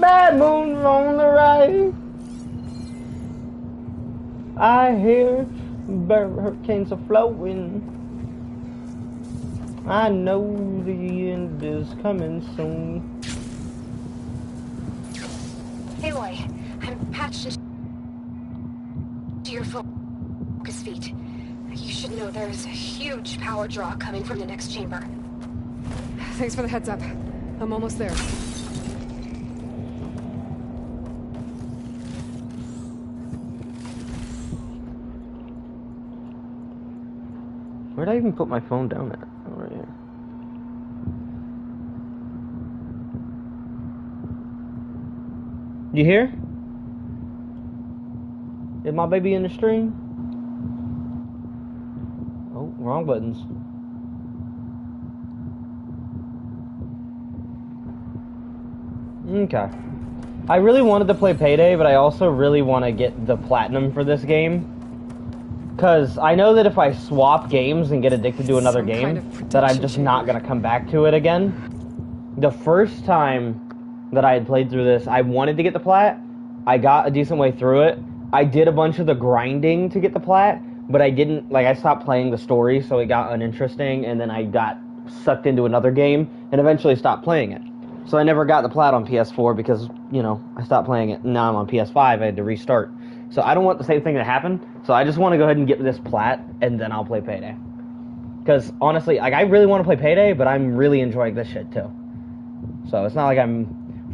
bad moon on the right. I hear hurricanes are flowing. I know the end is coming soon. Aloy, I'm patched into your focus feed. You should know there's a huge power draw coming from the next chamber. Thanks for the heads up. I'm almost there. Where'd I even put my phone down at? Oh, right here. You hear? Is my baby in the stream? Oh, wrong buttons. Okay. I really wanted to play Payday, but I also really want to get the platinum for this game. Because I know that if I swap games and get addicted to another game, that I'm just not going to come back to it again. The first time that I had played through this, I wanted to get the plat. I got a decent way through it. I did a bunch of the grinding to get the plat, but I didn't, like, I stopped playing the story, so it got uninteresting, and then I got sucked into another game, and eventually stopped playing it. So I never got the plat on PS4 because, you know, I stopped playing it, and now I'm on PS5, I had to restart. So I don't want the same thing to happen, so I just want to go ahead and get this plat, and then I'll play Payday. Because, honestly, like, I really want to play Payday, but I'm really enjoying this shit, too. So it's not like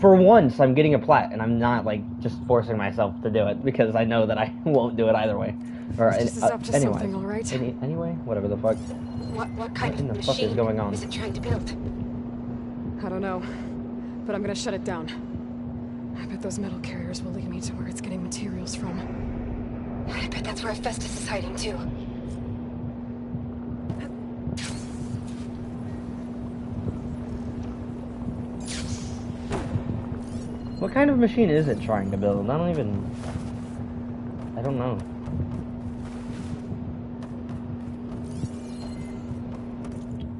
for once, I'm getting a plat, and I'm not, like, just forcing myself to do it, because I know that I won't do it either way. Or, this is up to anyway, something, all right? Anyway, whatever the fuck. What kind in of the fuck machine is going on? is it trying to build? I don't know, but I'm gonna shut it down. I bet those metal carriers will lead me to where it's getting materials from. I bet that's where Hephaestus is hiding, too. What kind of machine is it trying to build? I don't know.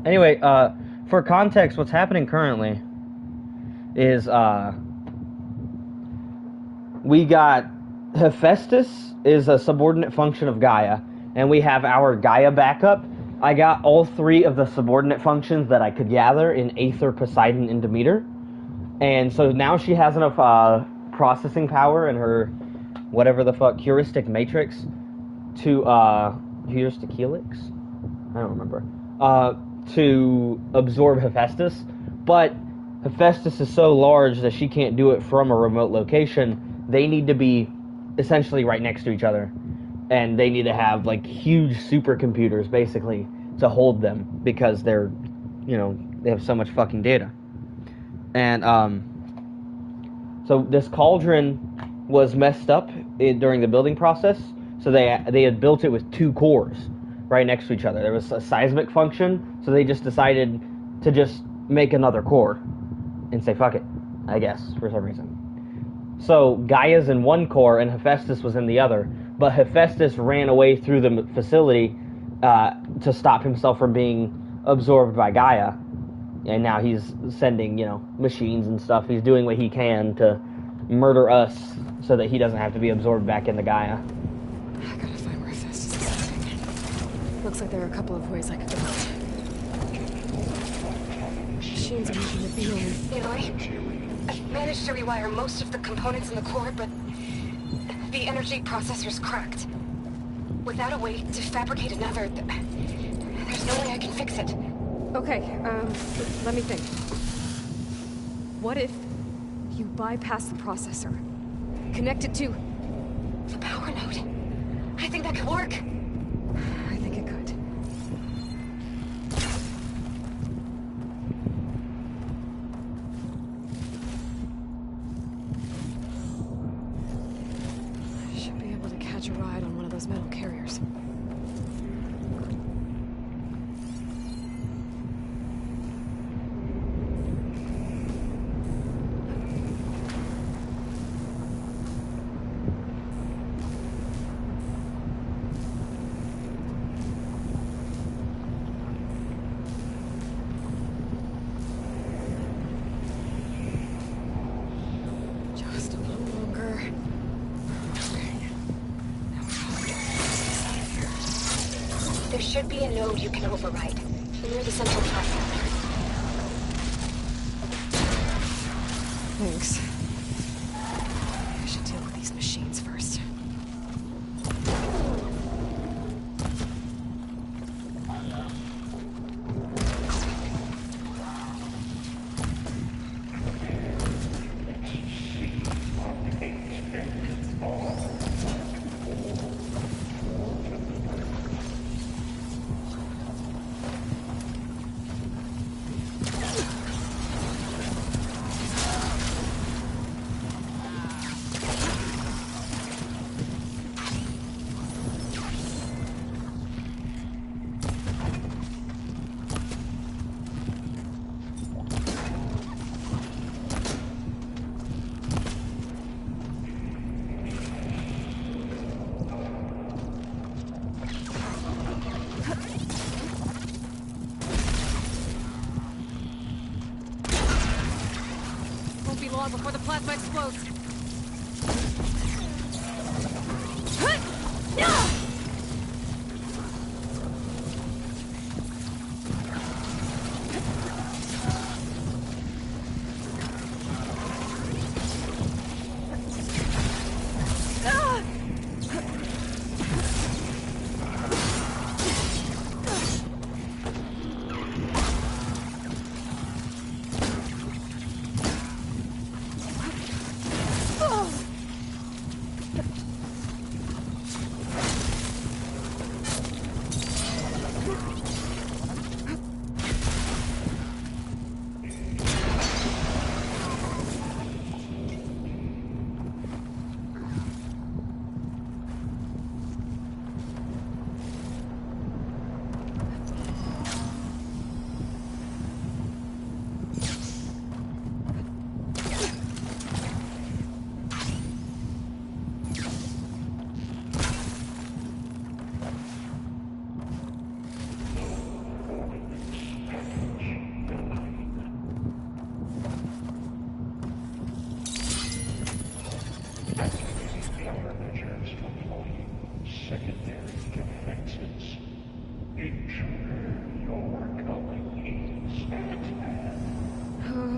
Anyway, for context, what's happening currently is, we got Hephaestus is a subordinate function of Gaia, and we have our Gaia backup. I got all three of the subordinate functions that I could gather in Aether, Poseidon, and Demeter. And so now she has enough processing power in her whatever the fuck heuristic matrix to heuristic helix? I don't remember. To absorb Hephaestus, but Hephaestus is so large that she can't do it from a remote location. They need to be essentially right next to each other, and they need to have like huge supercomputers basically to hold them because they're, you know, they have so much fucking data. And so this cauldron was messed up during the building process, so they had built it with two cores right next to each other. There was a seismic function, so they just decided to just make another core and say fuck it, I guess, for some reason. So Gaia's in one core and Hephaestus was in the other, but Hephaestus ran away through the facility to stop himself from being absorbed by Gaia, and now he's sending, you know, machines and stuff. He's doing what he can to murder us so that he doesn't have to be absorbed back into Gaia. I gotta find where Hephaestus is hiding. Looks like there are a couple of ways I could go out. Machines are making the beam. Aloy, I've managed to rewire most of the components in the core, but the energy processor's cracked. Without a way to fabricate another, there's no way I can fix it. Okay, let me think. What if you bypass the processor? Connect it to the power node. I think that could work. I think it could. I should be able to catch a ride on one of those metal carriers. There should be a node you can override. Near the central platform. Thanks. I should deal with these machines first. Won't be long before the plasma explodes.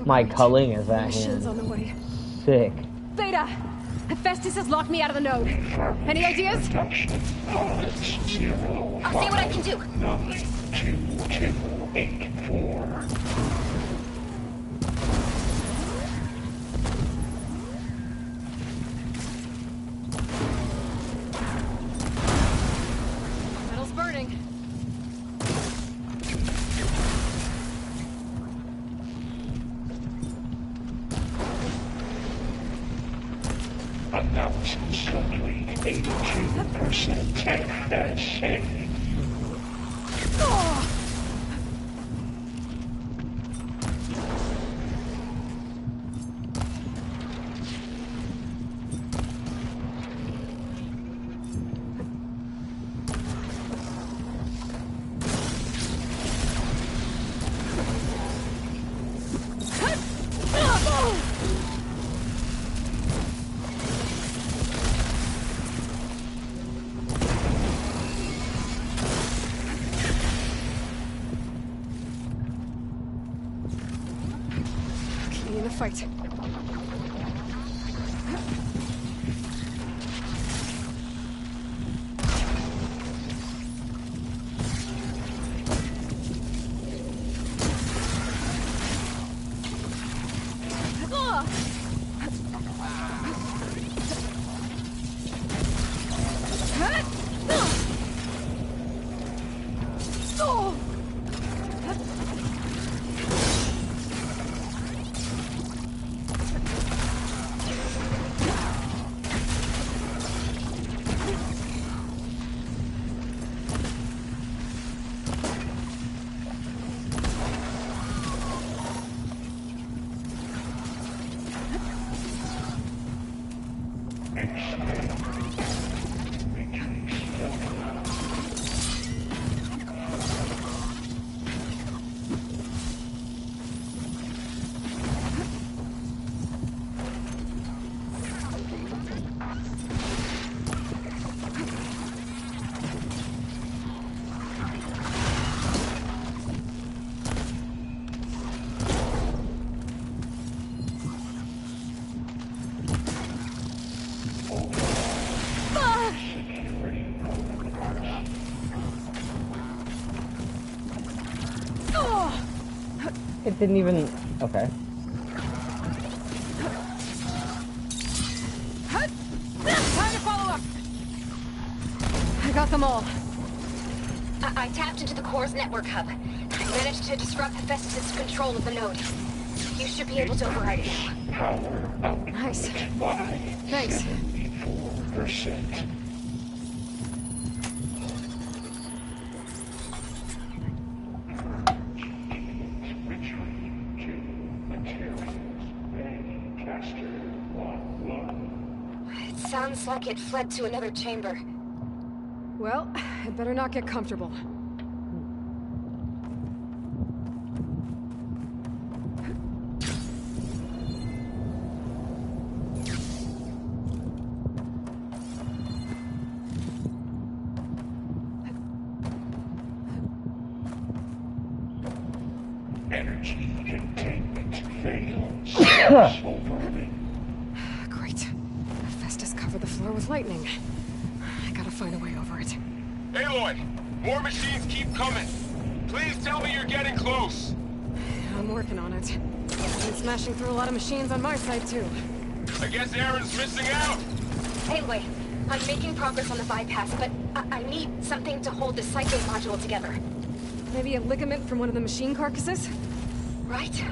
My culling is at Missions hand. on the way. Sick. Beta! Hephaestus has locked me out of the node. Any ideas? I'll see what I can do. 92284. Metal's burning. Announce suddenly 82% FSA. Key in the fight. It didn't even... Okay. Time to follow up! I got them all. I tapped into the core's network hub. I managed to disrupt Hephaestus' control of the node. You should be able to override it now. Power output Nice. by Thanks. 74%. Retreat to materials. Caster 1-1. It sounds like it fled to another chamber. Well, I'd better not get comfortable. Energy containment fails. Overloading. Great. Hephaestus covered the floor with lightning. I gotta find a way over it. Aloy, more machines keep coming. Please tell me you're getting close. I'm working on it. I've been smashing through a lot of machines on my side, too. I guess Aaron's missing out. Anyway, I'm making progress on the bypass, but I need something to hold the cycling module together. Maybe a ligament from one of the machine carcasses? Right?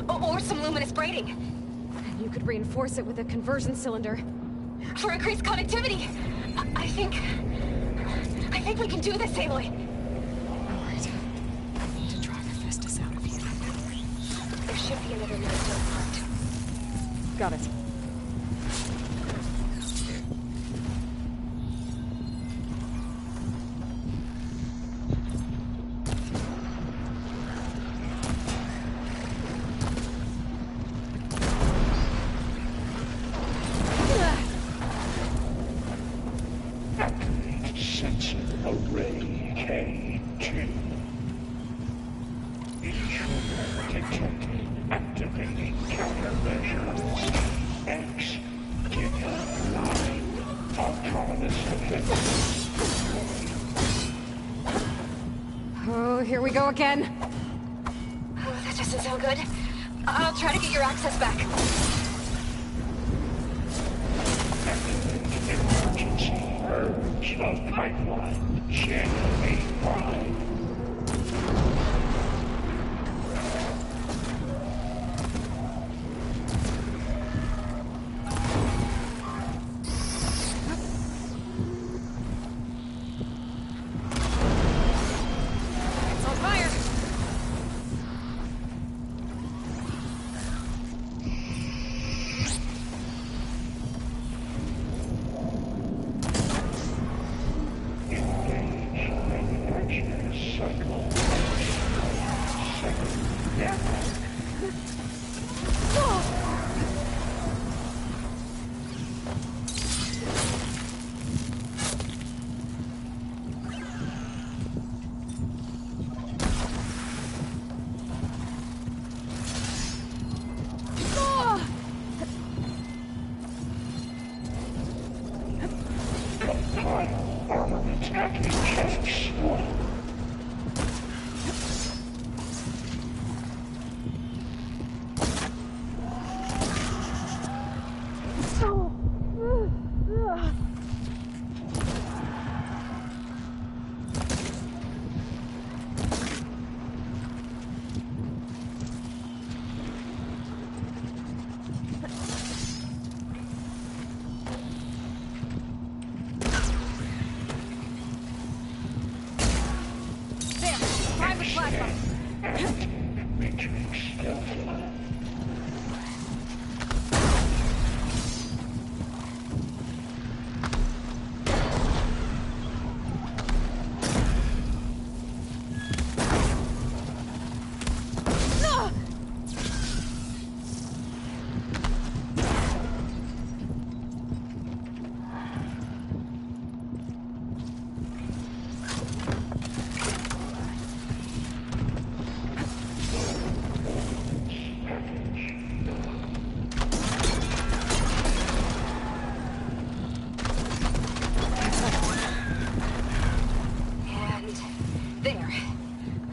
Or some luminous braiding. And you could reinforce it with a conversion cylinder. For increased connectivity. I think we can do this, Aloy. Alright. I need to drive Hephaestus out of here. There should be another node to the front. Got it. Activate sensor array K2. Intruder detected. Activating countermeasures. X. Giga line. Autonomous defense. Oh, here we go again. Oh, that doesn't sound good. I'll try to get your access back. Emergency purge of pipeline. Channel 85. It's on fire.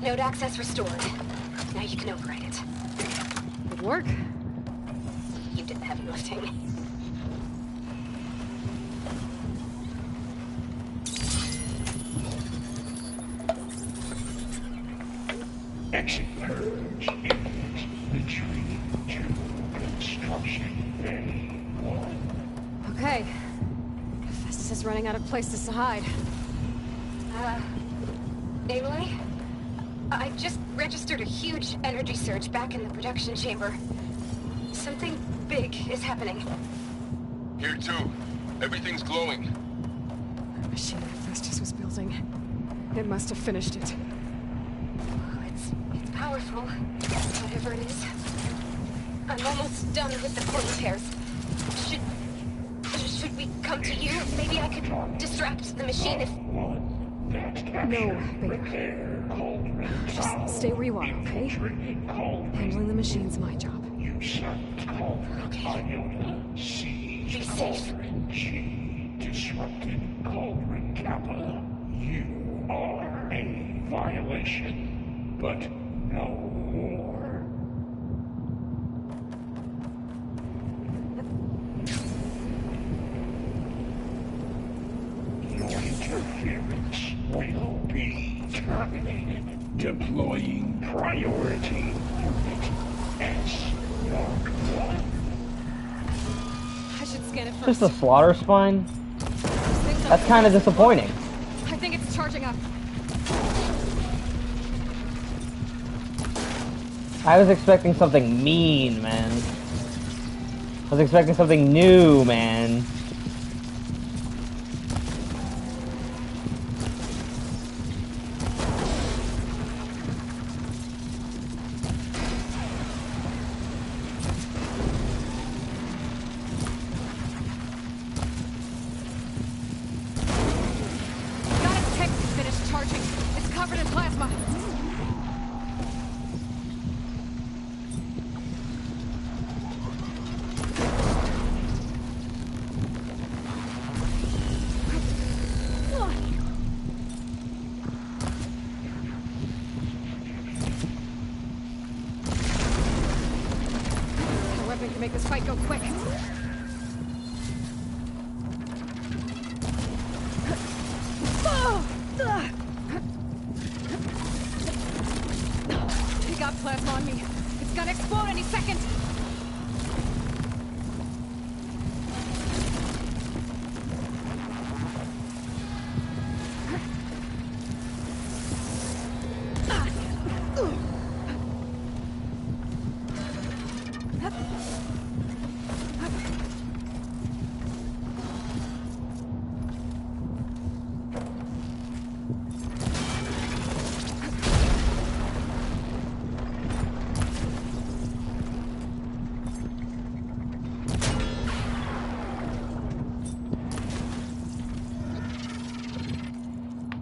Node access restored. Now you can override it. work? You did the heavy lifting. Exit purge imminent. Retreat to construction bay 1. Okay. Festus is running out of places to hide. Aloy? I just registered a huge energy surge back in the production chamber. Something big is happening. Here too. Everything's glowing. The machine that Festus was building. It must have finished it. Oh, it's powerful, whatever it is. I'm almost done with the core repairs. Should we come to you? Maybe I could distract the machine if... No, Beta. Just stay where you are, okay? Handling the machine's my job. Okay. Be safe. G disrupted Cauldron Kappa. You are a violation, but no more. Your interference will be terminated. Deploying priority unit S Mark 1. I should scan it first. Just a slaughter spine? That's kind of disappointing. I think it's charging up. I was expecting something mean, man. I was expecting something new, man. Got its tech finished charging. It's covered in plasma. A weapon can make this fight go quick. He got plasma on me. It's gonna explode any second.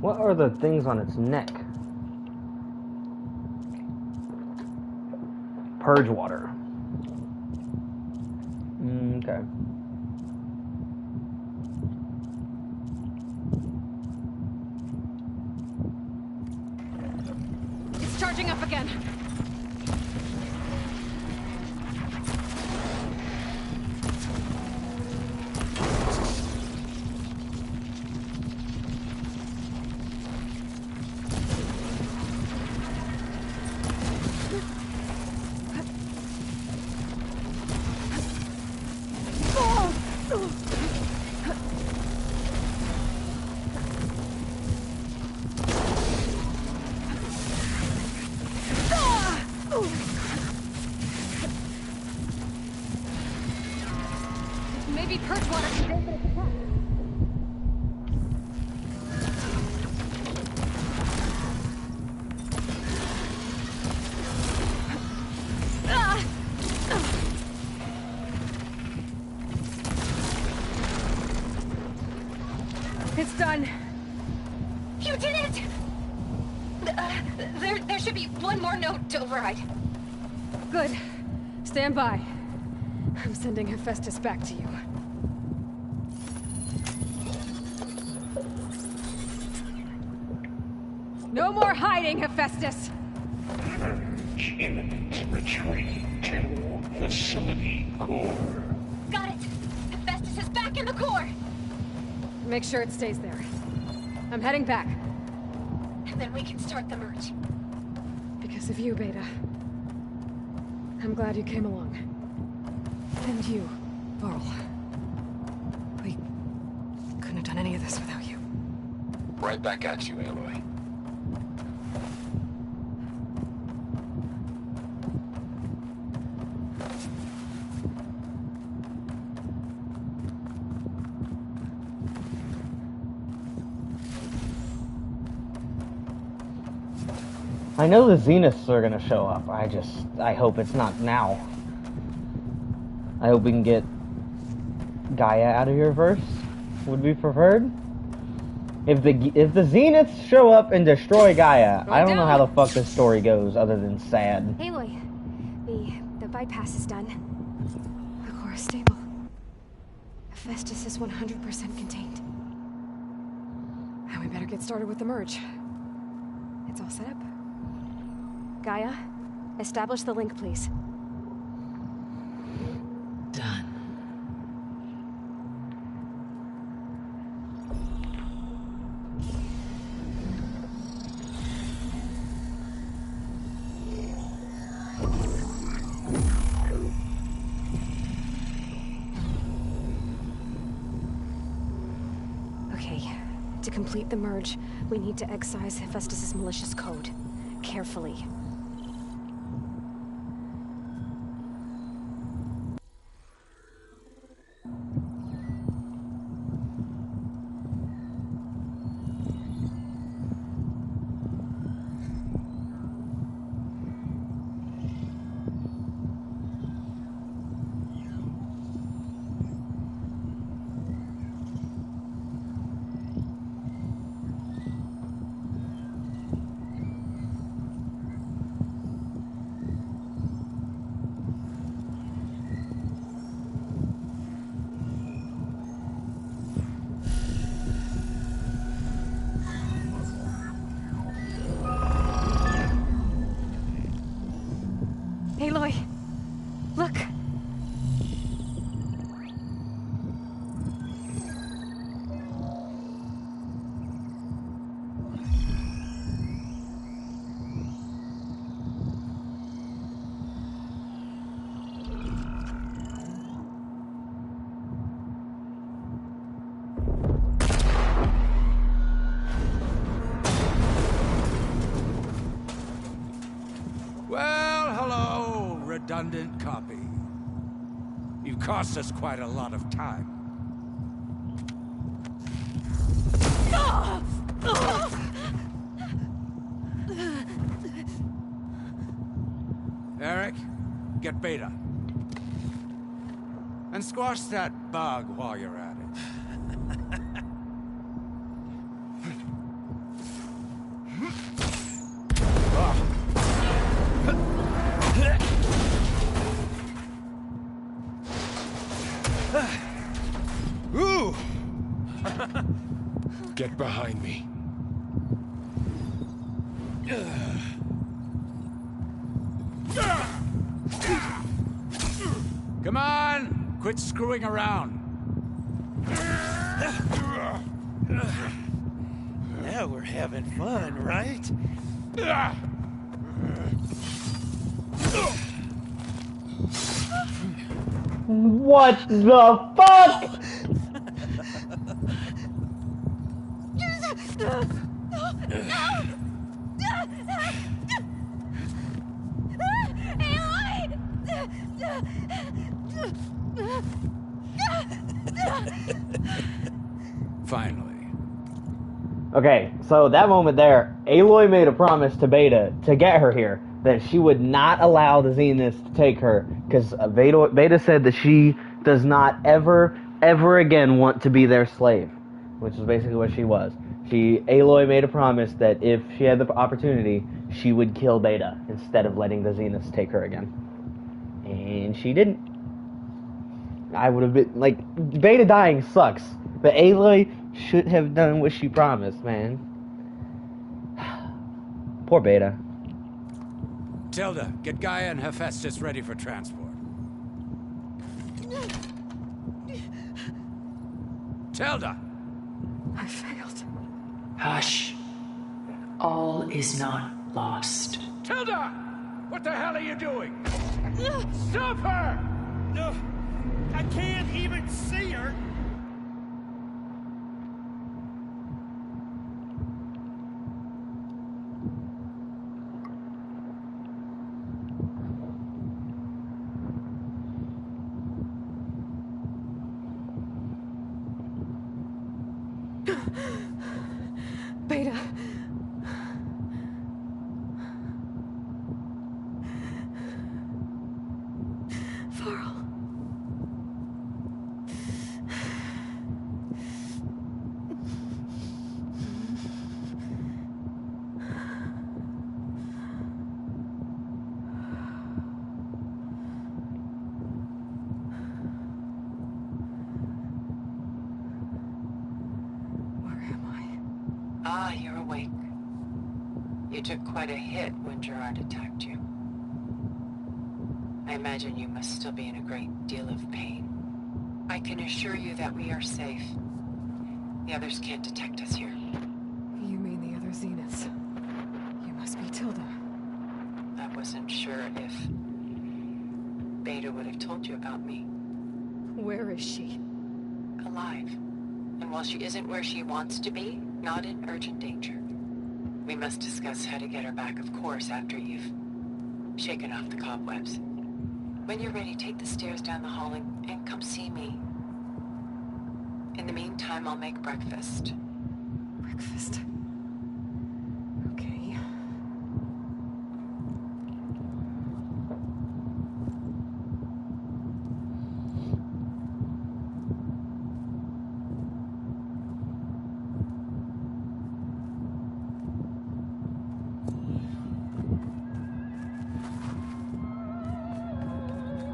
What are the things on its neck? Purge water. Okay. It's charging up again. Maybe purge water can dampen its attack. It's done. You did it! There should be one more note to override. Good. Stand by. I'm sending Hephaestus back to you. No more hiding, Hephaestus! Purge imminent. Retreat to facility core. Got it! Hephaestus is back in the core! Make sure it stays there. I'm heading back. And then we can start the merge. Because of you, Beta. I'm glad you came along. And you, Varl. We couldn't have done any of this without you. Right back at you, Aloy. I know the Zeniths are gonna show up. I hope it's not now. I hope we can get Gaia out of here first. Would be preferred. If the Zeniths show up and destroy Gaia, I don't know how the fuck this story goes other than sad. Aloy, the bypass is done. The core is stable. Hephaestus is 100% contained. And we better get started with the merge. It's all set up. Gaia, establish the link, please. Done. Okay, to complete the merge, we need to excise Hephaestus' malicious code. Carefully. Aloy, look! Well, hello, redundant copy. You cost us quite a lot of time. Eric, get Beta. And squash that bug while you're at it. Ooh! Get behind me. Come on! Quit screwing around. Now we're having fun, right? What the fuck? Finally. Okay, so that moment there, Aloy made a promise to Beta to get her here that she would not allow the Zeniths to take her because Beta said that she does not ever again want to be their slave, which is basically what she was. Aloy made a promise that if she had the opportunity, she would kill Beta instead of letting the Zeniths take her again. And she didn't. I would have been, like, Beta dying sucks, but Aloy should have done what she promised, man. Poor Beta. Tilda, get Gaia and Hephaestus ready for transport. Tilda! I failed. Hush. All is not lost. Tilda! What the hell are you doing? Stop her! No, I can't even see her. Beta. Varl. Where am I? Ah, you're awake. You took quite a hit when Gerard attacked you. I imagine you must still be in a great deal of pain. I can assure you that we are safe. The others can't detect us here. You mean the other Zeniths? You must be Tilda. I wasn't sure if Beta would have told you about me. Where is she? Alive. And while she isn't where she wants to be, not in urgent danger. We must discuss how to get her back, of course, after you've shaken off the cobwebs. When you're ready, take the stairs down the hall and come see me. In the meantime, I'll make breakfast. Breakfast. Okay.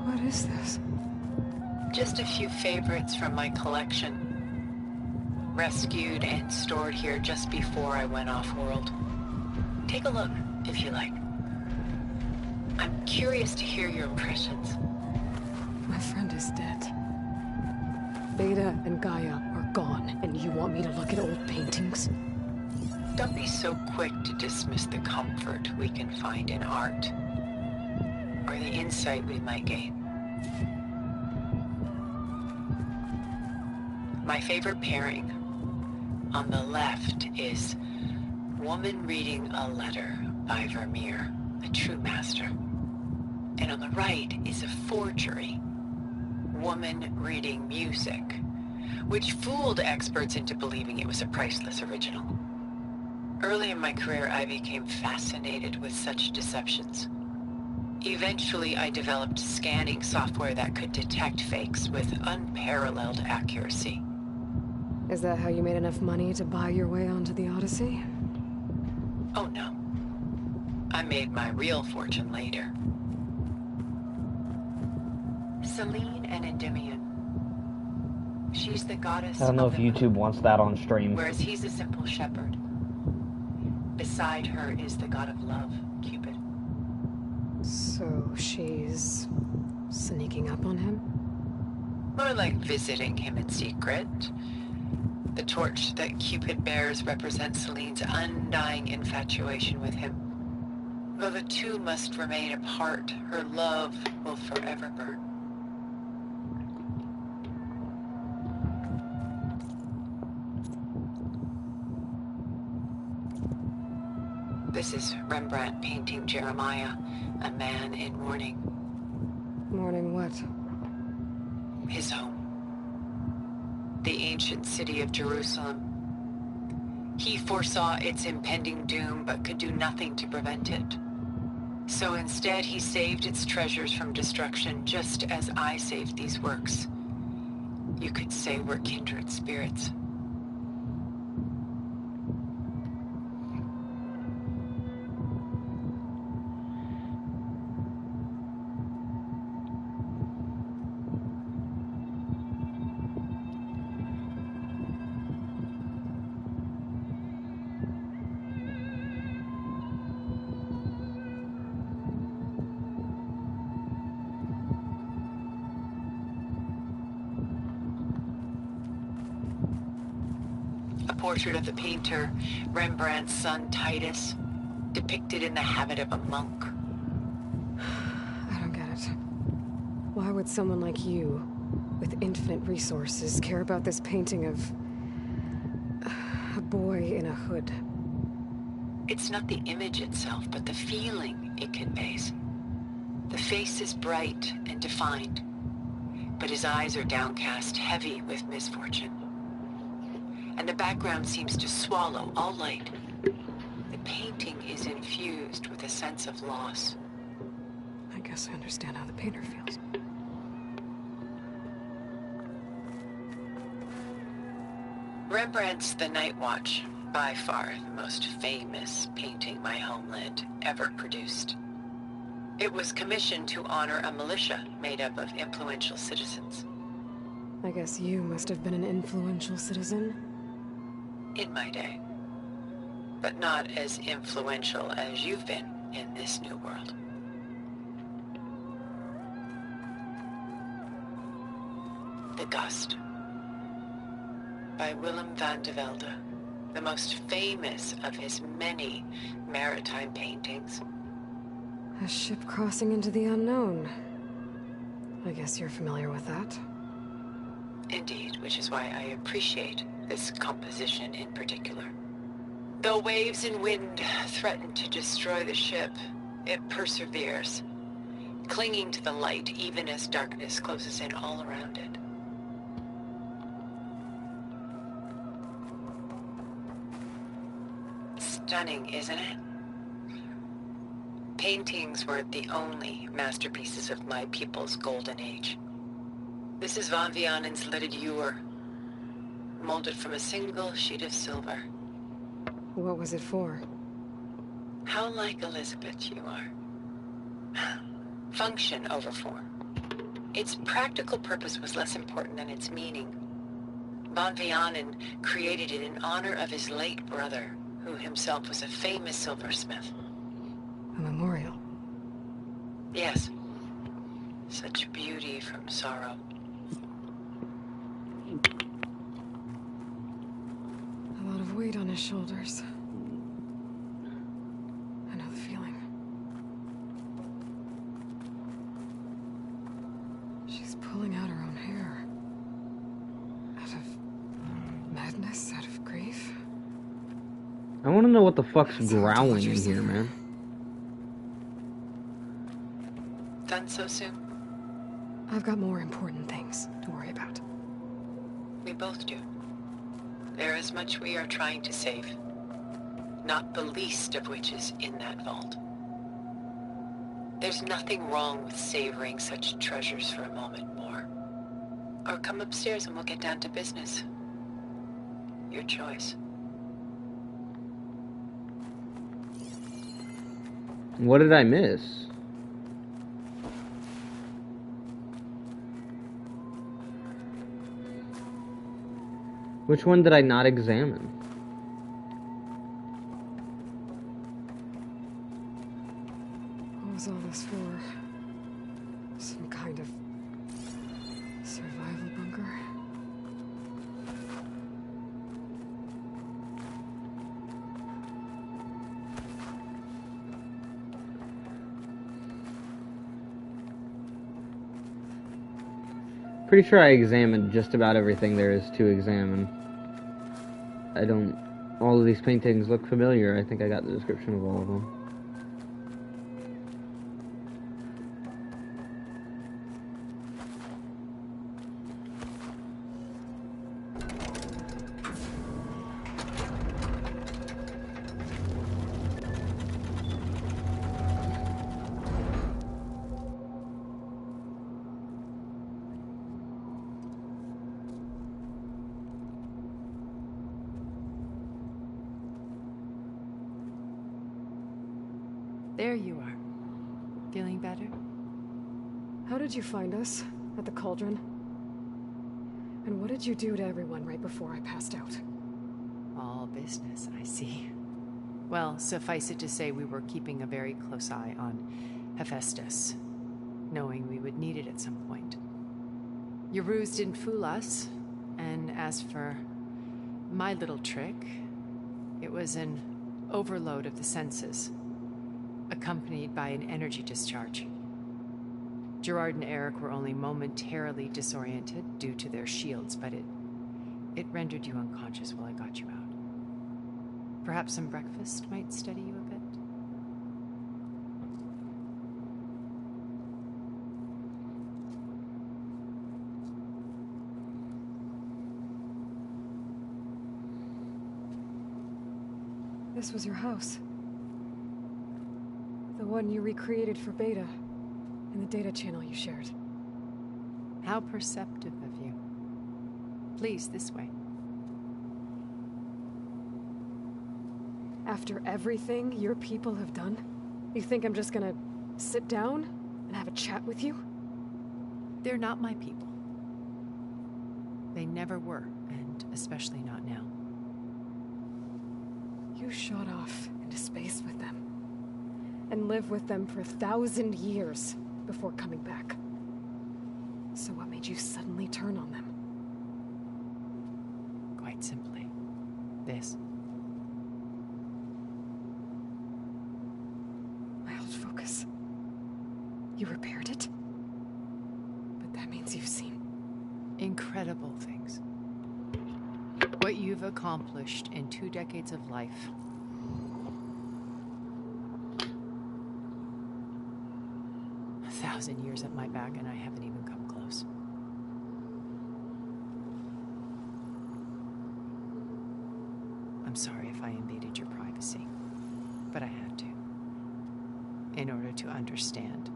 What is this? Just a few favorites from my collection. Rescued and stored here just before I went off-world. Take a look, if you like. I'm curious to hear your impressions. My friend is dead. Beta and Gaia are gone, and you want me to look at old paintings? Don't be so quick to dismiss the comfort we can find in art, or the insight we might gain. My favorite pairing on the left is Woman Reading a Letter by Vermeer, a true master. And on the right is a forgery, Woman Reading Music, which fooled experts into believing it was a priceless original. Early in my career, I became fascinated with such deceptions. Eventually, I developed scanning software that could detect fakes with unparalleled accuracy. Is that how you made enough money to buy your way onto the Odyssey? Oh no. I made my real fortune later. Selene and Endymion. She's the goddess I don't know of if the YouTube moon, wants that on stream. whereas he's a simple shepherd. Beside her is the god of love, Cupid. So she's sneaking up on him? More like visiting him in secret. The torch that Cupid bears represents Selene's undying infatuation with him. Though the two must remain apart, her love will forever burn. This is Rembrandt painting Jeremiah, a man in mourning. Mourning what? His home. The ancient city of Jerusalem. He foresaw its impending doom, but could do nothing to prevent it. So instead, he saved its treasures from destruction, just as I saved these works. You could say we're kindred spirits. A portrait of the painter Rembrandt's son Titus, depicted in the habit of a monk. I don't get it. Why would someone like you, with infinite resources, care about this painting of a boy in a hood? It's not the image itself, but the feeling it conveys. The face is bright and defined, but his eyes are downcast, heavy with misfortune. And the background seems to swallow all light. The painting is infused with a sense of loss. I guess I understand how the painter feels. Rembrandt's The Night Watch, by far the most famous painting my homeland ever produced. It was commissioned to honor a militia made up of influential citizens. I guess you must have been an influential citizen. In my day. But not as influential as you've been in this new world. The Gust. By Willem van de Velde, the most famous of his many maritime paintings. A ship crossing into the unknown. I guess you're familiar with that. Indeed, which is why I appreciate this composition in particular. Though waves and wind threaten to destroy the ship, it perseveres, clinging to the light even as darkness closes in all around it. Stunning, isn't it? Paintings weren't the only masterpieces of my people's golden age. This is Van Vianen's Lidded Ewer, molded from a single sheet of silver. What was it for? How like Elizabeth you are. Function over form. Its practical purpose was less important than its meaning. Van Vianen created it in honor of his late brother, who himself was a famous silversmith. A memorial. Yes. Such beauty from sorrow. A lot of weight on his shoulders. I know the feeling. She's pulling out her own hair. Out of madness, out of grief. I want to know what the fuck's That's hard to watch growling in her here, suffer. man. Done so soon? I've got more important things to worry about. We both do. There is much we are trying to save. Not the least of which is in that vault. There's nothing wrong with savoring such treasures for a moment more. Or come upstairs and we'll get down to business. Your choice. What did I miss? Which one did I not examine? What was all this for? Some kind of survival bunker? Pretty sure I examined just about everything there is to examine. All of these paintings look familiar. I think I got the description of all of them. There you are. Feeling better? How did you find us? At the cauldron? And what did you do to everyone right before I passed out? All business, I see. Well, suffice it to say we were keeping a very close eye on Hephaestus, knowing we would need it at some point. Your ruse didn't fool us, and as for My little trick. It was an overload of the senses, accompanied by an energy discharge. Gerard and Eric were only momentarily disoriented due to their shields, but it rendered you unconscious while I got you out. Perhaps some breakfast might steady you a bit? This was your house. The one you recreated for Beta, in the data channel you shared. How perceptive of you. Please, this way. After everything your people have done, you think I'm just gonna sit down and have a chat with you? They're not my people. They never were, and especially not now. You shot off into space with them, and lived with them for 1,000 years before coming back. So what made you suddenly turn on them? Quite simply, this. My old focus. You repaired it? But that means you've seen incredible things. What you've accomplished in 2 decades of life. A 1,000 years at my back, and I haven't even come close. I'm sorry if I invaded your privacy, but I had to. In order to understand.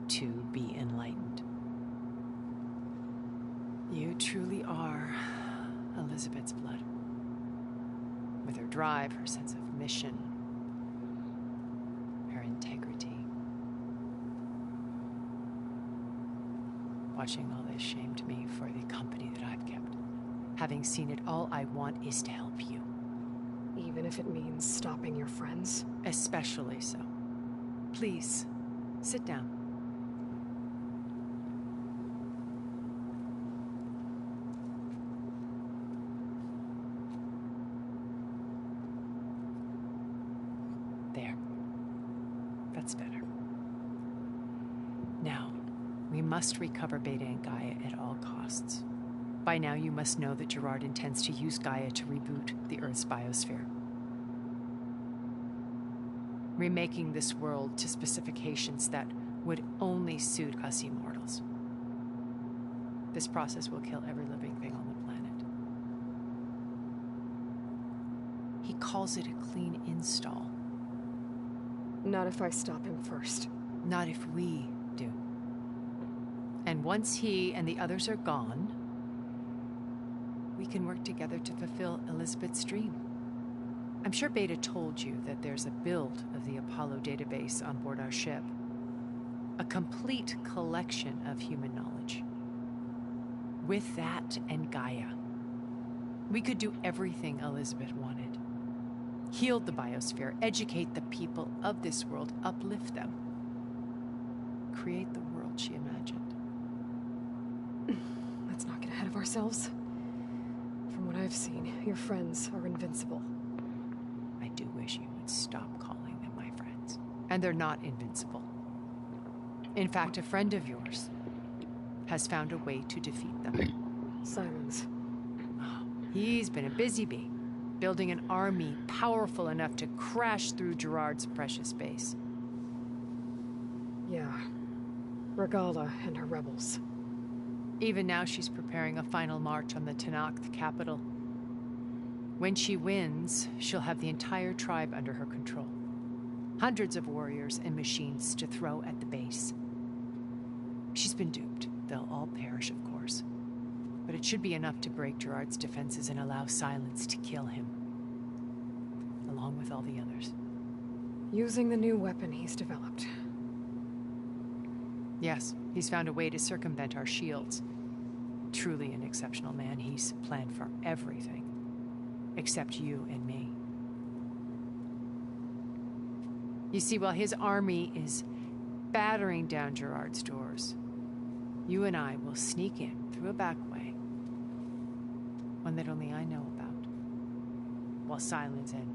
To be enlightened. You truly are Elizabeth's blood. With her drive, her sense of mission, her integrity. Watching all this shamed me for the company that I've kept. Having seen it, all I want is to help you. even if it means stopping your friends? Especially so. Please, sit down. There. That's better. Now, we must recover Beta and Gaia at all costs. By now, you must know that Gerard intends to use Gaia to reboot the Earth's biosphere. Remaking this world to specifications that would only suit us immortals. This process will kill every living thing on the planet. He calls it a clean install. Not if I stop him first. Not if we do. And once he and the others are gone, we can work together to fulfill Elizabeth's dream. I'm sure Beta told you that there's a build of the Apollo database on board our ship. A complete collection of human knowledge. With that and Gaia, we could do everything Elizabeth wanted. Heal the biosphere, educate the people of this world, uplift them. Create the world she imagined. Let's not get ahead of ourselves. From what I've seen, your friends are invincible. I do wish you would stop calling them my friends. And they're not invincible. In fact, a friend of yours has found a way to defeat them. Silence. Oh, he's been a busy bee, building an army powerful enough to crash through Gerard's precious base. Yeah. Regala and her rebels. Even now, she's preparing a final march on the Tenakth capital. When she wins, she'll have the entire tribe under her control. Hundreds of warriors and machines to throw at the base. She's been duped. They'll all perish, of course. But it should be enough to break Gerard's defenses and allow Silence to kill him. Along with all the others. Using the new weapon he's developed. Yes, he's found a way to circumvent our shields. Truly an exceptional man. He's planned for everything. Except you and me. You see, while his army is battering down Gerard's doors, you and I will sneak in through a back way, one that only I know about. While Silence and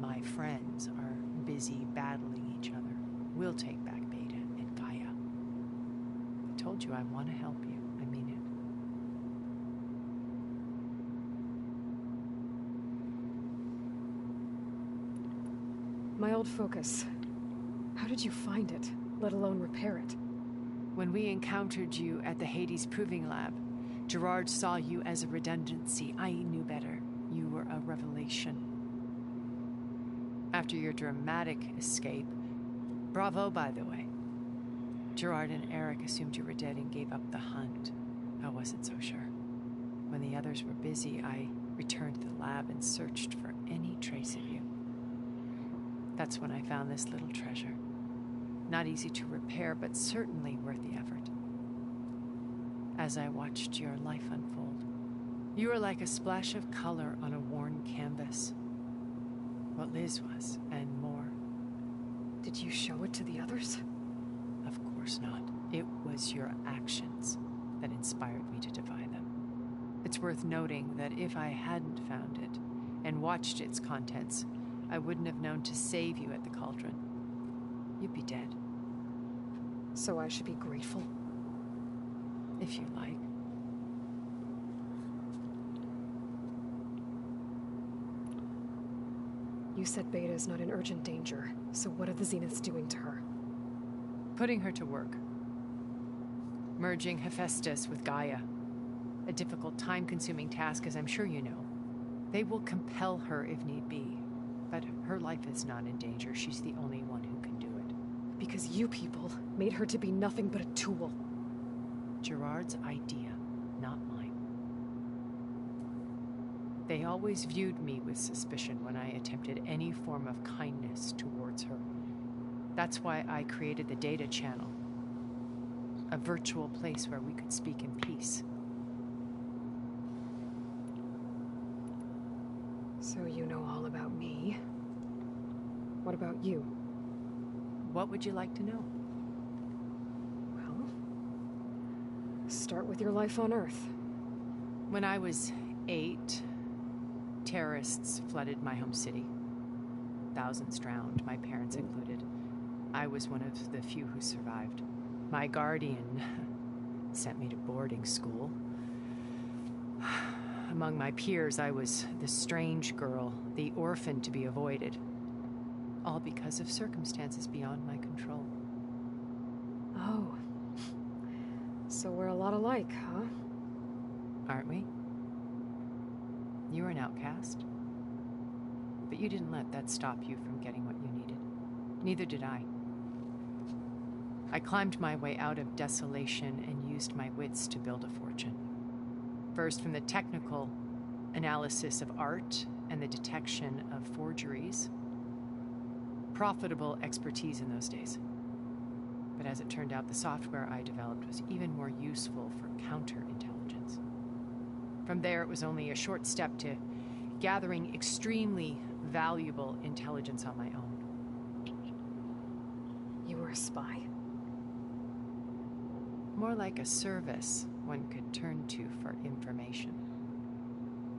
my friends are busy battling each other, we'll take back Beta and Gaia. I told you I want to help you. I mean it. My old focus. How did you find it, let alone repair it? When we encountered you at the Hades Proving Lab, Gerard saw you as a redundancy. I knew better. You were a revelation. After your dramatic escape, bravo, by the way. Gerard and Eric assumed you were dead and gave up the hunt. I wasn't so sure. When the others were busy, I returned to the lab and searched for any trace of you. That's when I found this little treasure. Not easy to repair, but certainly worth the effort. As I watched your life unfold, you were like a splash of color on a worn canvas. What Liz was, and more. Did you show it to the others? Of course not. It was your actions that inspired me to defy them. It's worth noting that if I hadn't found it and watched its contents, I wouldn't have known to save you at the cauldron. You'd be dead. So I should be grateful? If you like. You said Beta is not in urgent danger, so what are the Zeniths doing to her? Putting her to work. Merging Hephaestus with Gaia. A difficult, time-consuming task, as I'm sure you know. They will compel her if need be. But her life is not in danger. She's the only one who can do it. Because you people made her to be nothing but a tool. Gerard's idea, not mine. They always viewed me with suspicion when I attempted any form of kindness towards her. That's why I created the data channel. A virtual place where we could speak in peace. So you know all about me. What about you? What would you like to know? Well, start with your life on Earth. When I was 8, terrorists flooded my home city. Thousands drowned, my parents included. I was one of the few who survived. My guardian sent me to boarding school. Among my peers, I was the strange girl, the orphan to be avoided. All because of circumstances beyond my control. Oh. So we're a lot alike, huh? Aren't we? You were an outcast. But you didn't let that stop you from getting what you needed. Neither did I. I climbed my way out of desolation and used my wits to build a fortune. First, from the technical analysis of art and the detection of forgeries. Profitable expertise in those days. But as it turned out, the software I developed was even more useful for counterintelligence. From there, it was only a short step to gathering extremely valuable intelligence on my own. You were a spy? More like a service one could turn to for information.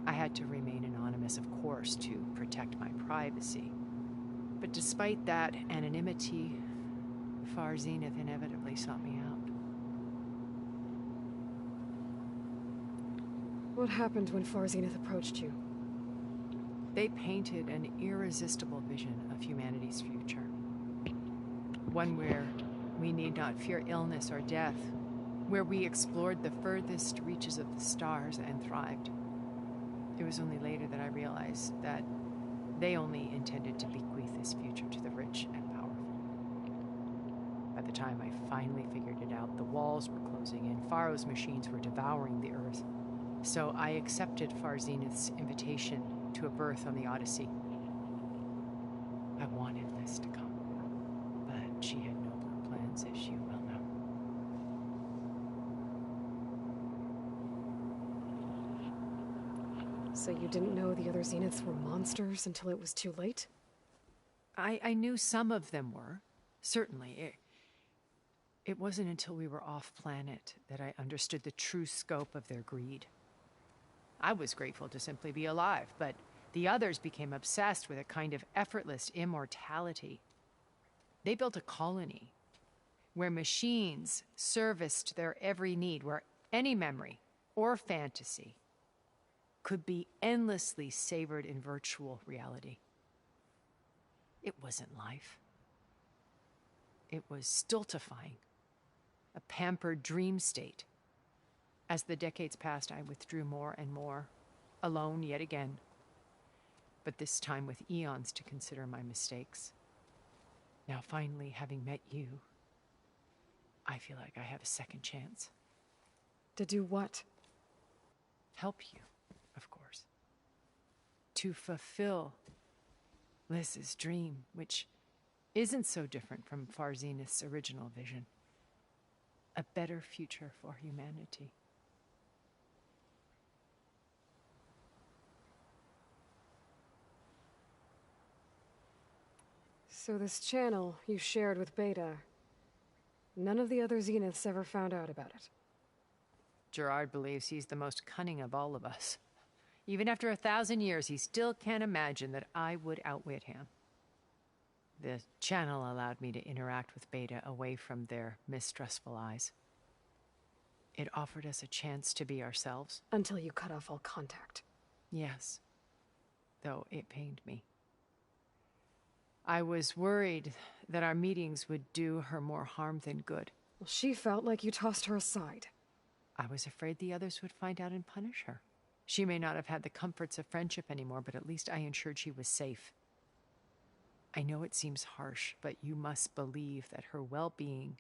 I had to remain anonymous, of course, to protect my privacy. But despite that anonymity, Far Zenith inevitably sought me out. What happened when Far Zenith approached you? They painted an irresistible vision of humanity's future. One where we need not fear illness or death, where we explored the furthest reaches of the stars and thrived. It was only later that I realized that they only intended to bequeath this future to the rich and powerful. By the time I finally figured it out, the walls were closing in, Pharaoh's machines were devouring the earth. So I accepted Far Zenith's invitation to a berth on the Odyssey. I wanted Liz to come, but she had nobler plans, as you well know. So you didn't know the other Zeniths were monsters until it was too late? I knew some of them were, certainly. It wasn't until we were off-planet that I understood the true scope of their greed. I was grateful to simply be alive, but the others became obsessed with a kind of effortless immortality. They built a colony where machines serviced their every need, where any memory or fantasy could be endlessly savored in virtual reality. It wasn't life. It was stultifying, a pampered dream state. As the decades passed, I withdrew more and more, alone yet again, but this time with eons to consider my mistakes. Now, finally, having met you, I feel like I have a second chance. To do what? Help you, of course. To fulfill Liz's dream, which isn't so different from Far Zenith's original vision. A better future for humanity. So this channel you shared with Beta, none of the other Zeniths ever found out about it. Gerard believes he's the most cunning of all of us. Even after 1,000 years, he still can't imagine that I would outwit him. The channel allowed me to interact with Beta away from their mistrustful eyes. It offered us a chance to be ourselves. Until you cut off all contact. Yes, though it pained me. I was worried that our meetings would do her more harm than good. Well, she felt like you tossed her aside. I was afraid the others would find out and punish her. She may not have had the comforts of friendship anymore, but at least I ensured she was safe. I know it seems harsh, but you must believe that her well-being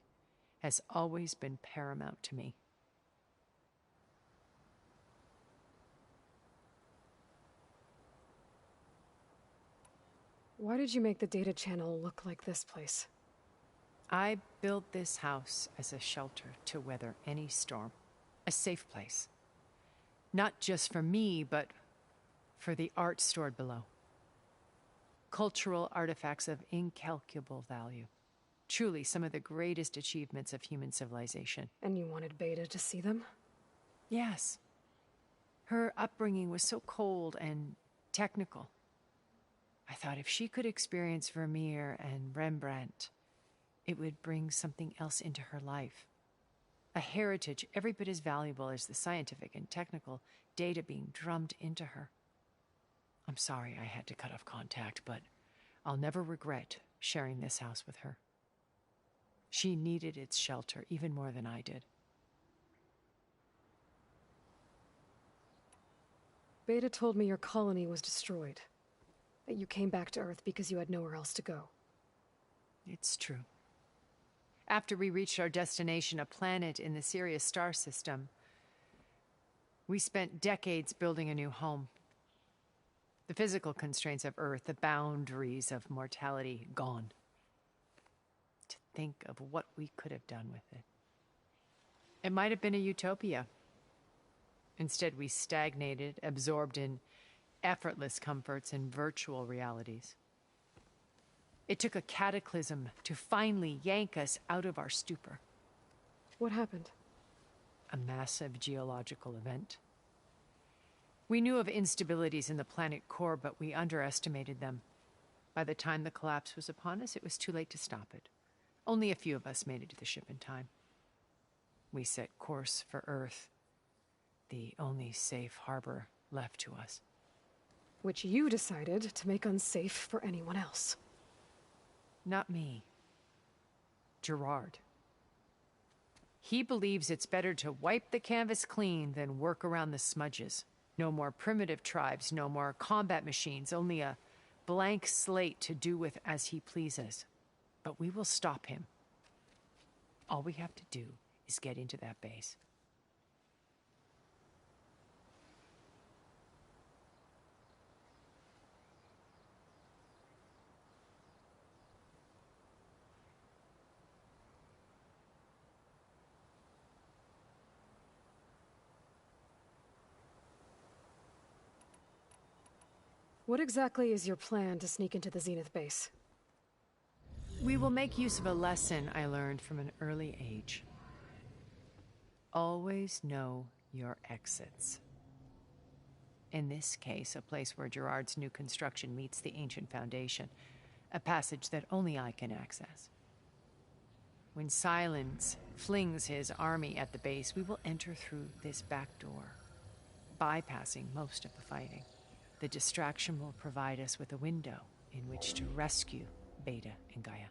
has always been paramount to me. Why did you make the data channel look like this place? I built this house as a shelter to weather any storm. A safe place. Not just for me, but for the art stored below. Cultural artifacts of incalculable value. Truly some of the greatest achievements of human civilization. And you wanted Beta to see them? Yes. Her upbringing was so cold and technical. I thought if she could experience Vermeer and Rembrandt, it would bring something else into her life. A heritage every bit as valuable as the scientific and technical data being drummed into her. I'm sorry I had to cut off contact, but I'll never regret sharing this house with her. She needed its shelter even more than I did. Beta told me your colony was destroyed. That you came back to Earth because you had nowhere else to go. It's true. After we reached our destination, a planet in the Sirius star system, we spent decades building a new home. The physical constraints of Earth, the boundaries of mortality, gone. To think of what we could have done with it. It might have been a utopia. Instead, we stagnated, absorbed in effortless comforts and virtual realities. It took a cataclysm to finally yank us out of our stupor. What happened? A massive geological event. We knew of instabilities in the planet core, but we underestimated them. By the time the collapse was upon us, it was too late to stop it. Only a few of us made it to the ship in time. We set course for Earth, the only safe harbor left to us. Which you decided to make unsafe for anyone else. Not me. Gerard. He believes it's better to wipe the canvas clean than work around the smudges. No more primitive tribes, no more combat machines, only a blank slate to do with as he pleases. But we will stop him. All we have to do is get into that base. What exactly is your plan to sneak into the Zenith base? We will make use of a lesson I learned from an early age. Always know your exits. In this case, a place where Gerard's new construction meets the ancient foundation, a passage that only I can access. When Silence flings his army at the base, we will enter through this back door, bypassing most of the fighting. The distraction will provide us with a window in which to rescue Beta and Gaia.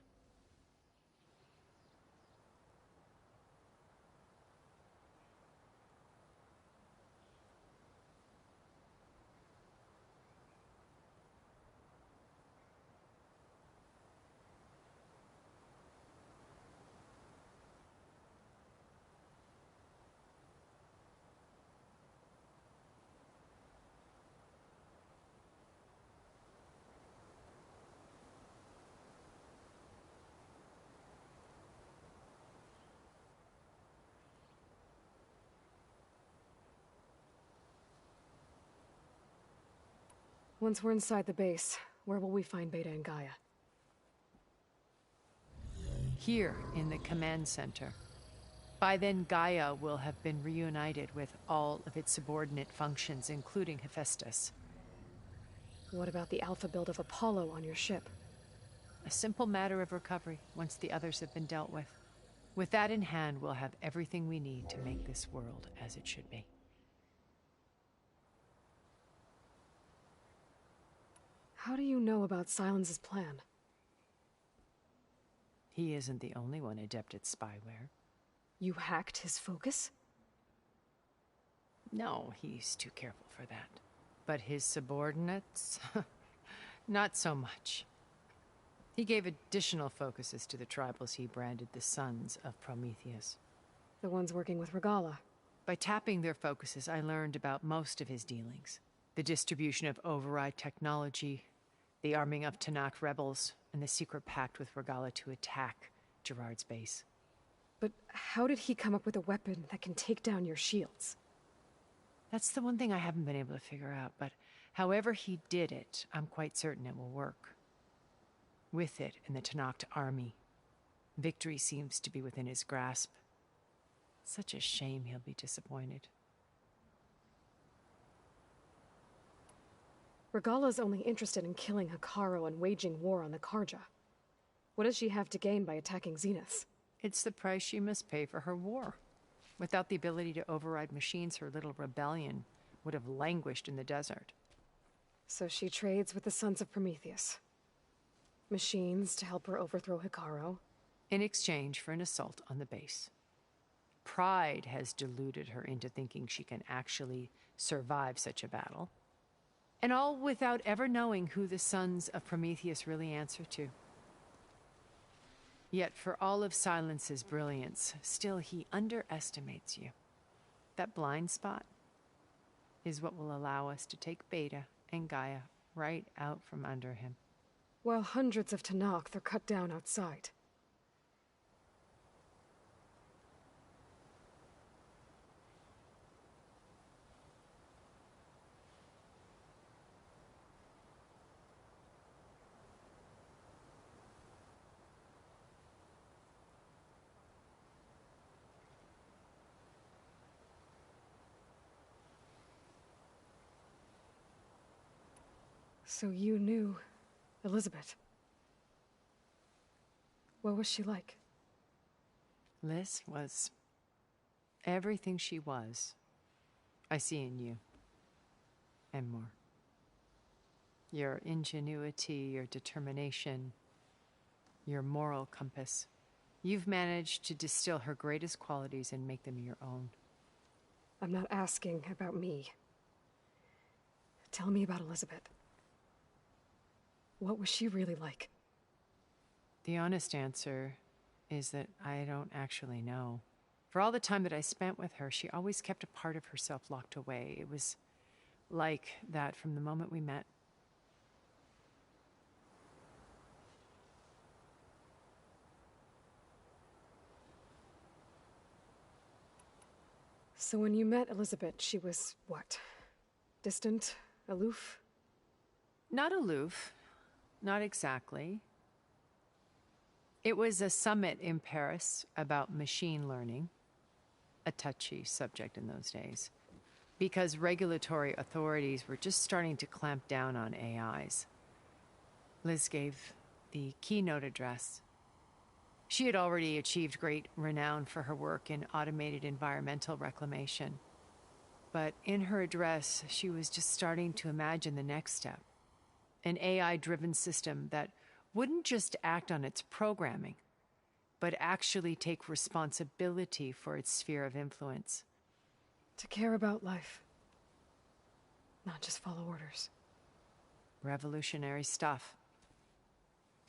Once we're inside the base, where will we find Beta and Gaia? Here in the command center. By then, Gaia will have been reunited with all of its subordinate functions, including Hephaestus. What about the alpha build of Apollo on your ship? A simple matter of recovery once the others have been dealt with. With that in hand, we'll have everything we need to make this world as it should be. How do you know about Silence's plan? He isn't the only one adept at spyware. You hacked his focus? No, he's too careful for that. But his subordinates? Not so much. He gave additional focuses to the tribals he branded the Sons of Prometheus. The ones working with Regala. By tapping their focuses, I learned about most of his dealings. The distribution of override technology, the arming of Tanakh rebels, and the secret pact with Regala to attack Gerard's base. But how did he come up with a weapon that can take down your shields? That's the one thing I haven't been able to figure out, but however he did it, I'm quite certain it will work. With it and the Tanakh army, victory seems to be within his grasp. Such a shame he'll be disappointed. Regala's only interested in killing Hekarro and waging war on the Karja. What does she have to gain by attacking Zenith? It's the price she must pay for her war. Without the ability to override machines, her little rebellion would have languished in the desert. So she trades with the Sons of Prometheus. Machines to help her overthrow Hekarro. In exchange for an assault on the base. Pride has deluded her into thinking she can actually survive such a battle. And all without ever knowing who the Sons of Prometheus really answer to. Yet for all of Silence's brilliance, still he underestimates you. That blind spot is what will allow us to take Beta and Gaia right out from under him. While hundreds of Tanakh are cut down outside. So you knew Elizabeth. What was she like? Liz was everything she was. I see in you. And more. Your ingenuity, your determination, your moral compass. You've managed to distill her greatest qualities and make them your own. I'm not asking about me. Tell me about Elizabeth. What was she really like? The honest answer is that I don't actually know. For all the time that I spent with her, she always kept a part of herself locked away. It was like that from the moment we met. So when you met Elizabeth, she was what? Distant? Aloof? Not aloof. Not exactly. It was a summit in Paris about machine learning. A touchy subject in those days. because regulatory authorities were just starting to clamp down on AIs. Liz gave the keynote address. She had already achieved great renown for her work in automated environmental reclamation. But in her address, she was just starting to imagine the next step. An AI-driven system that wouldn't just act on its programming, but actually take responsibility for its sphere of influence. To care about life. Not just follow orders. Revolutionary stuff.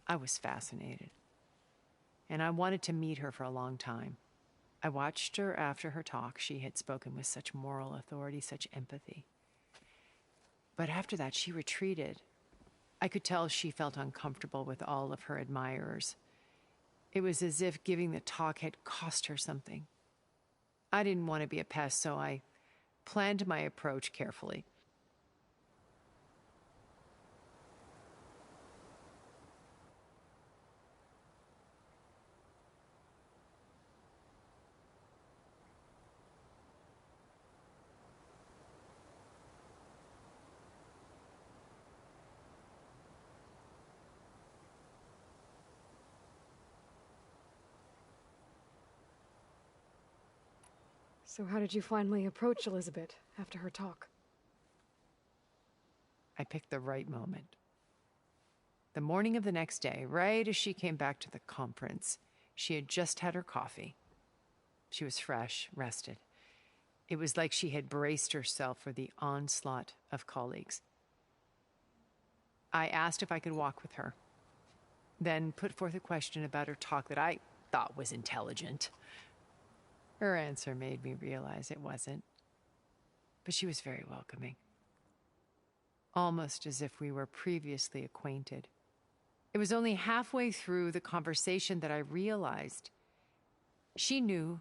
I was fascinated. And I wanted to meet her for a long time. I watched her after her talk. She had spoken with such moral authority, such empathy. But after that, she retreated. I could tell she felt uncomfortable with all of her admirers. It was as if giving the talk had cost her something. I didn't want to be a pest, so I planned my approach carefully. So how did you finally approach Elizabeth after her talk? I picked the right moment. The morning of the next day, right as she came back to the conference, she had just had her coffee. She was fresh, rested. It was like she had braced herself for the onslaught of colleagues. I asked if I could walk with her, then put forth a question about her talk that I thought was intelligent. Her answer made me realize it wasn't, but she was very welcoming. Almost as if we were previously acquainted. It was only halfway through the conversation that I realized she knew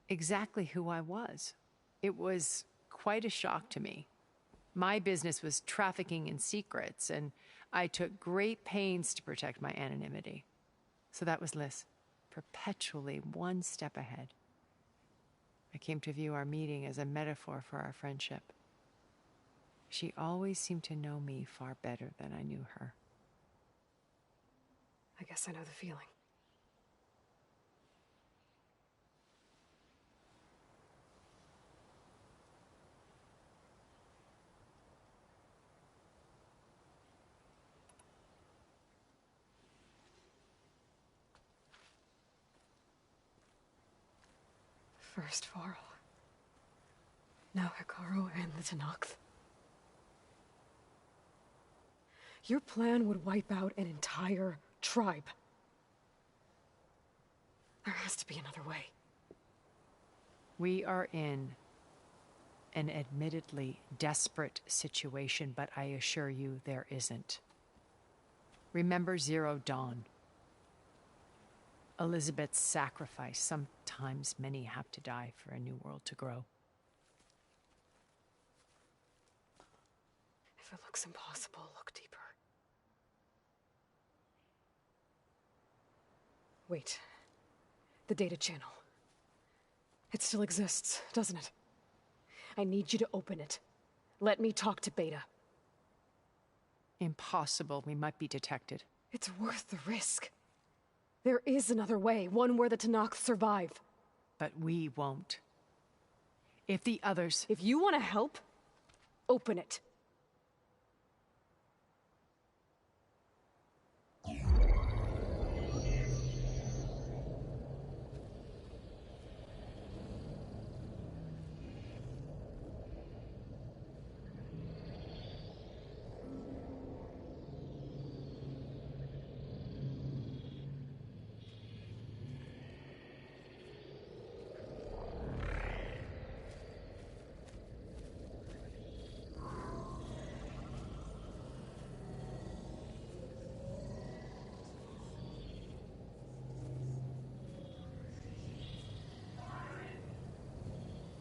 exactly who I was. It was quite a shock to me. My business was trafficking in secrets, and I took great pains to protect my anonymity. So that was Liz, perpetually one step ahead. I came to view our meeting as a metaphor for our friendship. She always seemed to know me far better than I knew her. I guess I know the feeling. First Varl. Now Hikaru and the Tenakth. Your plan would wipe out an entire tribe. There has to be another way. We are in an admittedly desperate situation, but I assure you there isn't. Remember Zero Dawn. Elizabeth's sacrifice. Sometimes many have to die for a new world to grow. If it looks impossible, look deeper. Wait. The data channel. It still exists, doesn't it? I need you to open it. Let me talk to Beta. Impossible. We might be detected. It's worth the risk. There is another way, one where the Tenakth survive. But we won't. If the others... If you want to help, open it.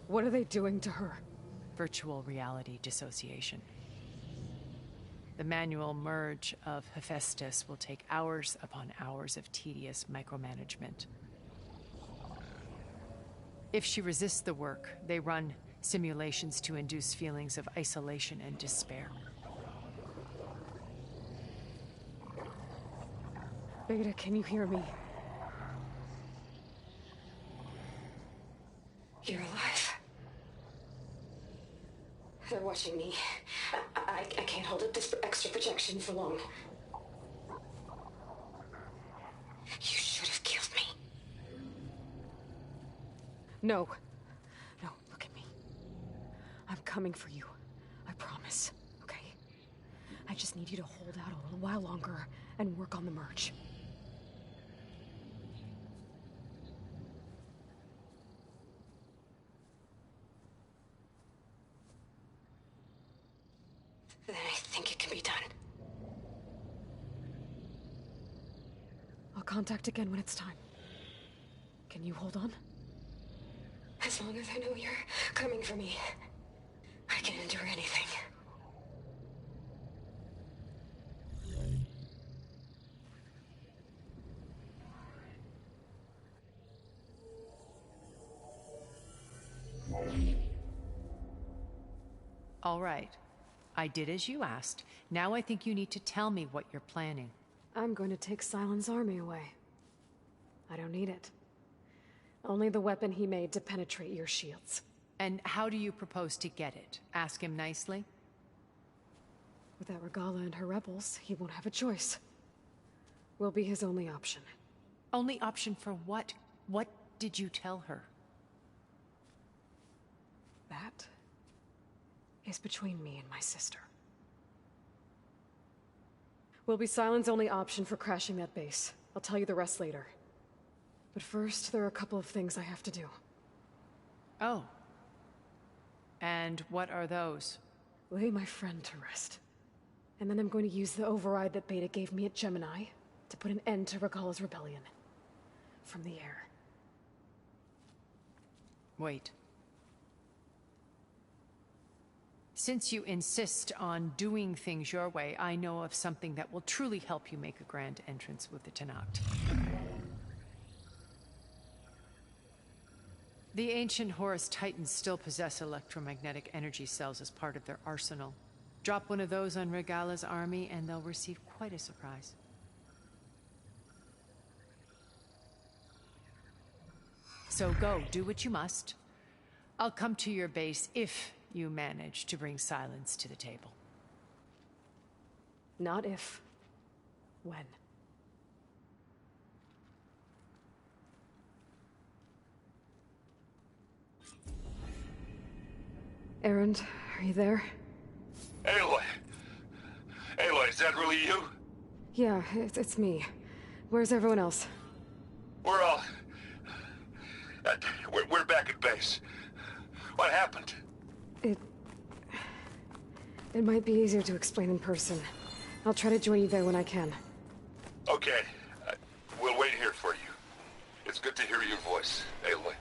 What are they doing to her? Virtual reality dissociation. The manual merge of Hephaestus will take hours upon hours of tedious micromanagement. If she resists the work, they run Simulations to induce feelings of isolation and despair. Beta, can you hear me? You're alive. They're watching me. I can't hold up this extra projection for long. You should have killed me. No. No, look at me. I'm coming for you. I promise, okay? I just need you to hold out a little while longer and work on the merge. Then I think it can be done. I'll contact again when it's time. Can you hold on? As long as I know you're coming for me, I can endure anything. All right. I did as you asked. Now I think you need to tell me what you're planning. I'm going to take Silent's army away. I don't need it. Only the weapon he made to penetrate your shields. And how do you propose to get it? Ask him nicely? Without Regala and her rebels, he won't have a choice. We'll be his only option. Only option for what? What did you tell her? That is between me and my sister. Will be Silent's only option for crashing that base. I'll tell you the rest later. But first, there are a couple of things I have to do. Oh. And what are those? Lay my friend to rest. And then I'm going to use the override that Beta gave me at Gemini to put an end to Regala's rebellion. From the air. Wait. Since you insist on doing things your way, I know of something that will truly help you make a grand entrance with the Tenakth. The ancient Horus Titans still possess electromagnetic energy cells as part of their arsenal. Drop one of those on Regala's army and they'll receive quite a surprise. So go, do what you must. I'll come to your base if you manage to bring Silence to the table. Not if. When. Erend, are you there? Aloy! Aloy, is that really you? Yeah, it's me. Where's everyone else? We're all... we're back at base. What happened? It might be easier to explain in person. I'll try to join you there when I can. Okay. We'll wait here for you. It's good to hear your voice, Aloy.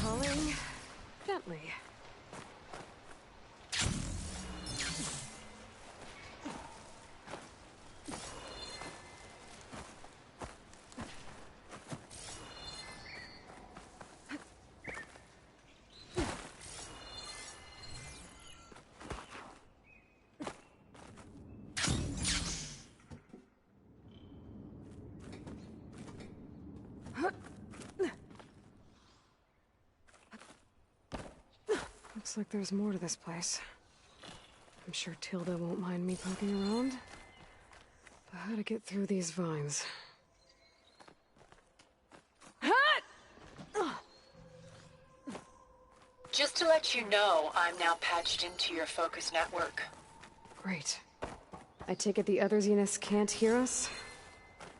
Calling gently. Looks like there's more to this place. I'm sure Tilda won't mind me poking around. But how to get through these vines? Just to let you know, I'm now patched into your focus network. Great. I take it the other Zeniths can't hear us?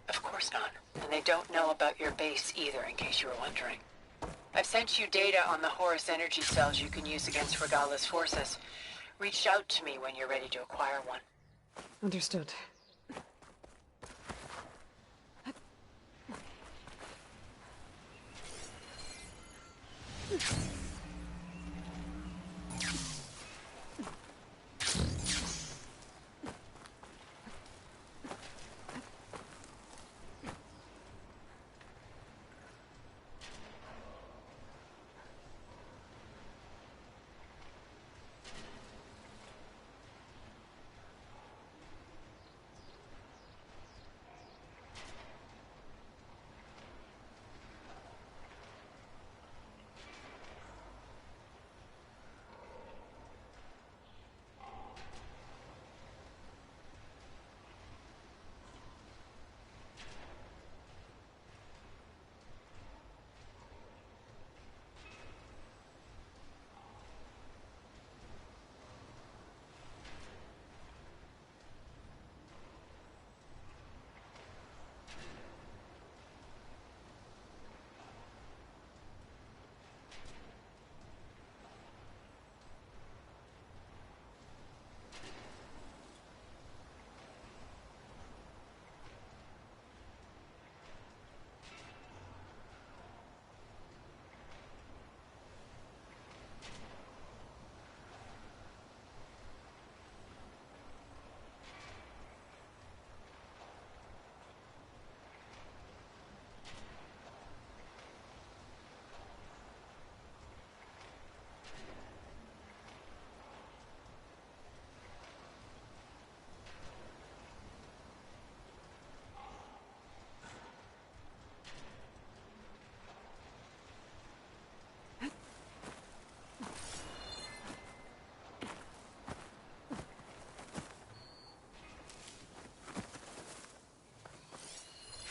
Of course not. And they don't know about your base either, in case you were wondering. I've sent you data on the Horus energy cells you can use against Regala's forces. Reach out to me when you're ready to acquire one. Understood.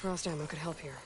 Frost ammo could help here.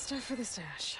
Stuff for the stash.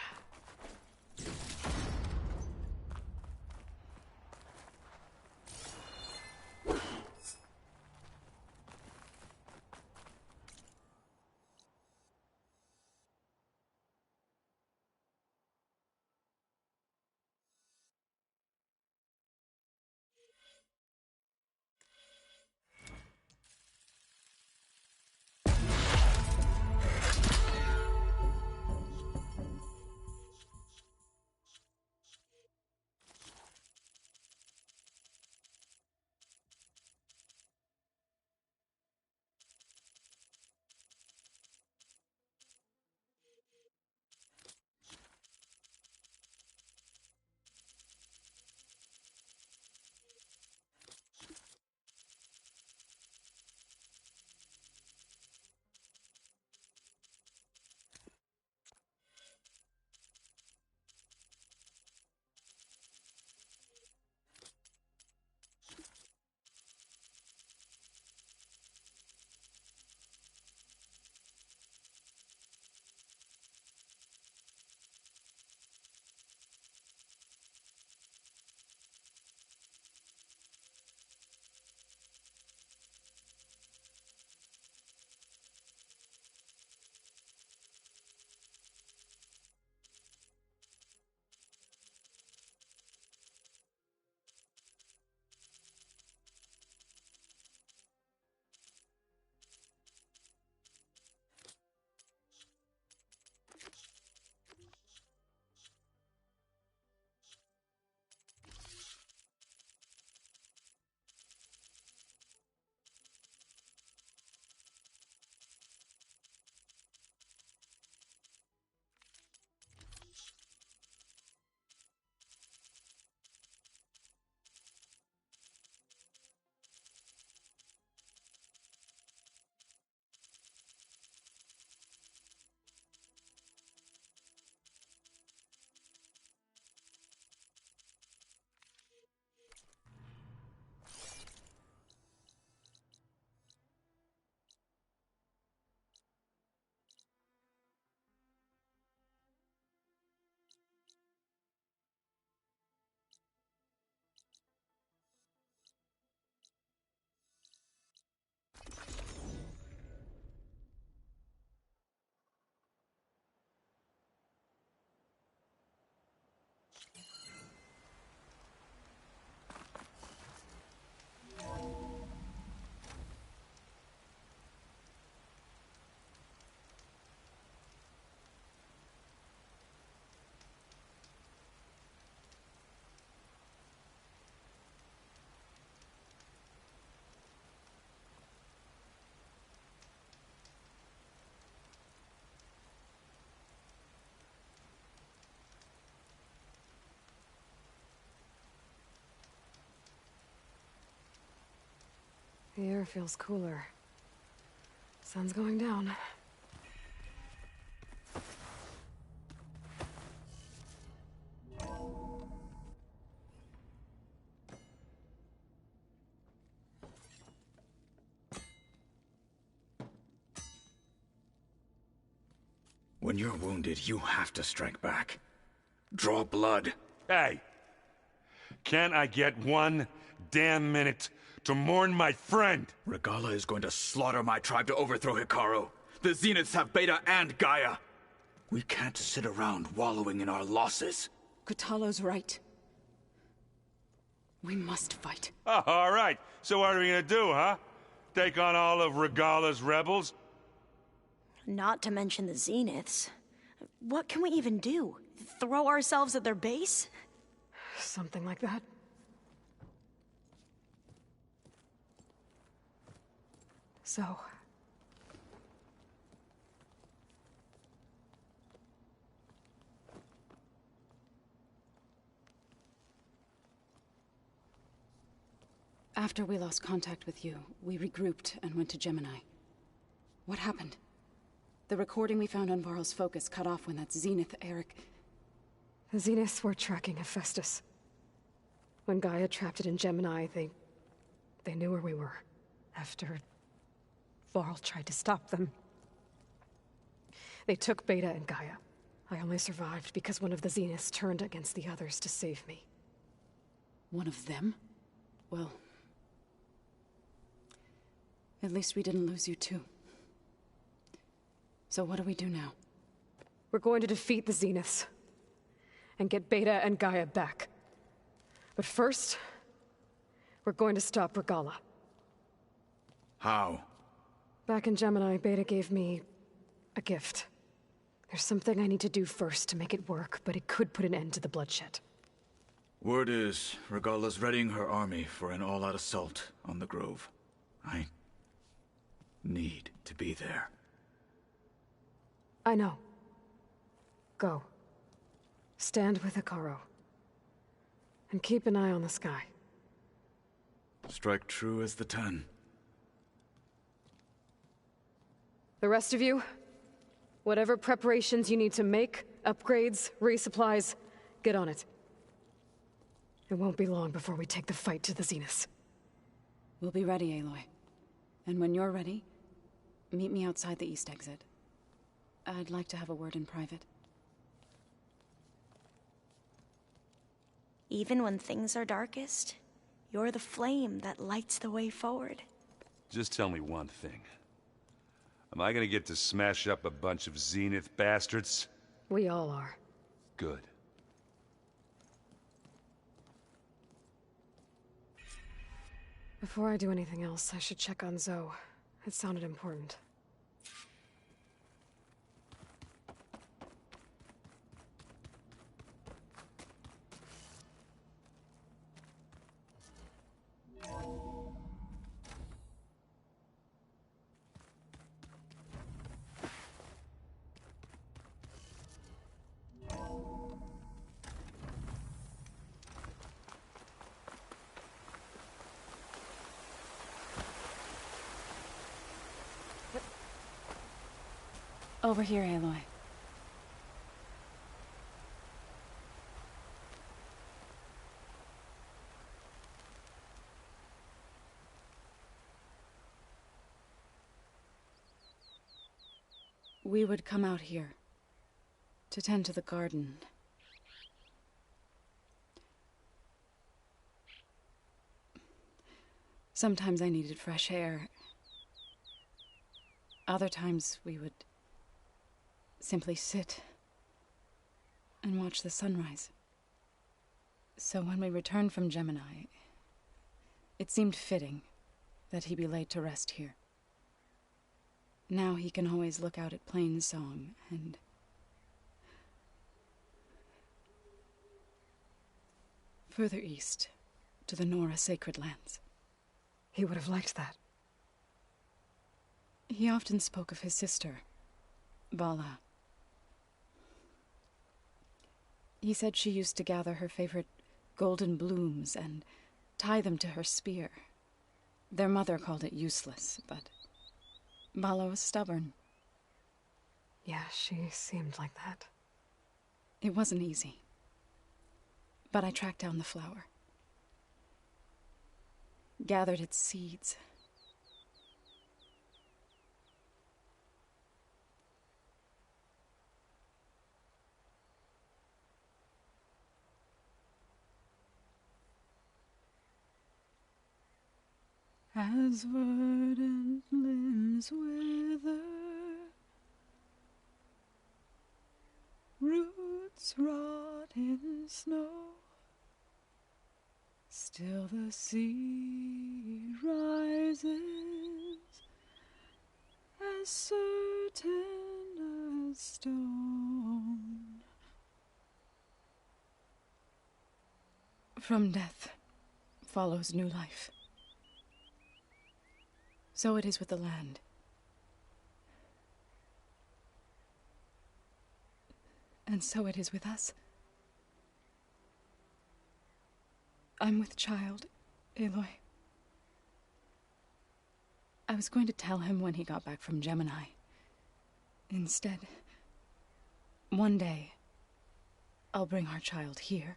The air feels cooler. Sun's going down. When you're wounded, you have to strike back. Draw blood. Hey! Can't I get one damn minute to mourn my friend? Regala is going to slaughter my tribe to overthrow Hikaru. The Zeniths have Beta and Gaia. We can't sit around wallowing in our losses. Kutalo's right. We must fight. Oh, all right. So what are we gonna do, huh? Take on all of Regala's rebels? Not to mention the Zeniths. What can we even do? Throw ourselves at their base? Something like that. So... After we lost contact with you, we regrouped and went to Gemini. What happened? The recording we found on Varl's focus cut off when that Zenith Eric... The Zeniths were tracking Hephaestus. When Gaia trapped it in Gemini, they knew where we were. After... Varl tried to stop them. They took Beta and Gaia. I only survived because one of the Zeniths turned against the others to save me. One of them? Well... At least we didn't lose you too. So what do we do now? We're going to defeat the Zeniths. And get Beta and Gaia back. But first... we're going to stop Regala. How? Back in Gemini, Beta gave me... a gift. There's something I need to do first to make it work, but it could put an end to the bloodshed. Word is, Regala's readying her army for an all-out assault on the Grove. I... need to be there. I know. Go. Stand with Hikaru. And keep an eye on the sky. Strike true as the 10. The rest of you, whatever preparations you need to make, upgrades, resupplies, get on it. It won't be long before we take the fight to the Zeniths. We'll be ready, Aloy. And when you're ready, meet me outside the east exit. I'd like to have a word in private. Even when things are darkest, you're the flame that lights the way forward. Just tell me one thing. Am I gonna get to smash up a bunch of Zenith bastards? We all are. Good. Before I do anything else, I should check on Zoe. It sounded important. Over here, Aloy. We would come out here to tend to the garden. Sometimes I needed fresh air. Other times we would simply sit and watch the sunrise. So when we returned from Gemini, it seemed fitting that he be laid to rest here. Now he can always look out at Plainsong and... further east, to the Nora sacred lands. He would have liked that. He often spoke of his sister, Vala. He said she used to gather her favorite golden blooms and tie them to her spear, Their mother called it useless, but Vala was stubborn. Yeah, she seemed like that. It wasn't easy. But I tracked down the flower. Gathered its seeds. As verdant limbs wither, roots rot in snow, still the sea rises, as certain as stone. From death follows new life. So it is with the land. And so it is with us. I'm with child, Aloy. I was going to tell him when he got back from Gemini. Instead, one day, I'll bring our child here.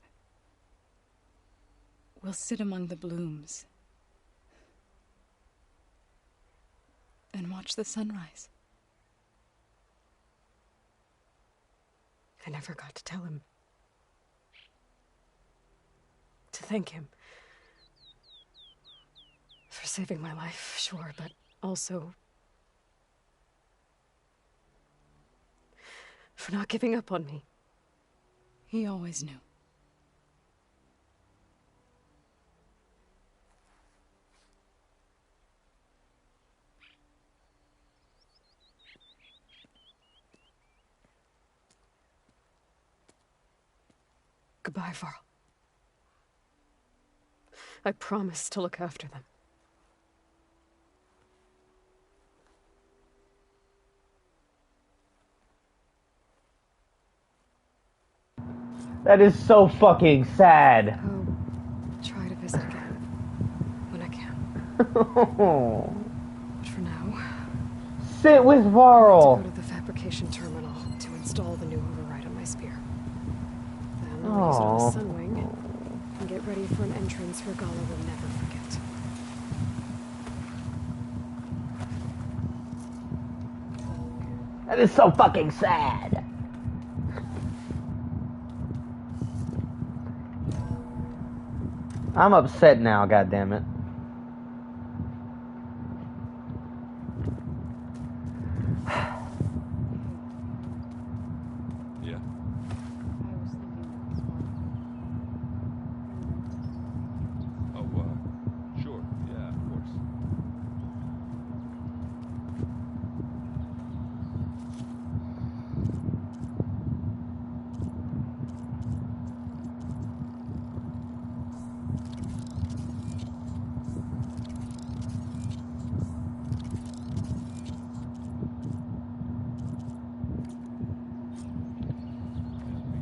We'll sit among the blooms and watch the sunrise. I never got to tell him. To thank him. For saving my life, sure, but also for not giving up on me. He always knew. Goodbye, Varl. I promise to look after them. That is so fucking sad. I'll try to visit again when I can. But for now, sit with I Varl. have to go to the fabrication terminal to install the new override on my spear. Then I'll use it on the Sunwing and get ready for an entrance Regala will never forget. That is so fucking sad. I'm upset now, goddammit. Yeah. Oh, sure. Yeah, of course.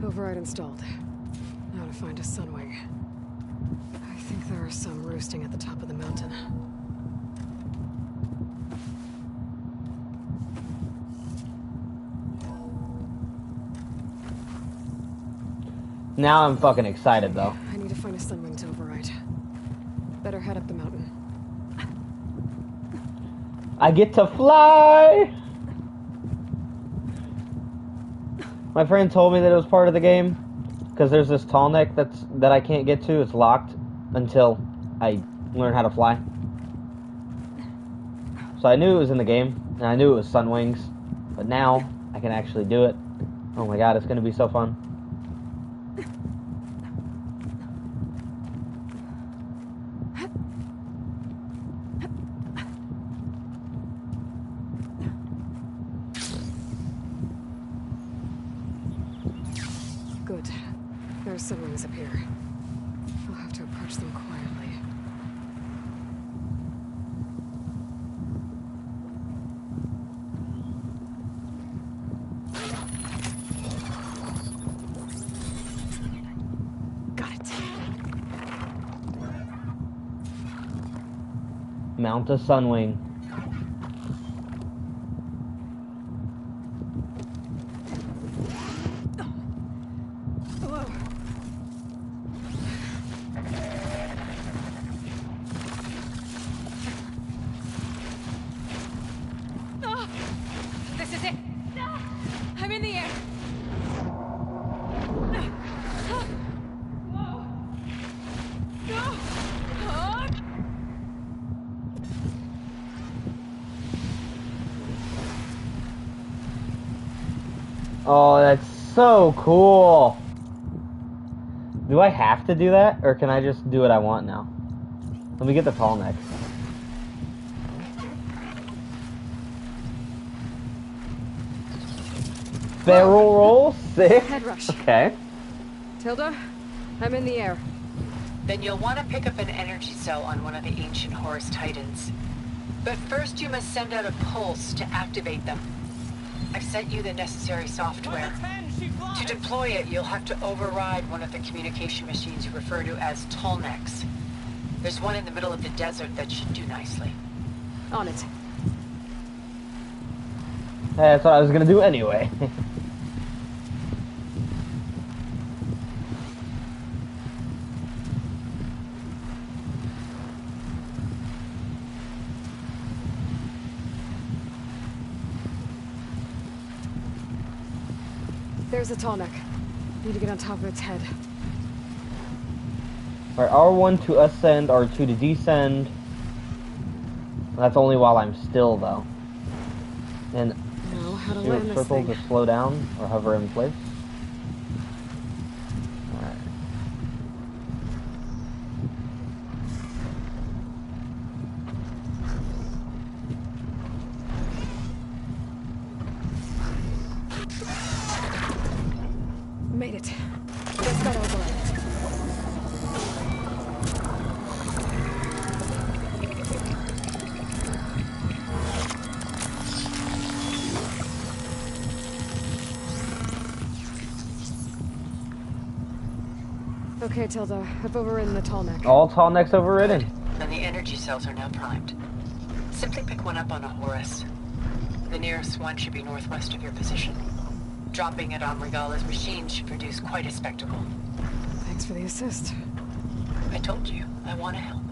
Override installed. Now to find a Sunwing. I think there are some roosting at the top of the mountain. Now I'm fucking excited, though. I need to find a Sunwing to override. Better head up the mountain. I get to fly! My friend told me that it was part of the game, because there's this tall neck that I can't get to. It's locked until I learn how to fly. So I knew it was in the game, and I knew it was Sunwings, but now I can actually do it. Oh my god, it's gonna be so fun. Good. There's Sunwings up here. I'll have to approach them quietly. Mount a Sunwing. This is it. I'm in the air. Oh, that's so cool. Do I have to do that, or can I just do what I want now? Let me get the tall necks. Barrel roll, sick. Head rush. Okay. Tilda, I'm in the air. Then you'll want to pick up an energy cell on one of the ancient Horus Titans. But first you must send out a pulse to activate them. I've sent you the necessary software. To deploy it, you'll have to override one of the communication machines you refer to as Tallnecks. There's one in the middle of the desert that should do nicely. On it. That's what I was gonna do anyway. There's a tall neck. Need to get on top of its head. Alright, R1 to ascend, R2 to descend. That's only while I'm still, though. And Know how to do land a this circle thing. to slow down or hover in place. Alright. Made it. Just got over it. Okay, Tilda. I've overridden the tall neck. All tall necks overridden. And the energy cells are now primed. Simply pick one up on a Horus. The nearest one should be northwest of your position. Dropping it on Regala's machine should produce quite a spectacle. Thanks for the assist. I told you, I want to help.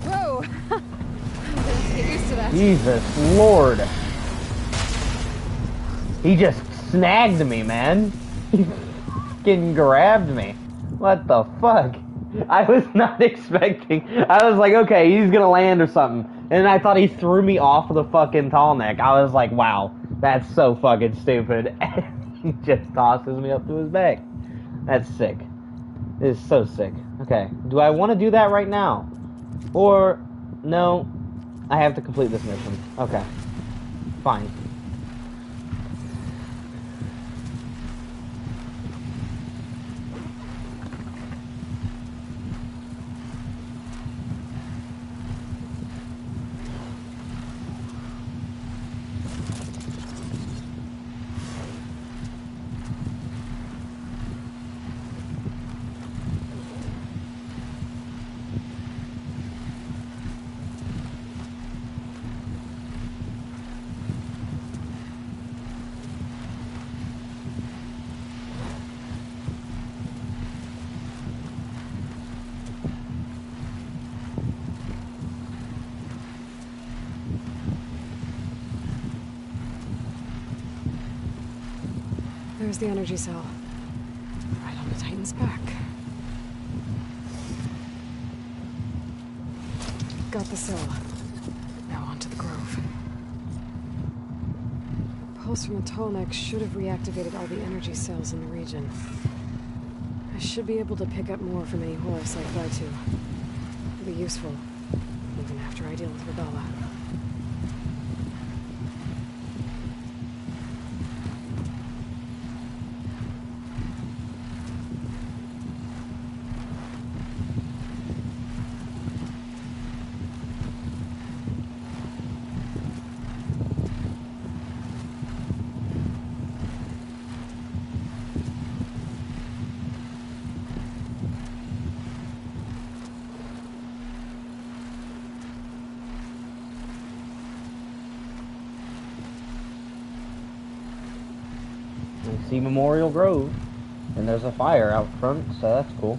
Whoa! Get used to that. Jesus Lord. He just snagged me, man. He fucking grabbed me. What the fuck? I was not expecting. I was like, okay, he's gonna land or something. And I thought he threw me off of the fucking tall neck. I was like, wow, that's so fucking stupid. He just tosses me up to his back. That's sick. It is so sick. Okay, do I want to do that right now? Or, no, I have to complete this mission. Okay, fine. There's the energy cell. Right on the Titan's back. Got the cell. Now on to the grove. Pulse from a tall neck should have reactivated all the energy cells in the region. I should be able to pick up more from any Horus I fly to. It'll be useful, even after I deal with Regala. see Memorial Grove. And there's a fire out front, so that's cool.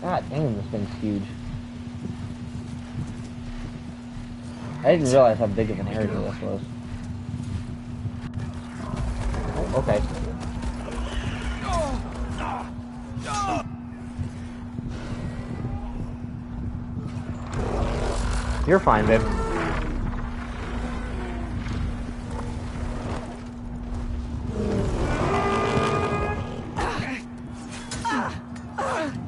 God damn, this thing's huge. I didn't realize how big of an area this was. Oh, okay. You're fine, babe.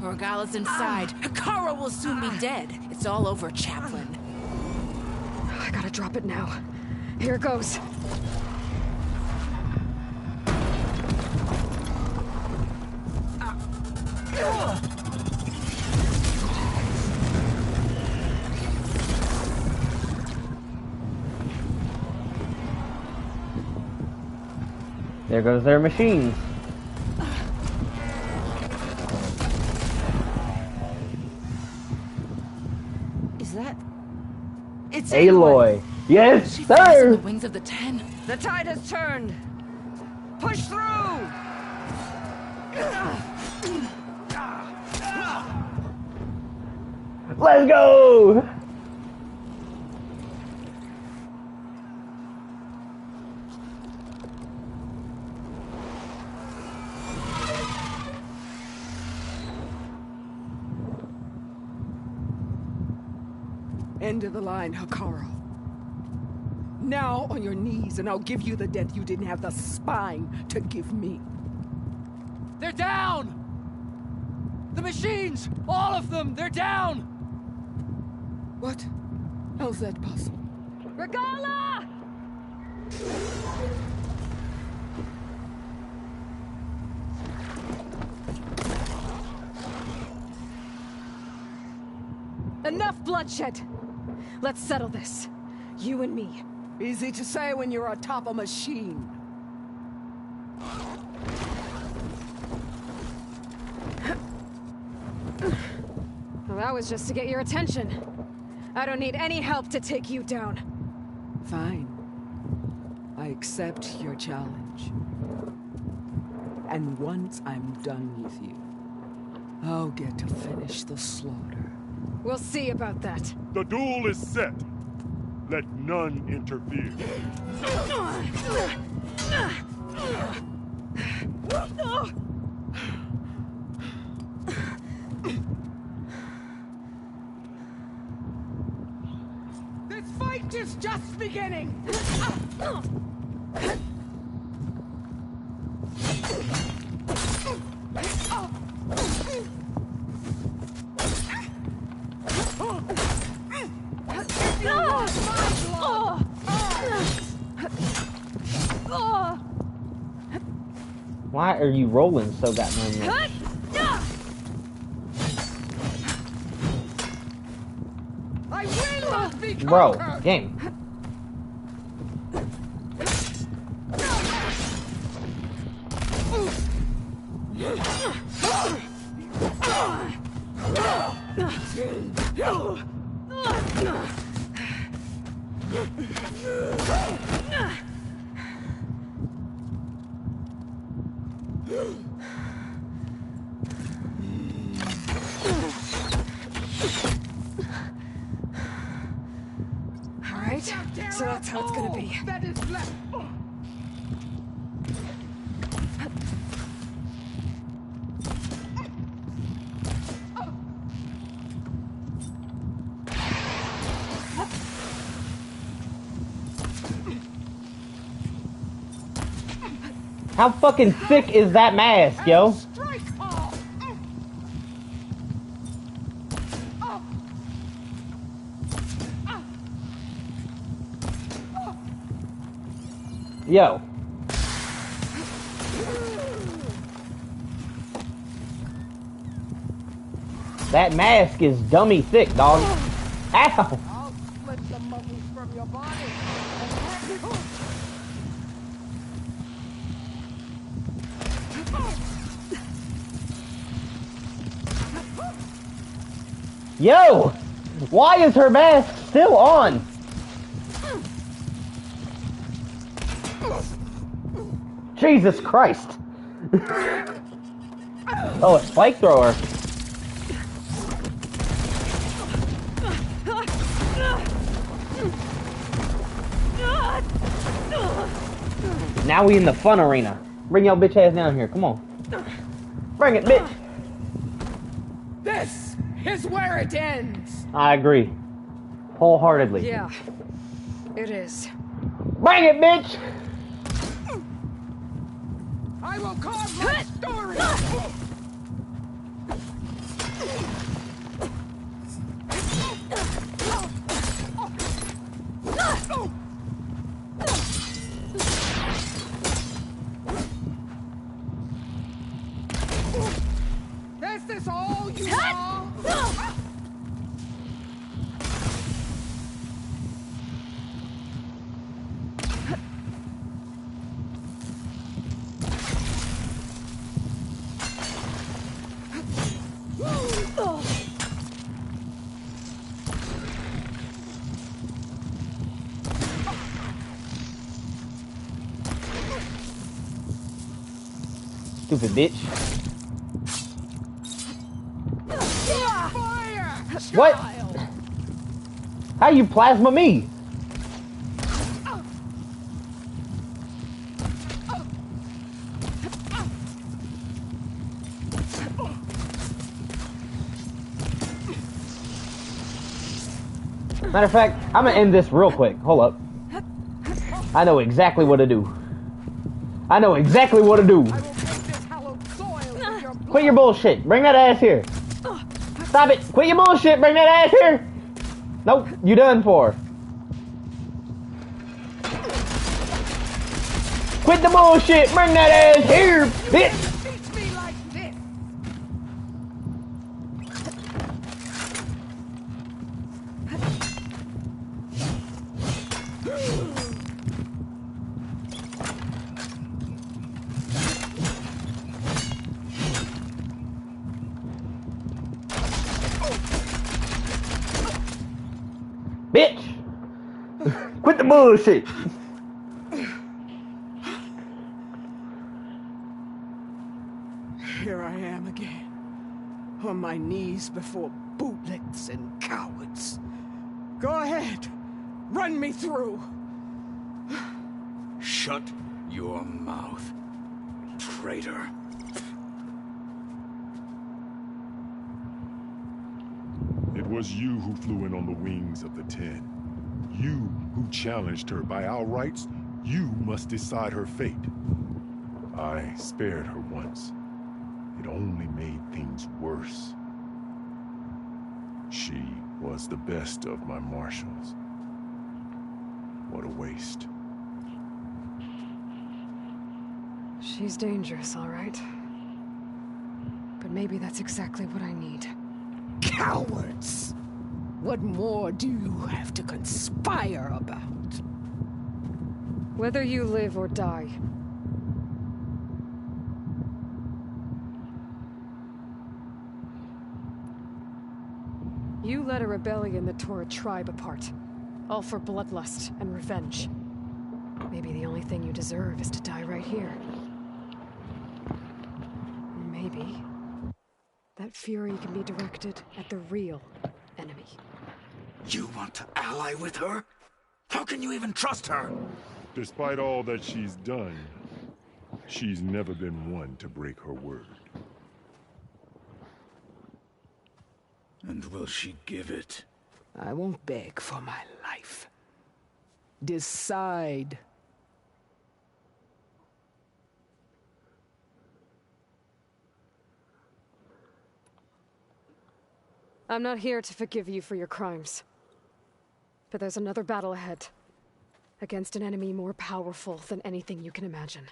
Regala's inside. Hikara will soon be dead. It's all over, Chaplain. I gotta drop it now. Here it goes. There goes their machines. Is that... It's Aloy. Yes, she flies on sir. the wings of the 10. The tide has turned. Push through. Let's go. End of the line, Hikara. Now on your knees, and I'll give you the death you didn't have the spine to give me. They're down! The machines! All of them! They're down! What? How's that possible? Regala! Enough bloodshed! Let's settle this. You and me. Easy to say when you're atop a machine. Well, that was just to get your attention. I don't need any help to take you down. Fine. I accept your challenge. And once I'm done with you, I'll get to finish the slaughter. We'll see about that. The duel is set. Let none interfere. This fight is just beginning! Why are you rolling so goddamn much? I will not be Bro, conquered! game. Alright, so that's how it's gonna be. That is left. How fucking thick is that mask, yo? Yo. That mask is dummy thick, dog. Ow! I'll split the muscles from your body. Yo! Why is her mask still on? Jesus Christ! Oh, a spike thrower. Now we in the fun arena. Bring your bitch ass down here. Come on. Bring it, bitch. This is where it ends. I agree. Wholeheartedly. Yeah, it is. Bring it, bitch. I will carve my story. Is this all you are? Stupid bitch. What? How you plasma me? Matter of fact, I'm gonna end this real quick. Hold up. I know exactly what to do. I know exactly what to do. Quit your bullshit. Bring that ass here. Stop it. Quit your bullshit. Bring that ass here. Nope. You done for. Quit the bullshit. Bring that ass here, bitch. Bitch! Quit the bullshit! Here I am again, on my knees before bootlets and cowards. Go ahead, run me through. Shut your mouth, traitor. It was you who flew in on the wings of the 10. You who challenged her. By our rights, you must decide her fate. I spared her once. It only made things worse. She was the best of my marshals. What a waste. She's dangerous, all right. But maybe that's exactly what I need. Cowards! What more do you have to conspire about? Whether you live or die. You led a rebellion that tore a tribe apart. All for bloodlust and revenge. Maybe the only thing you deserve is to die right here. Maybe that fury can be directed at the real enemy. You want to ally with her? How can you even trust her? Despite all that she's done, she's never been one to break her word. And will she give it? I won't beg for my life. Decide. I'm not here to forgive you for your crimes. But there's another battle ahead. Against an enemy more powerful than anything you can imagine.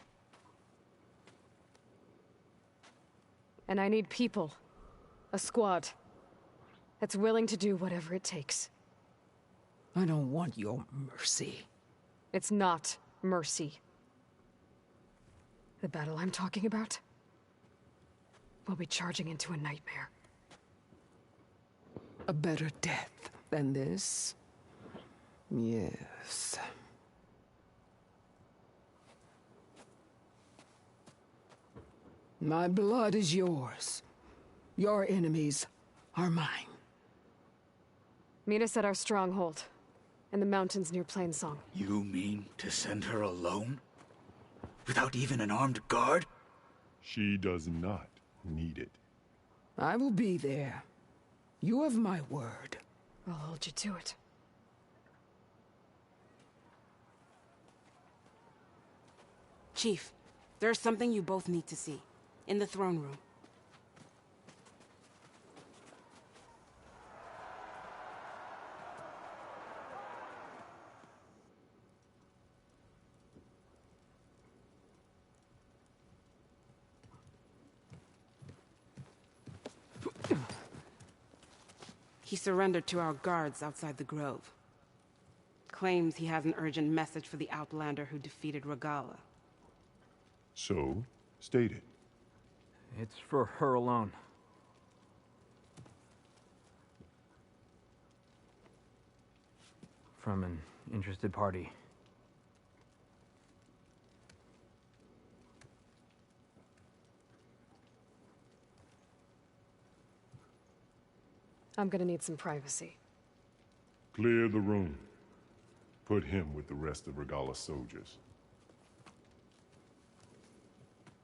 And I need people. A squad. That's willing to do whatever it takes. I don't want your mercy. It's not mercy. The battle I'm talking about will be charging into a nightmare. A better death than this? Yes. My blood is yours. Your enemies are mine. Meet us at our stronghold, in the mountains near Plainsong. You mean to send her alone? Without even an armed guard? She does not need it. I will be there. You have my word. I'll hold you to it. Chief, there's something you both need to see. In the throne room. He surrendered to our guards outside the grove. Claims he has an urgent message for the Outlander who defeated Regala. So, state it. It's for her alone. From an interested party. I'm gonna need some privacy. Clear the room. Put him with the rest of Regala's soldiers.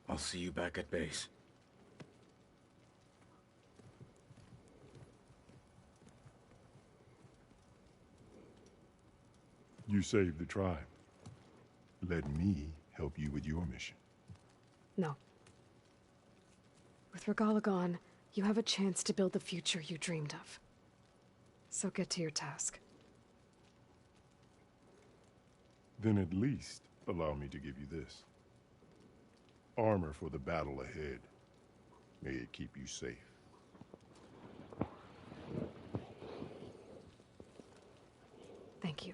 I'll see you back at base. You saved the tribe. Let me help you with your mission. No. With Regala gone, you have a chance to build the future you dreamed of. So get to your task. Then at least allow me to give you this. Armor for the battle ahead. May it keep you safe. Thank you.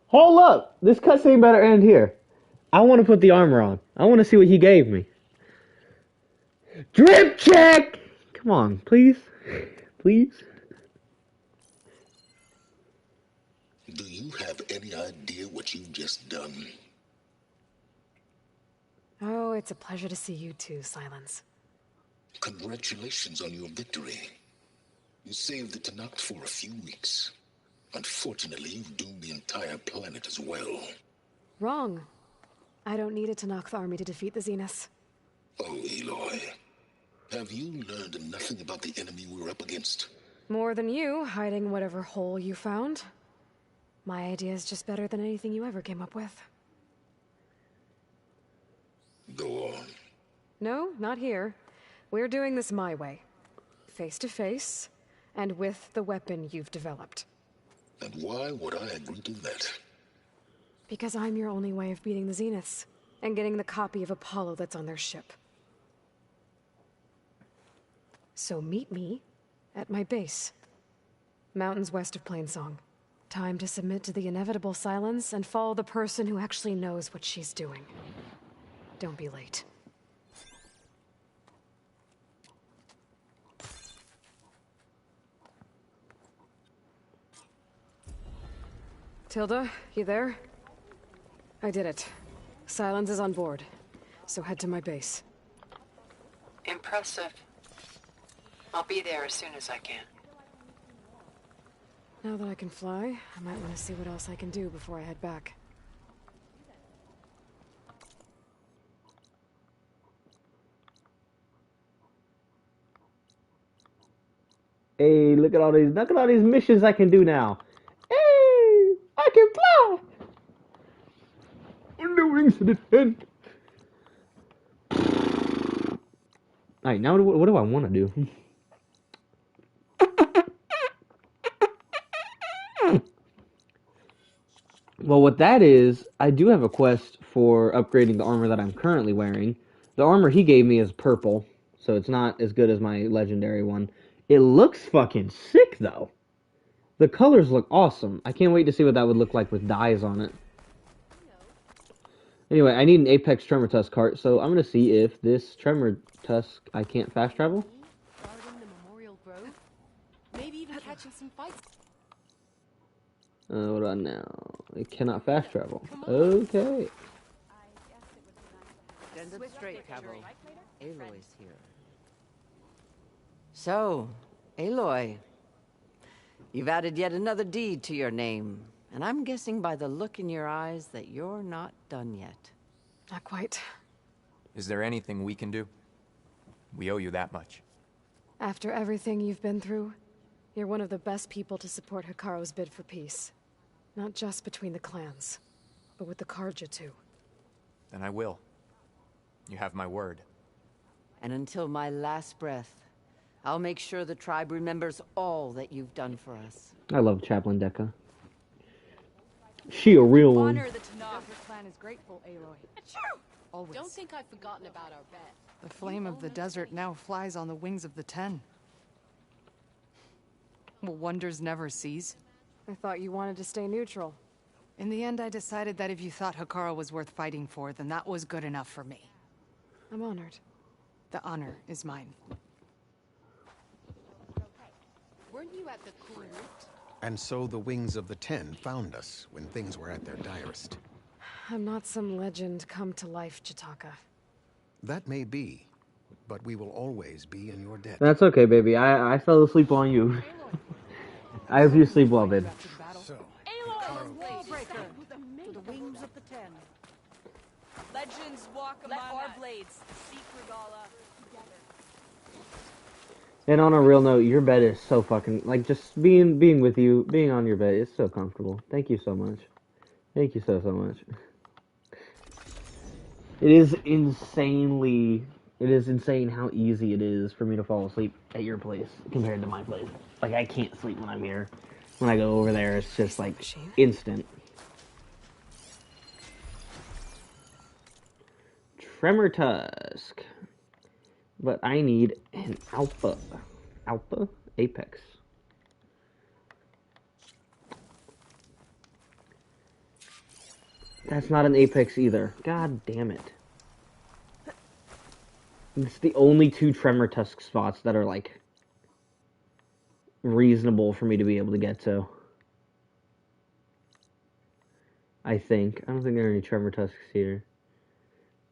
Hold up! This cutscene better end here. I want to put the armor on. I want to see what he gave me. Drip check! Come on, please. Please. Do you have any idea what you've just done? Oh, it's a pleasure to see you too, Silence. Congratulations on your victory. You saved the Tanakh for a few weeks. Unfortunately, you've doomed the entire planet as well. Wrong. I don't need it to knock the army to defeat the Zeniths. Oh, Eloy. Have you learned nothing about the enemy we're up against? More than you, hiding whatever hole you found. My idea is just better than anything you ever came up with. Go on. No, not here. We're doing this my way. Face to face, and with the weapon you've developed. And why would I agree to that? Because I'm your only way of beating the Zeniths, and getting the copy of Apollo that's on their ship. So meet me at my base. Mountains west of Plainsong. Time to submit to the inevitable silence and follow the person who actually knows what she's doing. Don't be late. Tilda, you there? I did it. Silence is on board, so head to my base. Impressive. I'll be there as soon as I can. Now that I can fly, I might want to see what else I can do before I head back. Hey, look at all these missions I can do now. Hey, I can fly. On the wings of the tent. Alright, now what do I want to do? Well, what that is, I do have a quest for upgrading the armor that I'm currently wearing. The armor he gave me is purple, so it's not as good as my legendary one. It looks fucking sick, though. The colors look awesome. I can't wait to see what that would look like with dyes on it. Anyway, I need an Apex Tremor Tusk cart, so I'm going to see if this Tremor Tusk I can't fast travel. Guarding the Memorial Grove? Maybe even catching some fights. What about now? I cannot fast travel. Okay. Stand up straight, Cabo. Aloy's here. So, Aloy, you've added yet another deed to your name, and I'm guessing by the look in your eyes that you're not done yet. Not quite. Is there anything we can do? We owe you that much. After everything you've been through, you're one of the best people to support Hikaru's bid for peace. Not just between the clans, but with the Carja too. Then I will. You have my word. And until my last breath, I'll make sure the tribe remembers all that you've done for us. I love Chaplain Deca. She a real one. Honor the Tanakh. Your clan is grateful, Aloy. Always. Don't think I've forgotten about our bet. The flame of the desert now flies on the wings of the 10. Will wonders never cease? I thought you wanted to stay neutral. In the end, I decided that if you thought Hikaru was worth fighting for, then that was good enough for me. I'm honored. The honor is mine. Weren't you at the Kurut? And so the wings of the 10 found us when things were at their direst. I'm not some legend come to life, Chitaka. That may be, but we will always be in your debt. That's okay, baby. I fell asleep on you. I hope you sleep well, babe. So, Aloy, Wallbreaker, to the wings of the 10. Legends walk among our blades. Seek Regala together. And on a real note, your bed is so fucking, like, just being with you, being on your bed, it's so comfortable. Thank you so much. Thank you so much. It is insane how easy it is for me to fall asleep at your place compared to my place. Like, I can't sleep when I'm here. When I go over there, it's just, like, instant. Tremor Tusk. But I need an Alpha. Alpha? Apex. That's not an Apex either. God damn it. It's the only two Tremor Tusk spots that are, like, reasonable for me to be able to get to. I think. I don't think there are any Tremor Tusks here.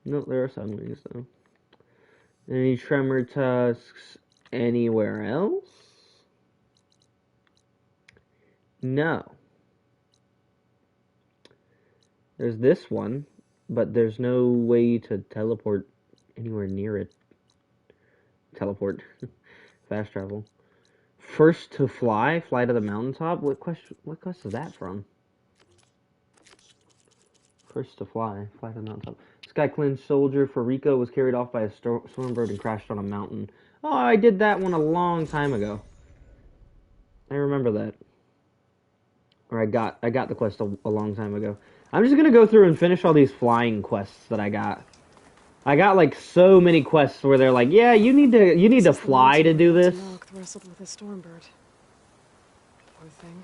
No, there are Sunwings, though. Any Tremor Tusks anywhere else? No. There's this one, but there's no way to teleport anywhere near it. Teleport. Fast travel. First to fly to the mountaintop? What quest is that from? First to fly to the mountaintop. Sky Cleanse Soldier for Rico was carried off by a stormbird and crashed on a mountain. Oh, I did that one a long time ago. I remember that. Or I got the quest a long time ago. I'm just gonna go through and finish all these flying quests that I got. I got like so many quests where they're like, yeah, you need to fly to do this. Wrestled with a stormbird. Poor thing.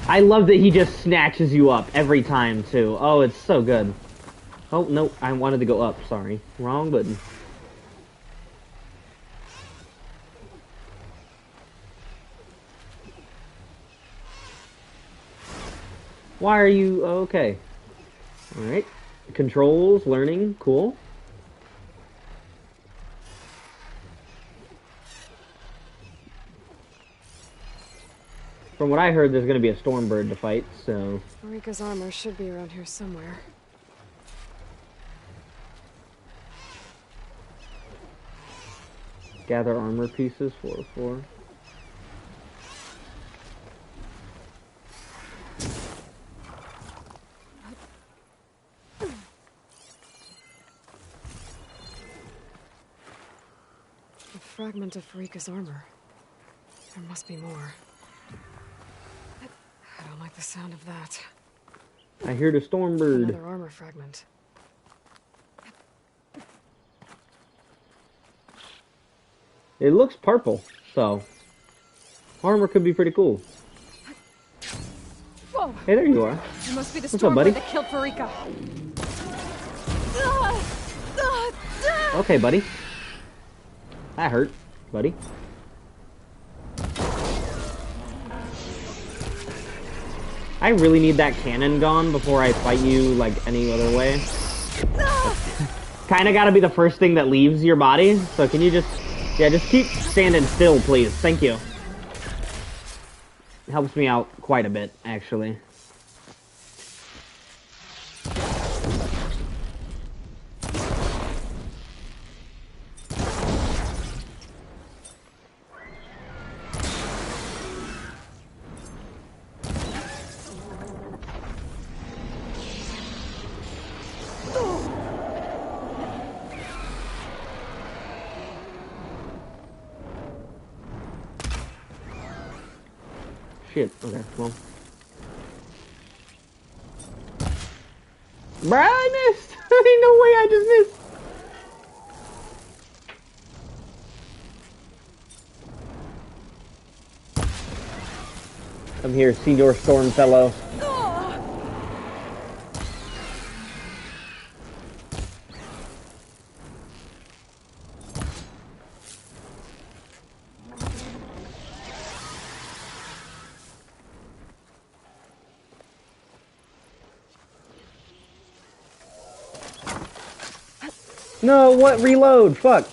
I love that he just snatches you up every time, too. Oh, it's so good. Oh, no, I wanted to go up. Sorry. Wrong button. Why are you... Oh, okay. Alright. Controls, learning, cool. From what I heard, there's going to be a Stormbird to fight, so... Marika's armor should be around here somewhere. Gather armor pieces, 404. A fragment of Marika's armor. There must be more. I don't like the sound of that. I hear the Stormbird. Another armor fragment. It looks purple, so armor could be pretty cool. Whoa! Hey, there you are. It must be the What's up, buddy? Stormbird that killed Marika. Okay, buddy. That hurt, buddy. I really need that cannon gone before I fight you, like, any other way. Kinda gotta be the first thing that leaves your body, so can you just... Yeah, just keep standing still, please. Thank you. It helps me out quite a bit, actually. Shit, okay, well. Bruh, I missed! Ain't no way I just missed! Come here, Senior Stormfellow. No, what? Reload? Fuck.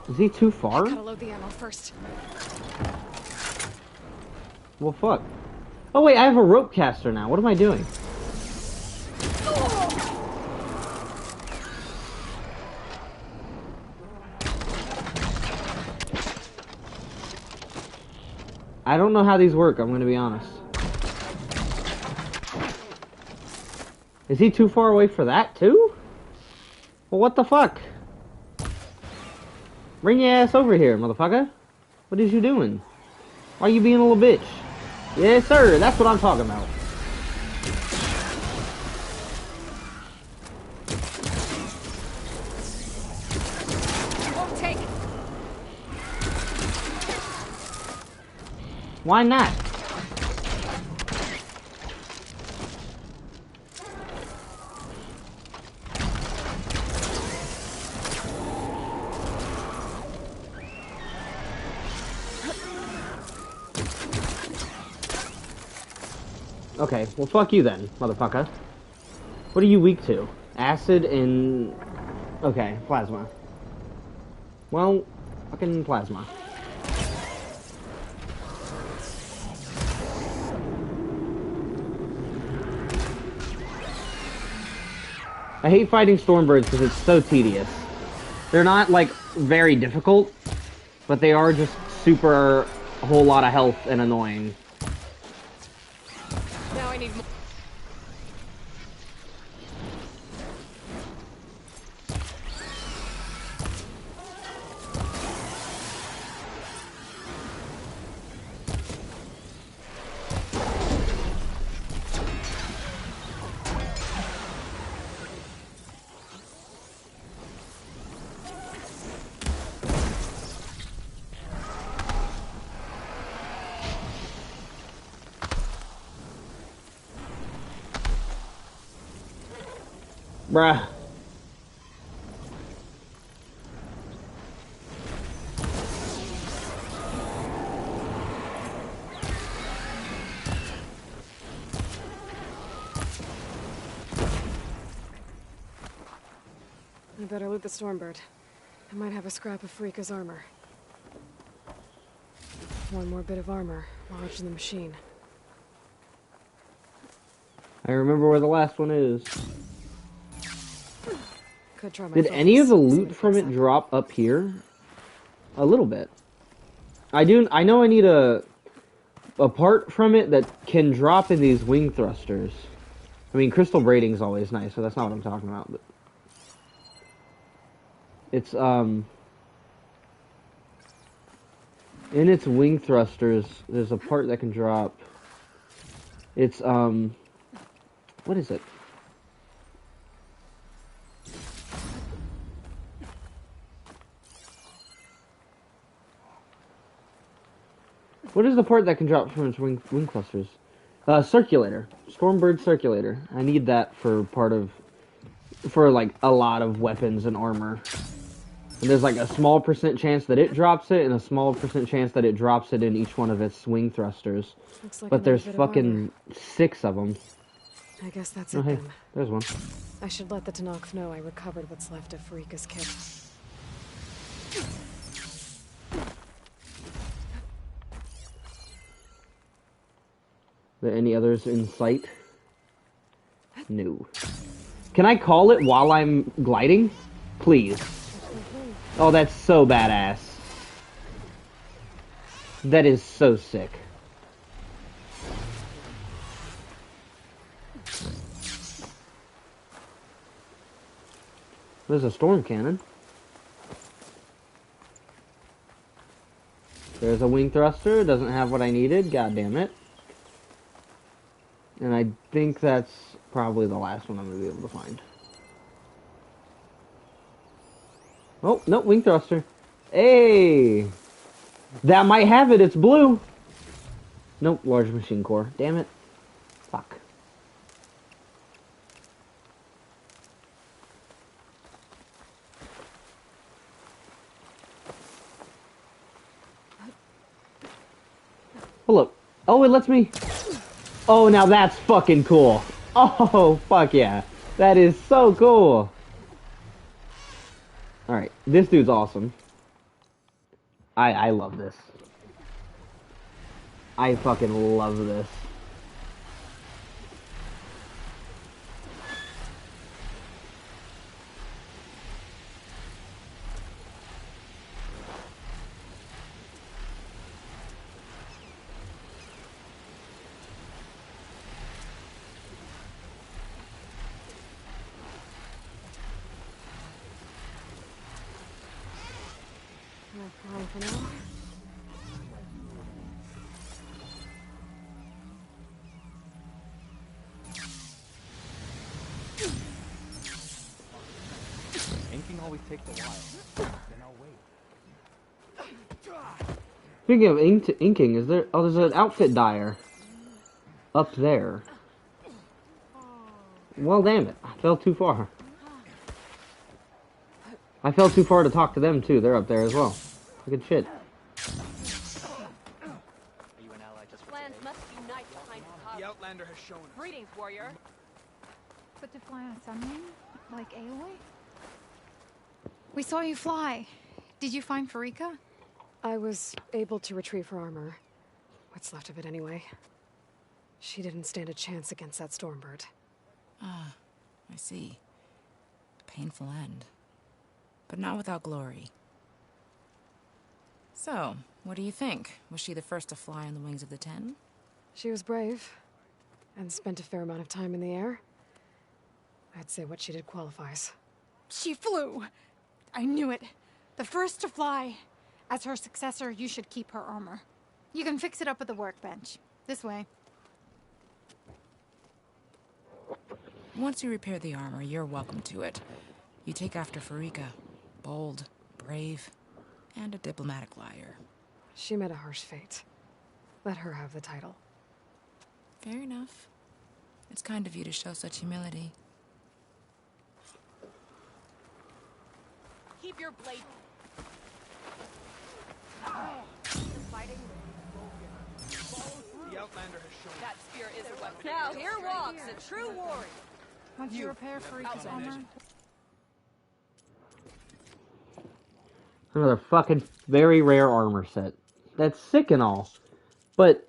Is he too far? I gotta load the ammo first. Well, fuck. Oh wait, I have a rope caster now. What am I doing? I don't know how these work, I'm gonna be honest. Is he too far away for that, too? Well, what the fuck? Bring your ass over here, motherfucker. What is you doing? Why are you being a little bitch? Yes, sir, that's what I'm talking about. Won't take it. Why not? Okay, well fuck you then, motherfucker. What are you weak to? Acid and... Okay, plasma. Well, fucking plasma. I hate fighting Stormbirds because it's so tedious. They're not, like, very difficult, but they are just super, a whole lot of health and annoying. Now I need more. Bruh. I better loot the Stormbird. I might have a scrap of Freeka's armor. One more bit of armor lodged in the machine. I remember where the last one is. Could try my Did focus, any of the see loot what from picks it up. drop up here? A little bit. I know I need a part from it that can drop in these wing thrusters. I mean, crystal braiding's always nice, so that's not what I'm talking about, but it's In its wing thrusters, there's a part that can drop. It's, what is it? What is the part that can drop from its wing clusters? Circulator. Stormbird circulator. I need that for like a lot of weapons and armor. And there's like a small % chance that it drops it, and a small % chance that it drops it in each one of its swing thrusters. Looks like but there's another bit of armor. fucking 6 of them. I guess that's Oh, it hey, then. there's one. I should let the Tanakh know I recovered what's left of Farika's kit. Are there any others in sight? No. Can I call it while I'm gliding? Please. Oh, that's so badass. That is so sick. There's a storm cannon. There's a wing thruster. Doesn't have what I needed. God damn it. And I think that's probably the last one I'm going to be able to find. Oh, no, wing thruster. Hey! That might have it. It's blue. Nope, large machine core. Damn it. Fuck. Hold up. Oh, it lets me... Oh, now that's fucking cool. Oh, fuck yeah. That is so cool. Alright, this dude's awesome. I love this. I fucking love this. Fine for now. Inking always takes a while. Then I'll wait. Speaking of inking, is there... Oh, there's an outfit dyer. Up there. Well, damn it. I fell too far. I fell too far to talk to them, too. They're up there as well. Good shit. Plans must unite behind The Outlander has shown us. Greetings, warrior. But to fly on a sunwing? Like Aloy? We saw you fly. Did you find Farika? I was able to retrieve her armor. What's left of it anyway. She didn't stand a chance against that Stormbird. Ah, I see. A painful end. But not without glory. So, what do you think? Was she the first to fly on the wings of the Ten? She was brave, and spent a fair amount of time in the air. I'd say what she did qualifies. She flew! I knew it. The first to fly. As her successor, you should keep her armor. You can fix it up at the workbench. This way. Once you repair the armor, you're welcome to it. You take after Farika. Bold, brave, and a diplomatic liar. She met a harsh fate. Let her have the title. Fair enough. It's kind of you to show such humility. Keep your blade. Fighting. The Outlander has shown us. That spear is a weapon. Now here walks a true warrior. Once you repair Farika's armor... Another fucking very rare armor set. That's sick and all. But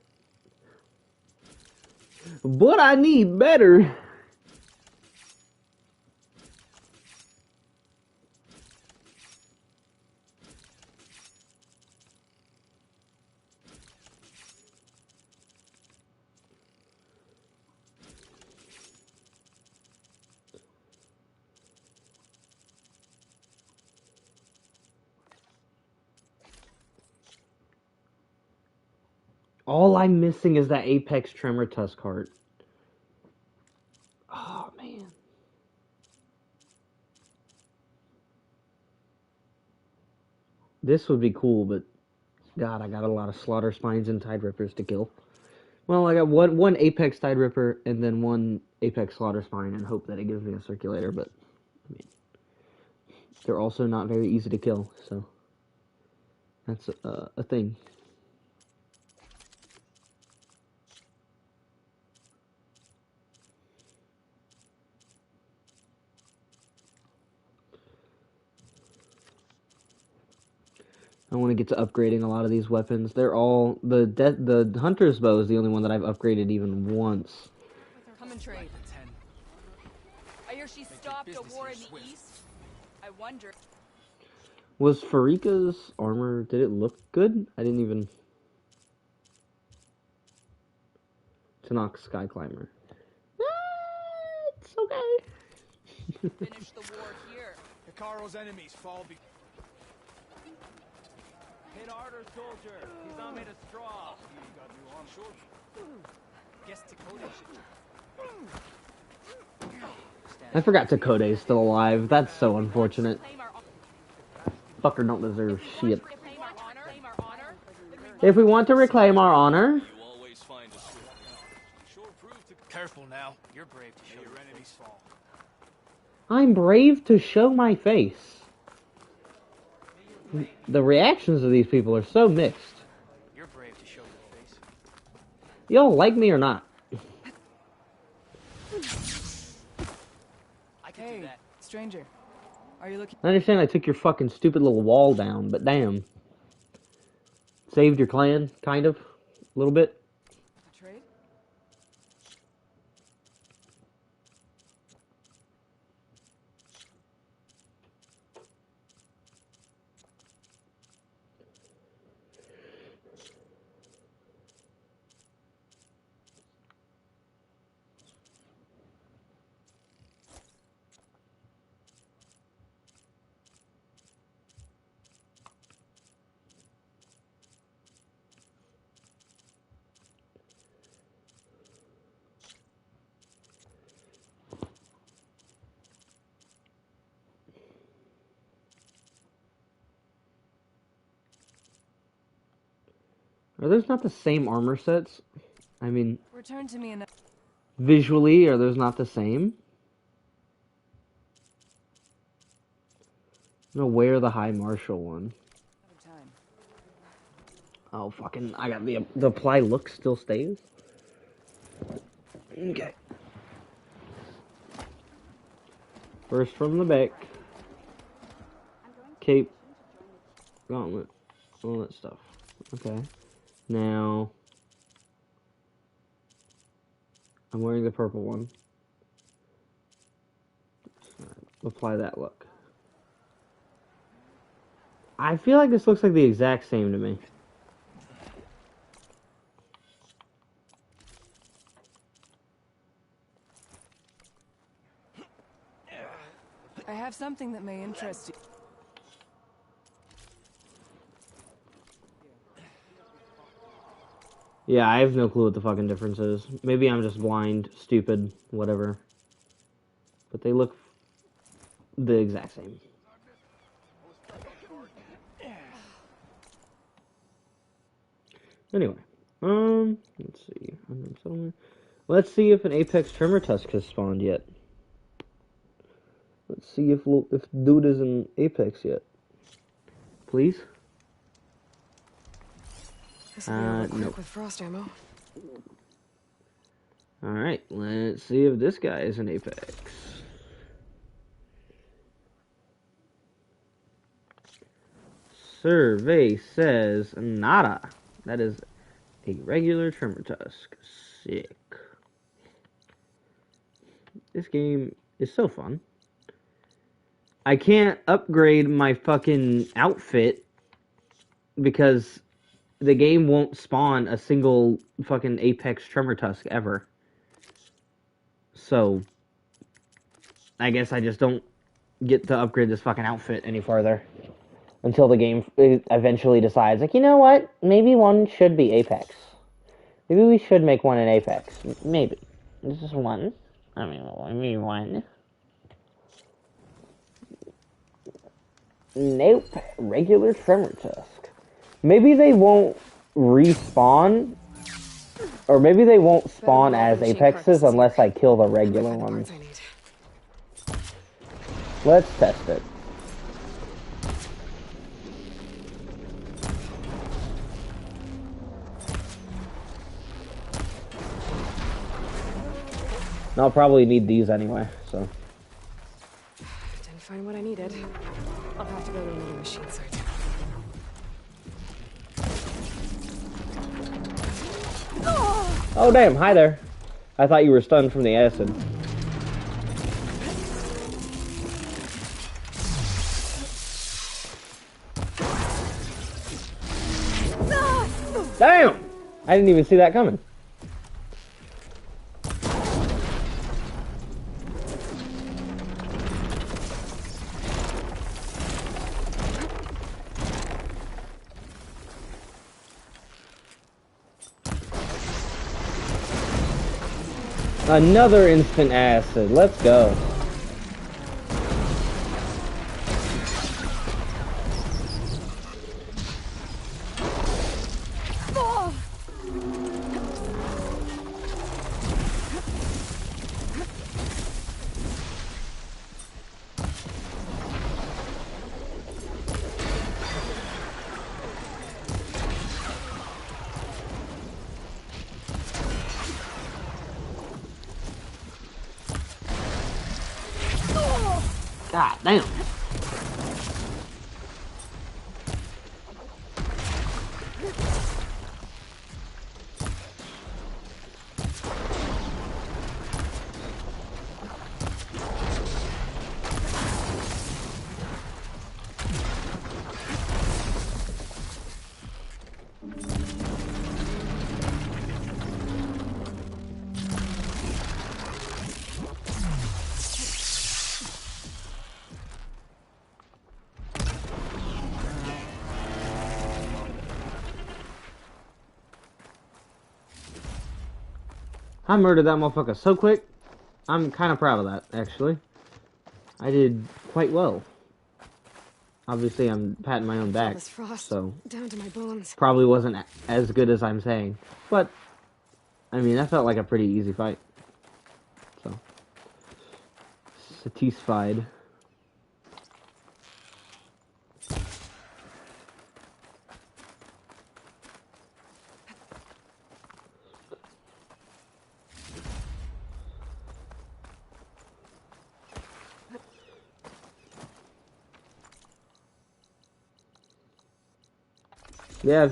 I need better. All I'm missing is that Apex Tremor Tusk heart. Oh, man. This would be cool, but God, I got a lot of Slaughter Spines and Tide Rippers to kill. Well, I got one Apex Tide Ripper and then one Apex Slaughter Spine and hope that it gives me a circulator, but I mean, they're also not very easy to kill, so that's a thing. I want to get to upgrading a lot of these weapons. They're all the Hunter's Bow is the only one that I've upgraded even once. Come and trade. I hear she stopped a war in the east. I wonder. Was Farika's armor, did it look good? I didn't even... Tanakh Sky Climber. It's okay. Finish the war here. Hikaru's enemies fall be... Hit harder, soldier. He's not made of straw. You got new arm. Sure. Guess Takode should... I forgot Takode is still alive. That's so unfortunate. Fucker don't deserve shit. If we want to reclaim our honor... Careful now. You're brave to show your enemies fall. I'm brave to show my face. The reactions of these people are so mixed. You're brave to show your face. Y'all like me or not? Hey, stranger. Are you looking? I understand I took your fucking stupid little wall down, but damn. Saved your clan, kind of. A little bit. Trade? Are those not the same armor sets? I mean, Return to me in visually, are those not the same? I'm gonna wear the High Marshal one. Oh, fucking, I got the apply look still stays? Okay. First from the back. Cape. Gauntlet. All that stuff. Okay. Now, I'm wearing the purple one. Apply that look. I feel like this looks like the exact same to me. I have something that may interest you. Yeah, I have no clue what the fucking difference is. Maybe I'm just blind, stupid, whatever. But they look the exact same. Anyway, let's see. Let's see if an Apex Tremor Tusk has spawned yet. Let's see if dude is in Apex yet. Please? This will be over quick nope. with frost ammo. Alright, let's see if this guy is in Apex. Survey says nada. That is a regular Tremor Tusk. Sick. This game is so fun. I can't upgrade my fucking outfit because the game won't spawn a single fucking Apex Tremor Tusk ever. So, I guess I just don't get to upgrade this fucking outfit any farther. Until the game eventually decides, like, you know what? Maybe one should be Apex. Maybe we should make one in Apex. Maybe. Just one. I mean, maybe one. Nope. Regular Tremor Tusk. Maybe they won't respawn, or maybe they won't spawn as Apexes unless I kill the regular ones. Let's test it. I'll probably need these anyway, so. Didn't find what I needed. I'll have to go to another machine site. Oh damn, hi there. I thought you were stunned from the acid. Damn! I didn't even see that coming. Another instant acid. Let's go. God damn. I murdered that motherfucker so quick. I'm kind of proud of that, actually. I did quite well. Obviously, I'm patting my own back, so Down to my bones. probably wasn't as good as I'm saying. But, I mean, that felt like a pretty easy fight. So, satisfied. Yeah,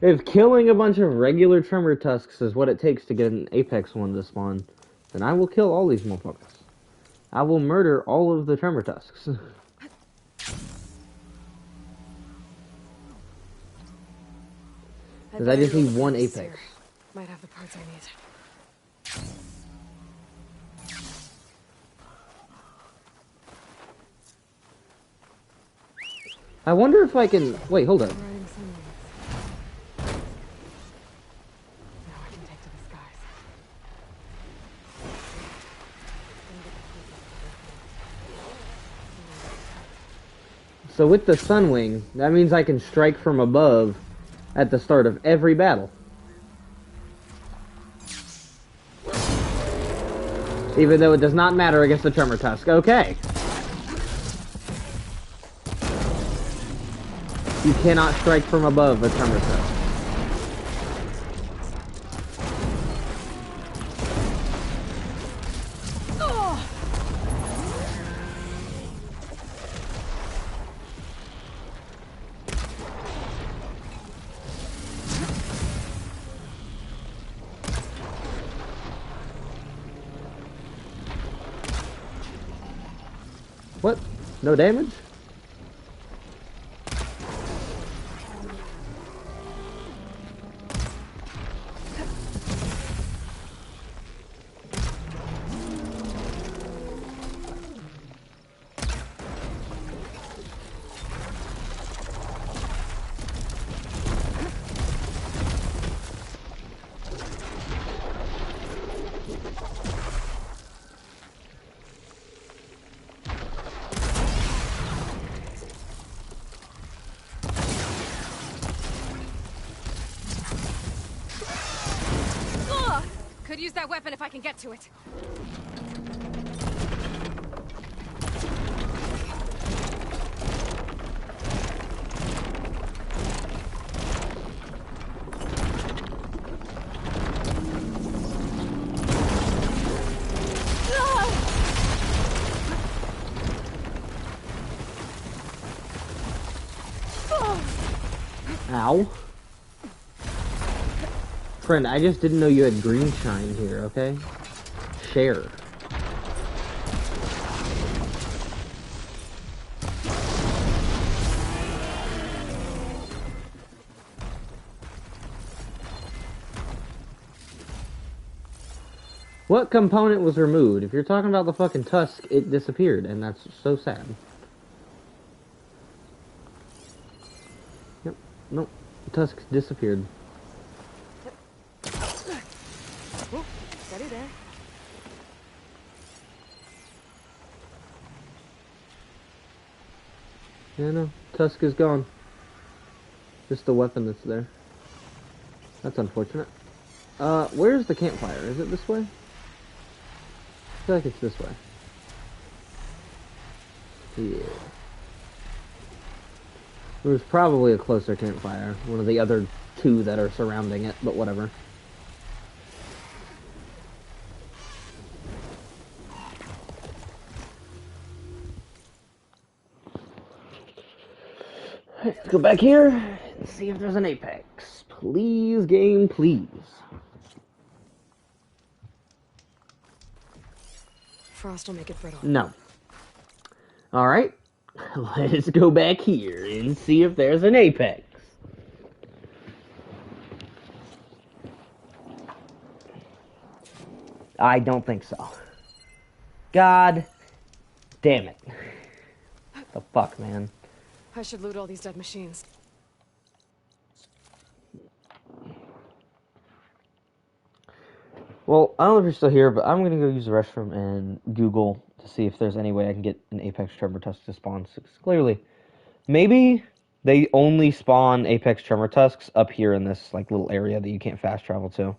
if killing a bunch of regular Tremor Tusks is what it takes to get an Apex one to spawn, then I will kill all these motherfuckers. I will murder all of the Tremor Tusks. Because I just need one Apex. Might have the parts I need. I wonder if I can... Wait, hold up. So with the Sunwing, that means I can strike from above at the start of every battle. Even though it does not matter against the Tremor Tusk. Okay. You cannot strike from above a Tremor Tusk. What? No damage? Could use that weapon if I can get to it. Ow. Friend, I just didn't know you had green shine here, okay? Share. What component was removed? If you're talking about the fucking tusk, it disappeared, and that's so sad. Yep. Nope. Tusk disappeared. Oh, steady there. Yeah, no. Tusk is gone. Just the weapon that's there. That's unfortunate. Where's the campfire? Is it this way? I feel like it's this way. Yeah. There's probably a closer campfire. One of the other two that are surrounding it, but whatever. Let's go back here and see if there's an apex. Please, game, please. Frost will make it brittle. No. Alright. Let's go back here and see if there's an apex. I don't think so. God damn it. The fuck, man. I should loot all these dead machines. Well, I don't know if you're still here, but I'm gonna go use the restroom and Google to see if there's any way I can get an Apex Tremor Tusk to spawn. Clearly, maybe they only spawn Apex Tremor Tusks up here in this like little area that you can't fast travel to.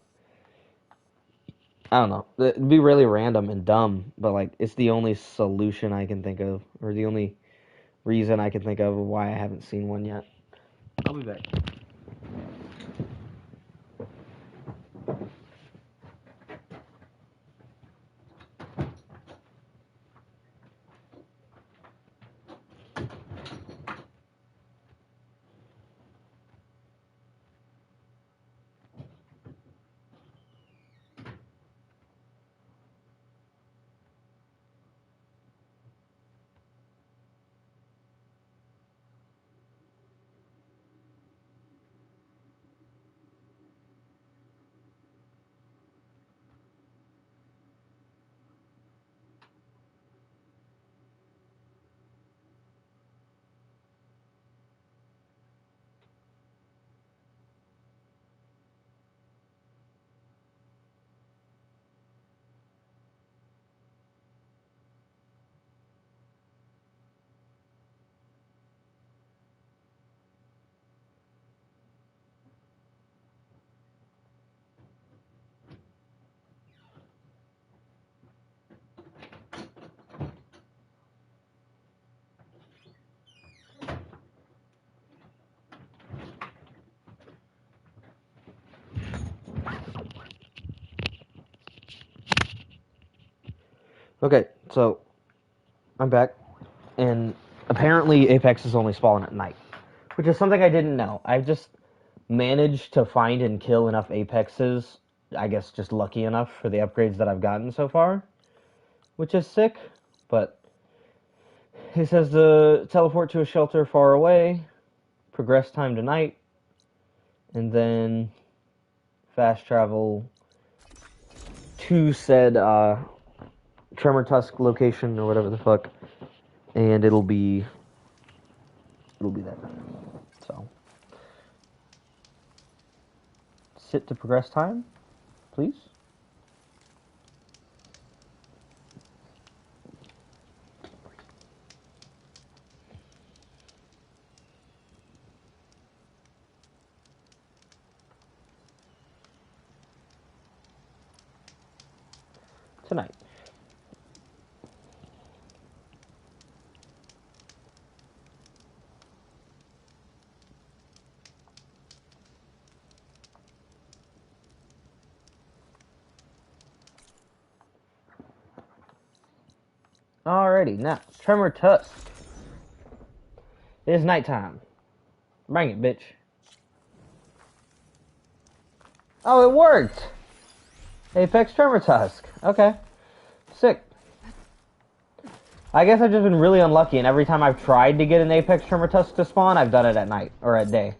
I don't know. It'd be really random and dumb, but like it's the only solution I can think of, or the only reason I can think of why I haven't seen one yet. I'll be back. Okay, so I'm back, and apparently Apex is only spawning at night, which is something I didn't know. I've just managed to find and kill enough Apexes, I guess just lucky enough for the upgrades that I've gotten so far, which is sick, but it says to teleport to a shelter far away, progress time to night, and then fast travel to said Tremor Tusk location or whatever the fuck, and it'll be that. So sit to progress time, please. tonight. Alrighty, now, Tremor Tusk. It is nighttime. Bring it, bitch. Oh, it worked! Apex Tremor Tusk. Okay. Sick. I guess I've just been really unlucky, and every time I've tried to get an Apex Tremor Tusk to spawn, I've done it at night, or at day.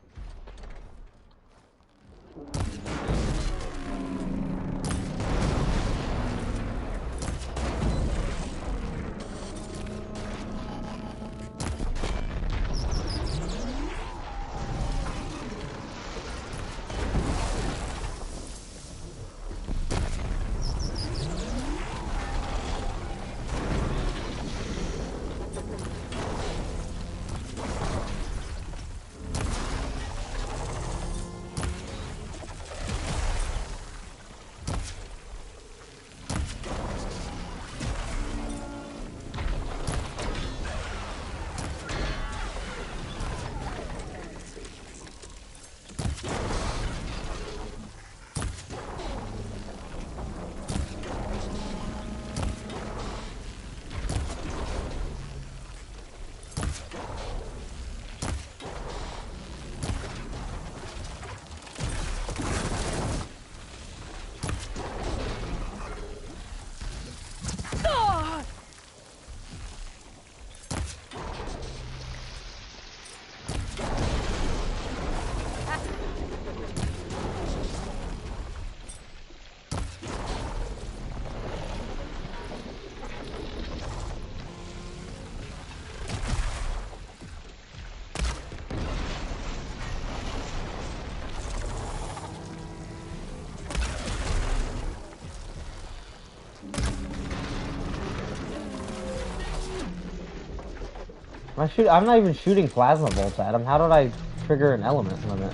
I'm not even shooting plasma bolts at him. How did I trigger an element limit?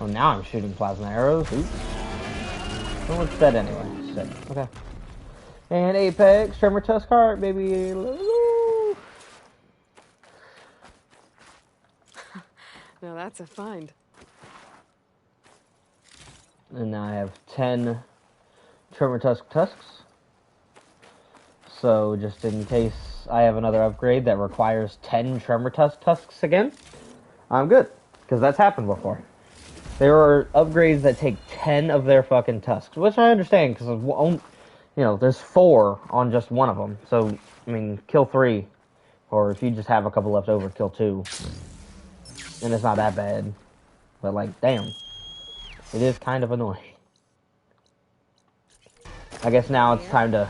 Oh, now I'm shooting plasma arrows. Oops. Oh, it's dead anyway. Sick. Okay. And Apex, Tremor Tusk Heart, baby. Woo! Now that's a find. And now I have 10 Tremor Tusk Tusks. So, just in case I have another upgrade that requires 10 Tremor Tusk Tusks again, I'm good. Because that's happened before. There are upgrades that take 10 of their fucking tusks, which I understand, because, you know, there's 4 on just one of them. So, I mean, kill 3. Or if you just have a couple left over, kill 2. And it's not that bad. But, like, damn. It is kind of annoying. I guess now it's time to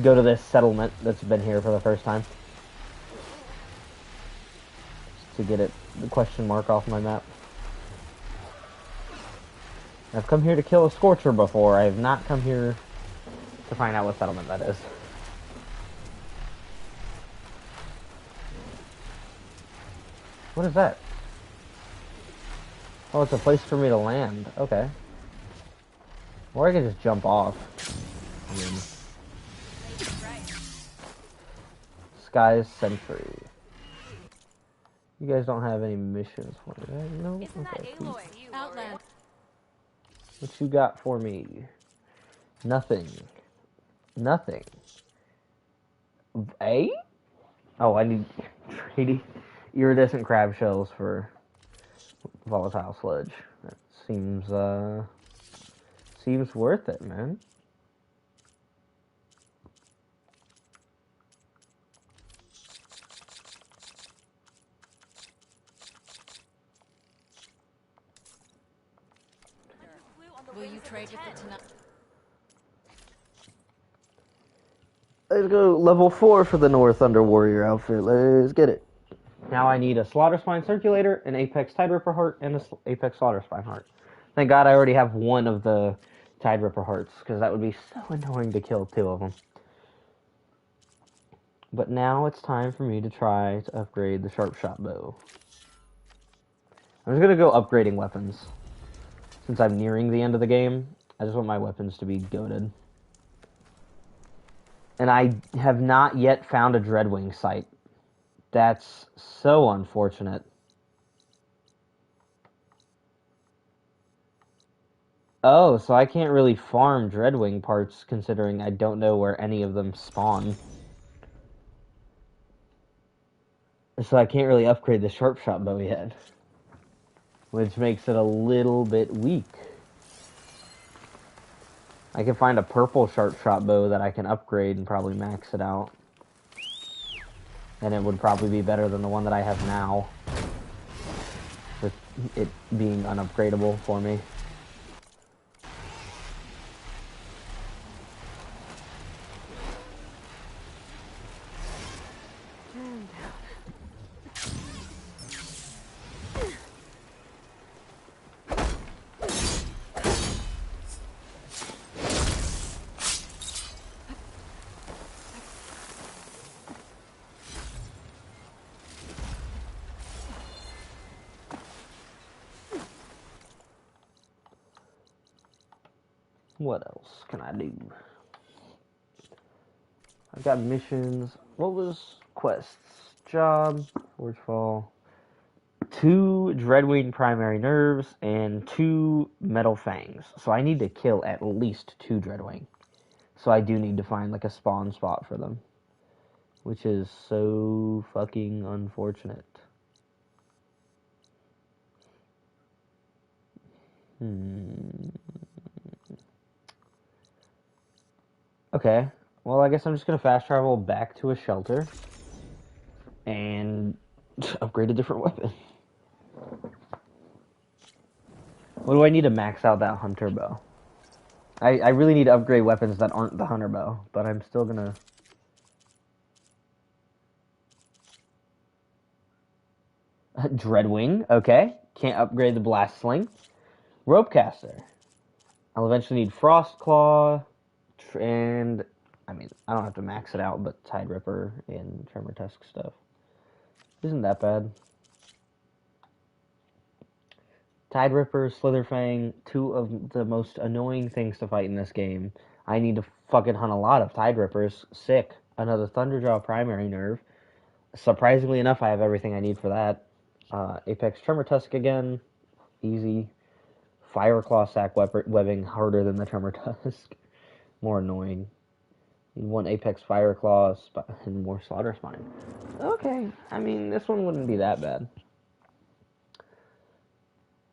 go to this settlement that's been here for the first time. Just to get the question mark off my map. I've come here to kill a Scorcher before. I have not come here to find out what settlement that is. What is that? Oh, it's a place for me to land. Okay. Or I could just jump off. I mean, Sky's Sentry. You guys don't have any missions for me, right? No? Okay. Outland. What you got for me? Nothing. Nothing. A? Oh, I need treaty iridescent crab shells for volatile sludge. That seems worth it, man. Will you trade with the Tanakh? Let's go level 4 for the North Thunder Warrior outfit. Let's get it. Now I need a Slaughter Spine Circulator, an Apex Tide Ripper Heart, and an Apex Slaughter Spine Heart. Thank God I already have one of the Tide Ripper Hearts, because that would be so annoying to kill 2 of them. But now it's time for me to try to upgrade the Sharp Shot Bow. I'm just going to go upgrading weapons. Since I'm nearing the end of the game, I just want my weapons to be goated. And I have not yet found a Dreadwing site. That's so unfortunate. Oh, so I can't really farm Dreadwing parts considering I don't know where any of them spawn. So I can't really upgrade the Sharp Shot Bow yet. Which makes it a little bit weak. I can find a purple Sharp Shot Bow that I can upgrade and probably max it out. And it would probably be better than the one that I have now. With it being unupgradable for me. What else can I do? I've got missions. What was quests? Job, Forgefall, 2 Dreadwing primary nerves, and 2 metal fangs. So I need to kill at least 2 Dreadwing. So I do need to find like a spawn spot for them. Which is so fucking unfortunate. Okay, well I guess I'm just gonna fast travel back to a shelter and upgrade a different weapon. What do I need to max out that hunter bow? I really need to upgrade weapons that aren't the hunter bow, but I'm still gonna... Dreadwing, okay. Can't upgrade the blast sling. Ropecaster. I'll eventually need Frost Claw, and I mean, I don't have to max it out, but Tide Ripper and Tremor Tusk stuff isn't that bad. Tide Ripper, Slitherfang, 2 of the most annoying things to fight in this game. I need to fucking hunt a lot of Tide Rippers. Sick. Another Thunderjaw primary nerve. Surprisingly enough, I have everything I need for that. Apex Tremor Tusk again. Easy. Fireclaw sack webbing, harder than the Tremor Tusk. More annoying. Need 1 Apex Fireclaw and more Slaughter Spine. Okay, I mean, this one wouldn't be that bad.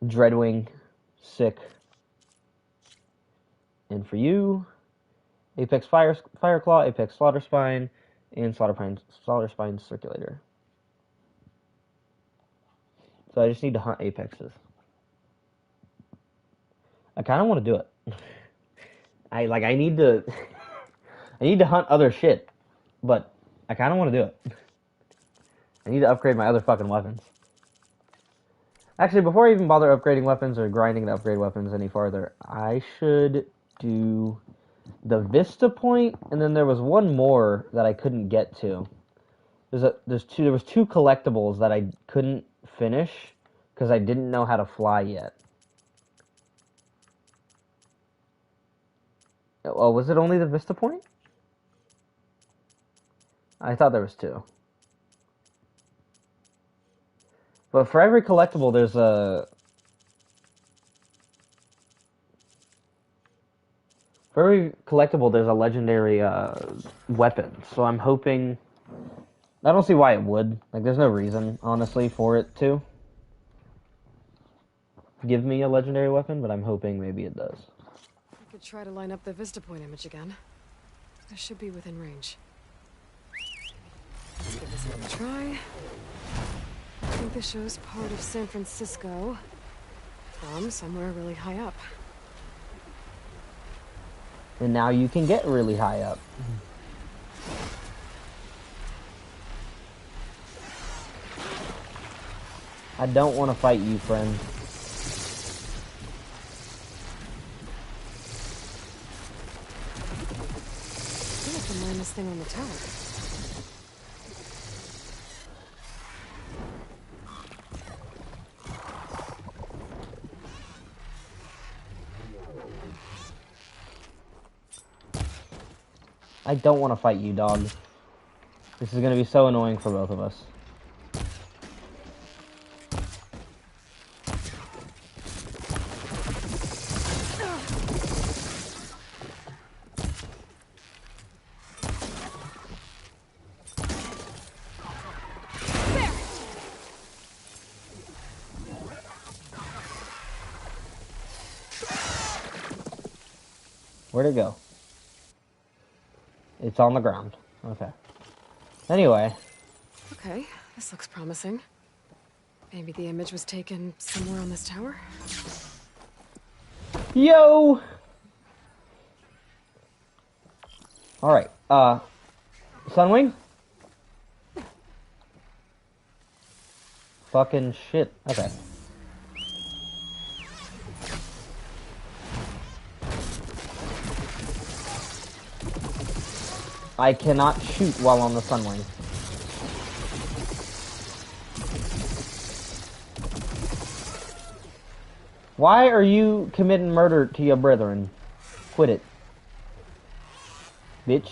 Dreadwing, sick. And for you, Apex Fireclaw, Apex Slaughter Spine, and Slaughter Spine Circulator. So I just need to hunt Apexes. I kind of want to do it. I need to I need to hunt other shit, but I kind of want to do it. I need to upgrade my other fucking weapons. Actually, before I even bother upgrading weapons or grinding to upgrade weapons any farther, I should do the Vista Point, and then there was one more that I couldn't get to. There was 2 collectibles that I couldn't finish because I didn't know how to fly yet. Oh, was it only the Vista Point? I thought there was 2. But for every collectible, there's a... For every collectible, there's a legendary weapon. So I'm hoping... I don't see why it would. Like, there's no reason, honestly, for it to give me a legendary weapon, but I'm hoping maybe it does. I could try to line up the Vista Point image again. I should be within range. Let's give this another try. I think this shows part of San Francisco from somewhere really high up. And now you can get really high up. I don't want to fight you, friend. I feel like the minus thing on the tower. I don't want to fight you, dog. This is going to be so annoying for both of us. Where'd it go? It's on the ground. Okay. Anyway. Okay, this looks promising. Maybe the image was taken somewhere on this tower? Yo! Alright, Sunwing? Fucking shit. Okay. I cannot shoot while on the Sunwing. Why are you committing murder to your brethren? Quit it. Bitch.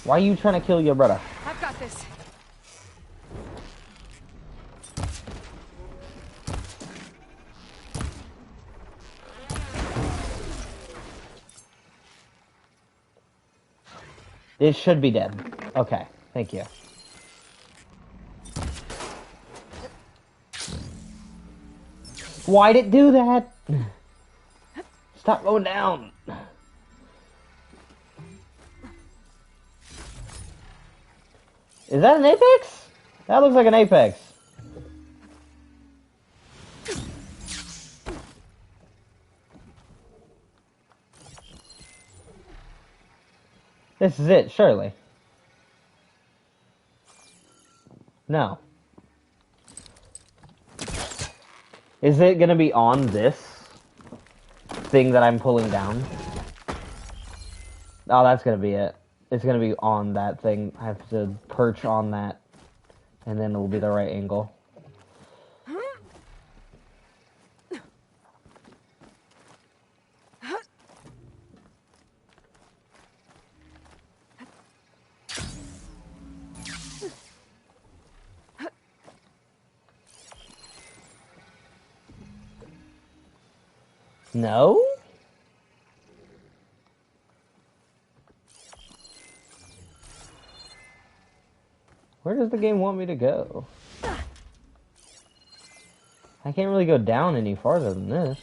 Why are you trying to kill your brother? I've got this. It should be dead. Okay, thank you. Why'd it do that? Stop going down. Is that an apex? That looks like an apex. This is it, surely. No. Is it gonna be on this thing that I'm pulling down? Oh, that's gonna be it. It's gonna be on that thing. I have to perch on that, and then it'll be the right angle. No? Where does the game want me to go? I can't really go down any farther than this.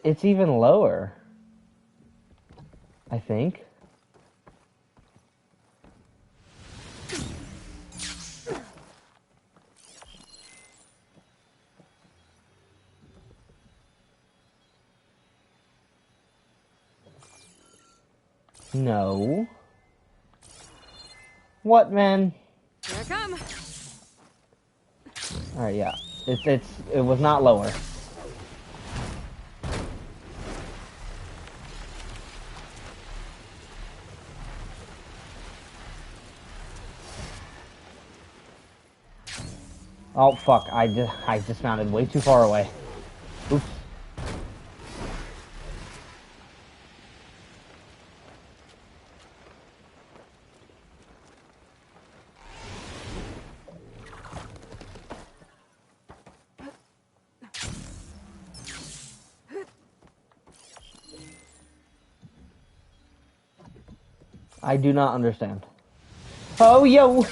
It's even lower. I think. No. What, man? Here I come. Alright, yeah. It was not lower. Oh fuck, I dismounted way too far away. Oops. I do not understand. Oh, yo!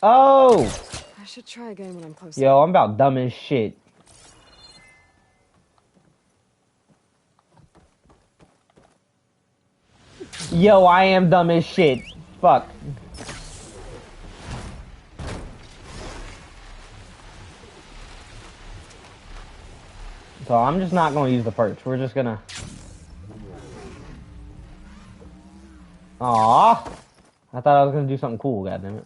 Oh! I should try again when I'm closer. Yo, I'm about dumb as shit. Yo, I am dumb as shit. Fuck. So I'm just not going to use the perch. We're just gonna... Aww. I thought I was gonna do something cool, goddammit.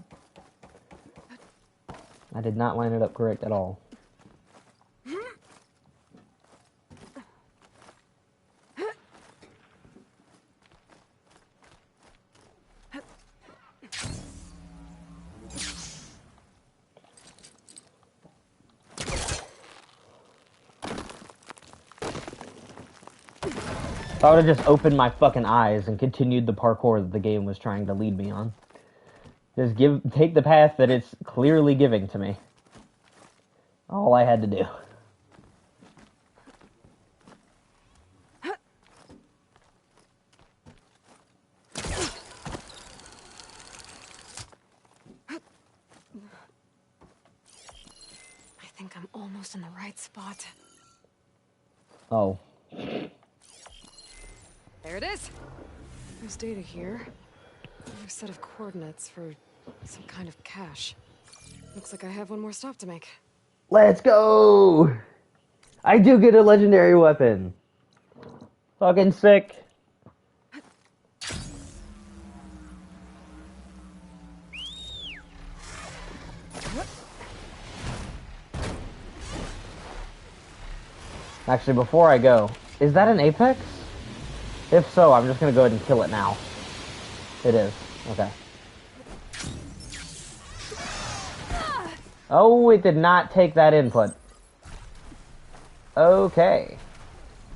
I did not line it up correct at all. If I would have just opened my fucking eyes and continued the parkour that the game was trying to lead me on. Just take the path that it's clearly giving to me. All I had to do. I think I'm almost in the right spot. Oh. There it is. There's data here. Another set of coordinates for some kind of cache. Looks like I have one more stop to make. Let's go! I do get a legendary weapon. Fucking sick. Actually, before I go, is that an Apex? If so, I'm just gonna go ahead and kill it now. It is. Okay. Oh, it did not take that input. Okay.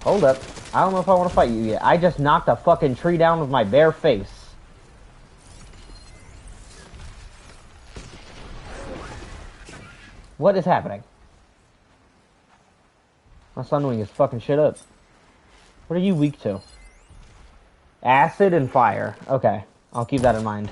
Hold up. I don't know if I want to fight you yet. I just knocked a fucking tree down with my bare face. What is happening? My Sunwing is fucking shit up. What are you weak to? Acid and fire. Okay. I'll keep that in mind.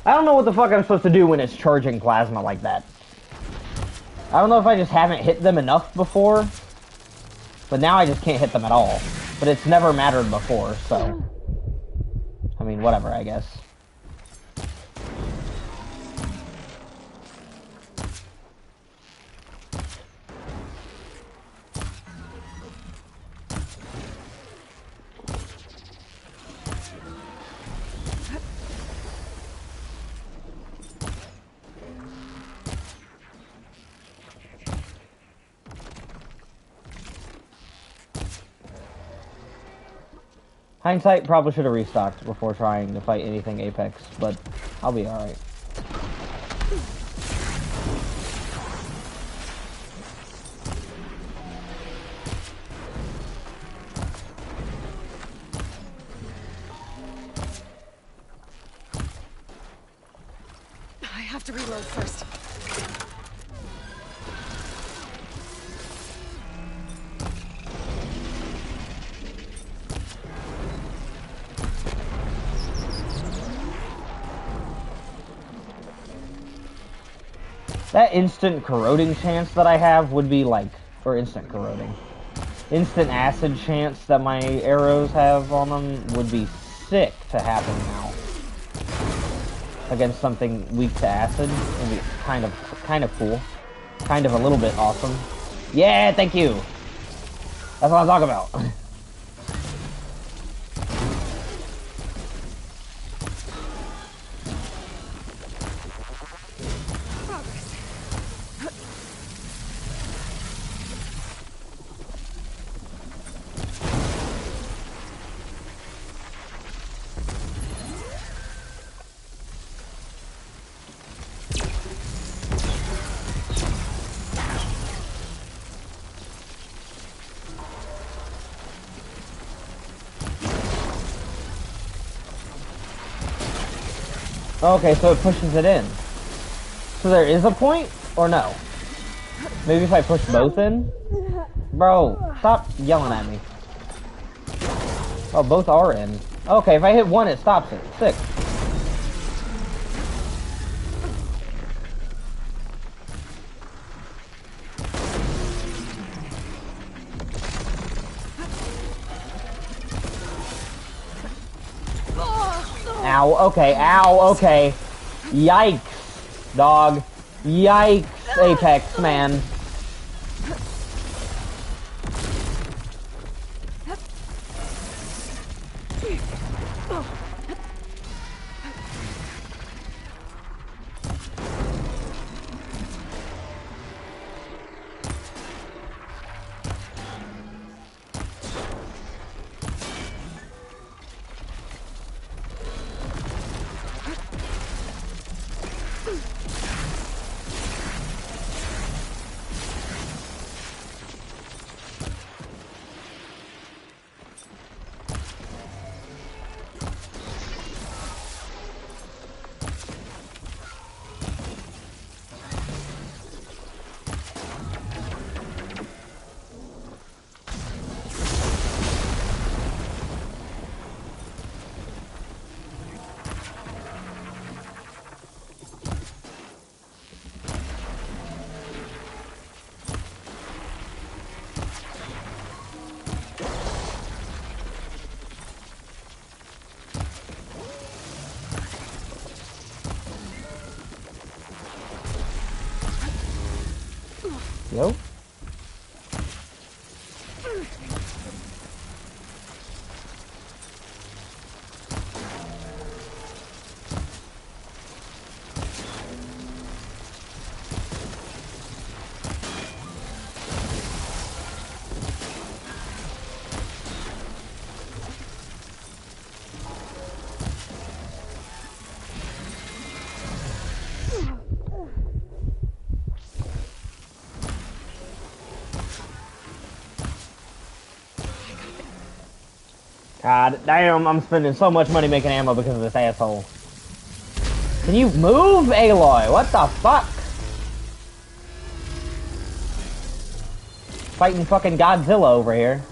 I don't know what the fuck I'm supposed to do when it's charging plasma like that. I don't know if I just haven't hit them enough before, but now I just can't hit them at all. But it's never mattered before, so... I mean, whatever, I guess. Hindsight, probably should have restocked before trying to fight anything Apex, but I'll be alright. I have to reload first. That instant corroding chance that I have would be like, or instant corroding. Instant acid chance that my arrows have on them would be sick to happen now. Against something weak to acid. It'd be kind of cool. Kind of a little bit awesome. Yeah, thank you! That's what I'm talking about. Okay, so it pushes it in. So there is a point, or no? Maybe if I push both in? Bro, stop yelling at me. Oh, both are in. Okay, if I hit one, it stops it. Sick. Ow, okay, ow, okay. Yikes, dog. Yikes, Apex, man. Yo? God damn, I'm spending so much money making ammo because of this asshole. Can you move, Aloy? What the fuck? Fighting fucking Godzilla over here.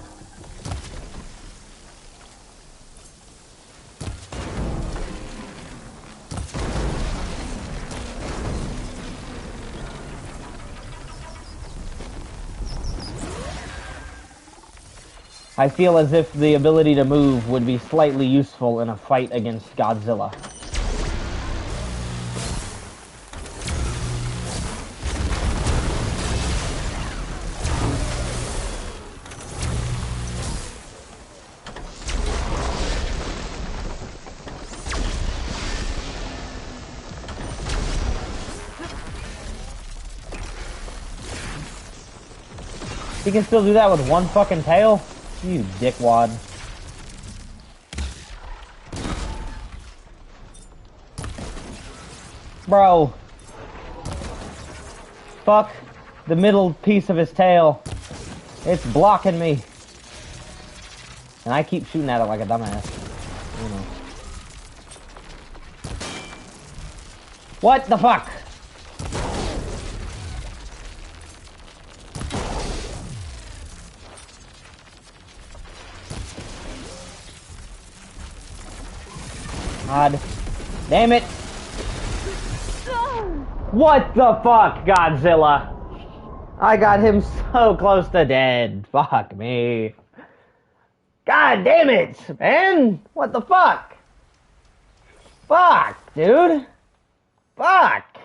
I feel as if the ability to move would be slightly useful in a fight against Godzilla. He can still do that with one fucking tail? You dickwad. Bro. Fuck the middle piece of his tail. It's blocking me. And I keep shooting at it like a dumbass. You know. What the fuck? God damn it. What the fuck, Godzilla? I got him so close to dead. Fuck me. God damn it, man. What the fuck? Fuck, dude. Fuck.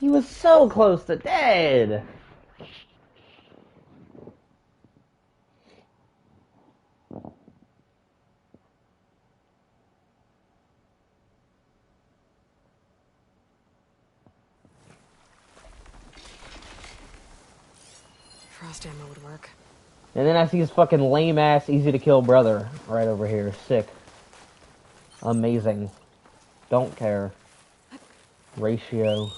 He was so close to dead. Frost ammo would work. And then I see his fucking lame ass, easy to kill brother right over here. Sick. Amazing. Don't care. Ratio.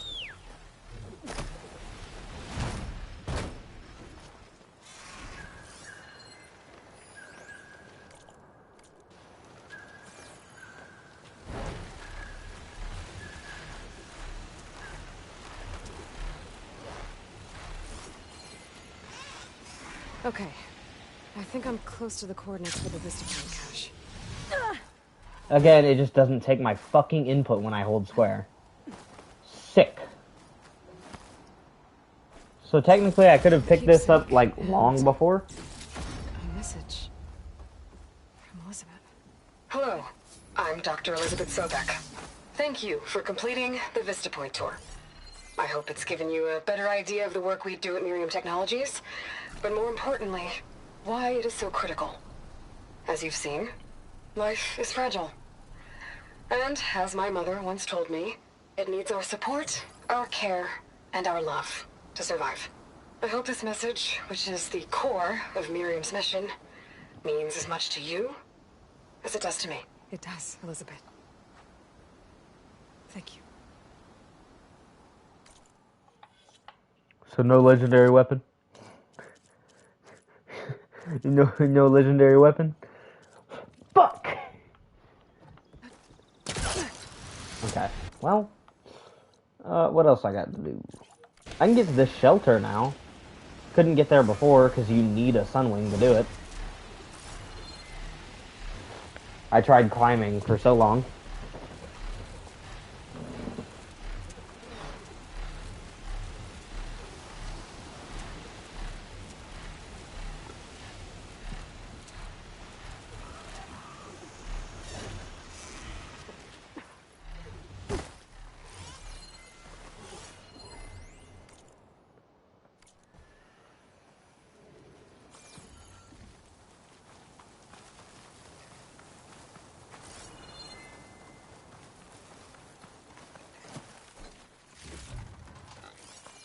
Okay. I think I'm close to the coordinates for the Vista Point cache. Again, it just doesn't take my fucking input when I hold square. Sick. So technically I could have picked this up, like, long before. A message from Elizabeth. Hello, I'm Dr. Elizabeth Sobek. Thank you for completing the Vista Point tour. I hope it's given you a better idea of the work we do at Miriam Technologies, but more importantly, why it is so critical. As you've seen, life is fragile. And, as my mother once told me, it needs our support, our care, and our love to survive. I hope this message, which is the core of Miriam's mission, means as much to you as it does to me. It does, Elizabeth. Thank you. So no legendary weapon? No legendary weapon? Fuck! Okay, well, what else I got to do? I can get to this shelter now. Couldn't get there before because you need a sunwing to do it. I tried climbing for so long.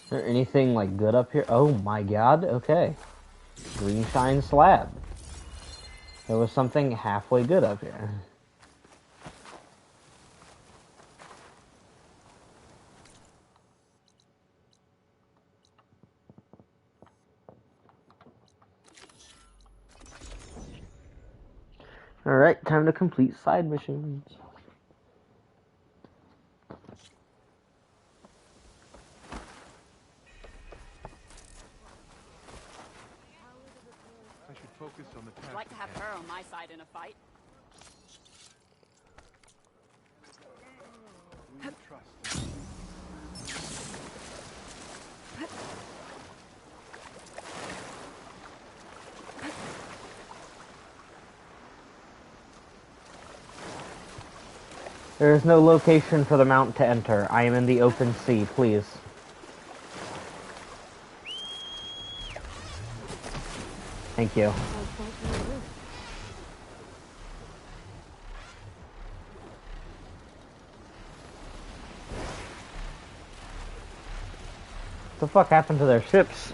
Is there anything, like, good up here? Oh my god, okay. Green shine slab. There was something halfway good up here. Alright, time to complete side missions. I should focus on the task. I'd like to have her on my side in a fight. We trust. There is no location for the mount to enter. I am in the open sea, please. Thank you. What the fuck happened to their ships?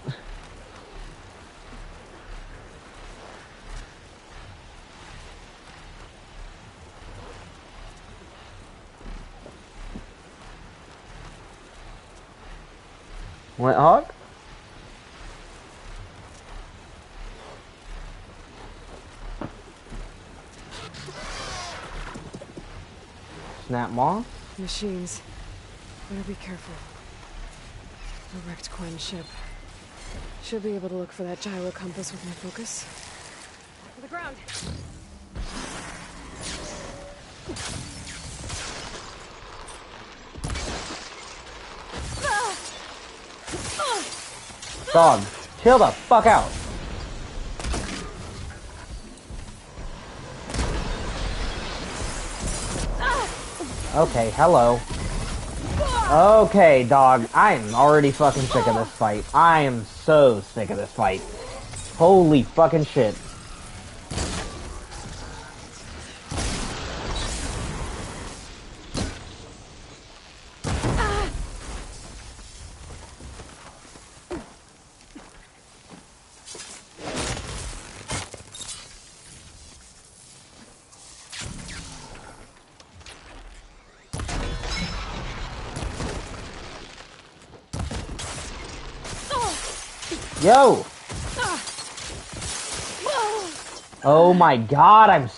What, Hawk? Snap moth? Machines. Better be careful. A wrecked Quen ship. Should be able to look for that gyro compass with my focus. To the ground. Dog, chill the fuck out. Okay, hello. Okay, dog, I am already fucking sick of this fight. I am so sick of this fight. Holy fucking shit. Yo! Oh my god,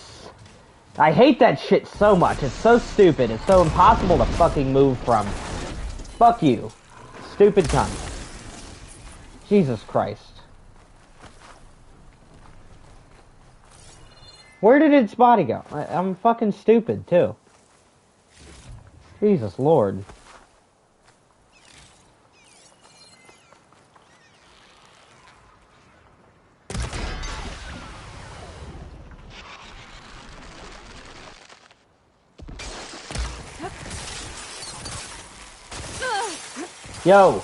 I hate that shit so much. It's so stupid. It's so impossible to fucking move from. Fuck you. Stupid cunt. Jesus Christ. Where did its body go? I'm fucking stupid, too. Jesus Lord. Yo.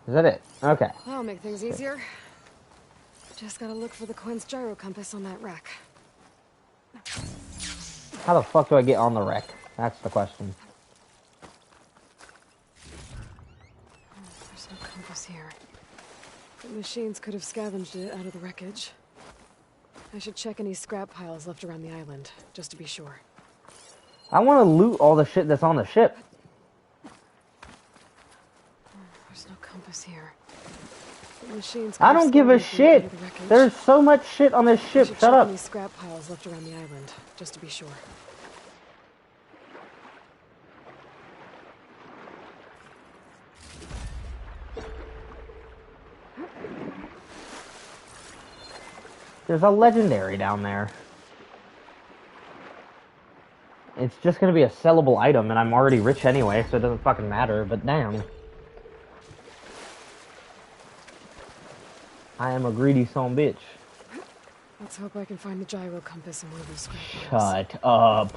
Is that it? Okay. That'll make things easier. Just gotta look for the Quinn's gyro compass on that rack. How the fuck do I get on the wreck? That's the question. There's no compass here. The machines could have scavenged it out of the wreckage. I should check any scrap piles left around the island, just to be sure. I want to loot all the shit that's on the ship. There's no compass here. The machines I don't give a shit. There's so much shit on this ship. Shut up. Any scrap piles left around the island, just to be sure. There's a legendary down there. It's just gonna be a sellable item, and I'm already rich anyway, so it doesn't fucking matter, but damn. I am a greedy son bitch. Let's hope I can find the gyro compass in one of those scrap piles. Shut up.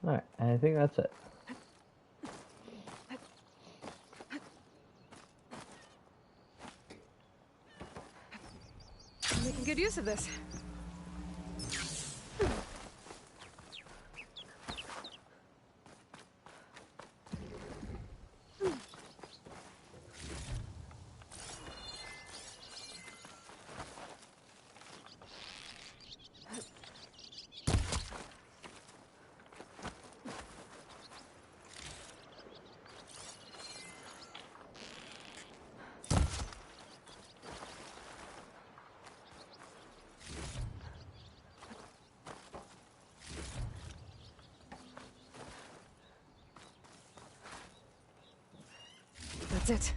Alright, I think that's it. I'm making good use of this. That's it.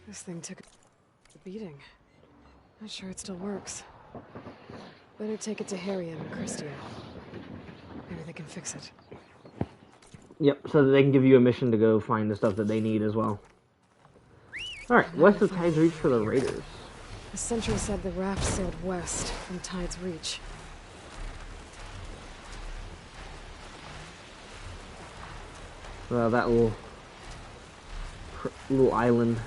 This thing took a beating. Not sure it still works. Better take it to Harry and Christia. Maybe they can fix it. Yep, so that they can give you a mission to go find the stuff that they need as well. Alright, west of Tide's Reach for the Raiders. The sentry said the raft sailed west from Tide's Reach. That little island.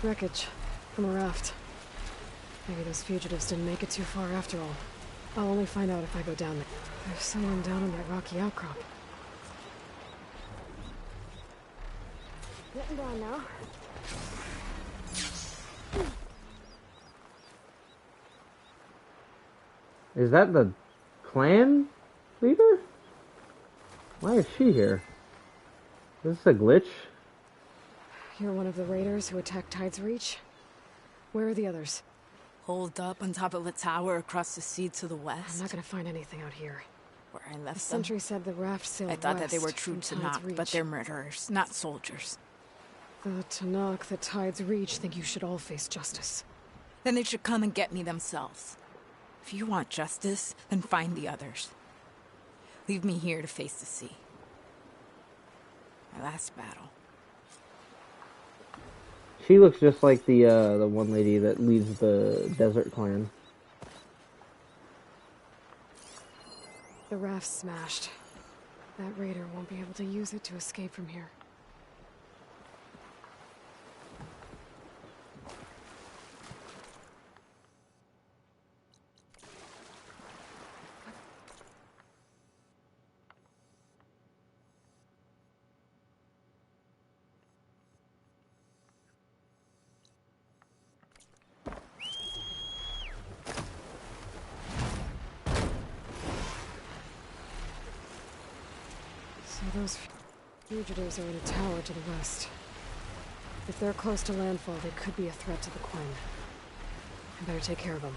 Wreckage from a raft. Maybe those fugitives didn't make it too far after all. I'll only find out if I go down there. There's someone down on that rocky outcrop. Getting down now. Is that the clan leader? Why is she here? Is this a glitch? You're one of the raiders who attacked Tide's Reach? Where are the others? Holed up on top of the tower across the sea to the west. I'm not gonna find anything out here. Where I left The sentry said the raft sailed I thought that they were west true from to Tide's knock, Reach. but they're murderers, not soldiers. The Tanakh, the Tide's Reach, think you should all face justice. Then they should come and get me themselves. If you want justice, then find the others. Leave me here to face the sea. My last battle. She looks just like the one lady that leads the desert clan. The raft's smashed. That raider won't be able to use it to escape from here. those fugitives are in a tower to the west. If they're close to landfall, they could be a threat to the Queen. I better take care of them.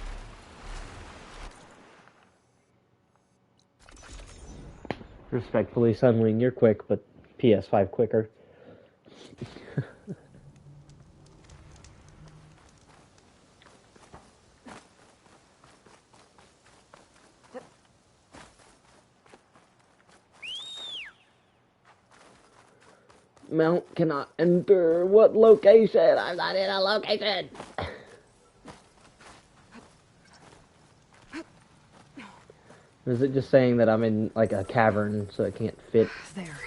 Respectfully, Sunwing, you're quick, but PS5 quicker. Mount cannot enter. What location? I'm not in a location. Or is it just saying that I'm in like a cavern so I can't fit? There.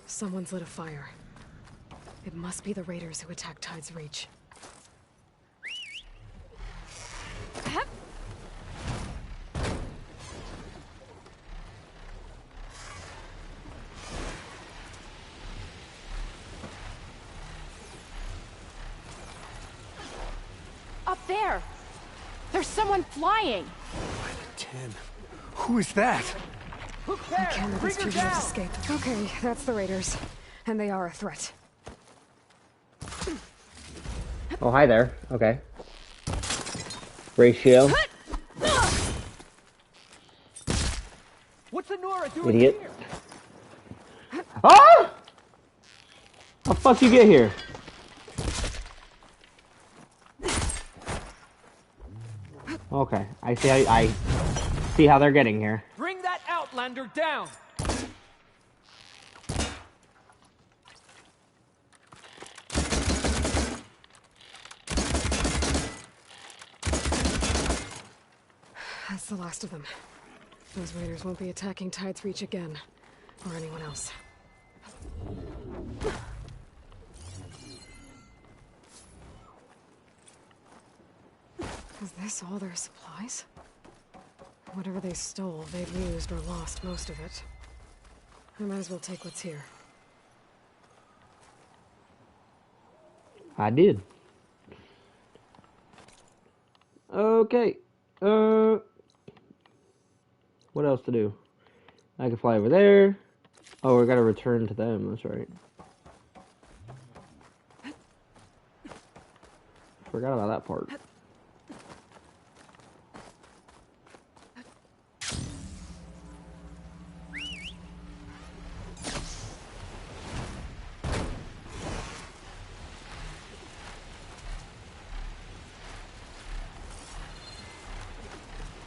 Someone's lit a fire. It must be the raiders who attacked Tide's Reach. Up there! There's someone flying! Who is that? I can't let these fugitives escape. Okay, that's the raiders. And they are a threat. Oh, hi there. Okay. Ratio. What's Anora doing Idiot. here? Ah! How the fuck you get here? Okay, I see how they're getting here. Bring that Outlander down! That's the last of them. Those raiders won't be attacking Tide's Reach again. Or anyone else. Is this all their supplies? Whatever they stole, they've used or lost most of it. I might as well take what's here. I did. Okay. What else to do? I can fly over there. Oh, we gotta return to them, that's right. Forgot about that part.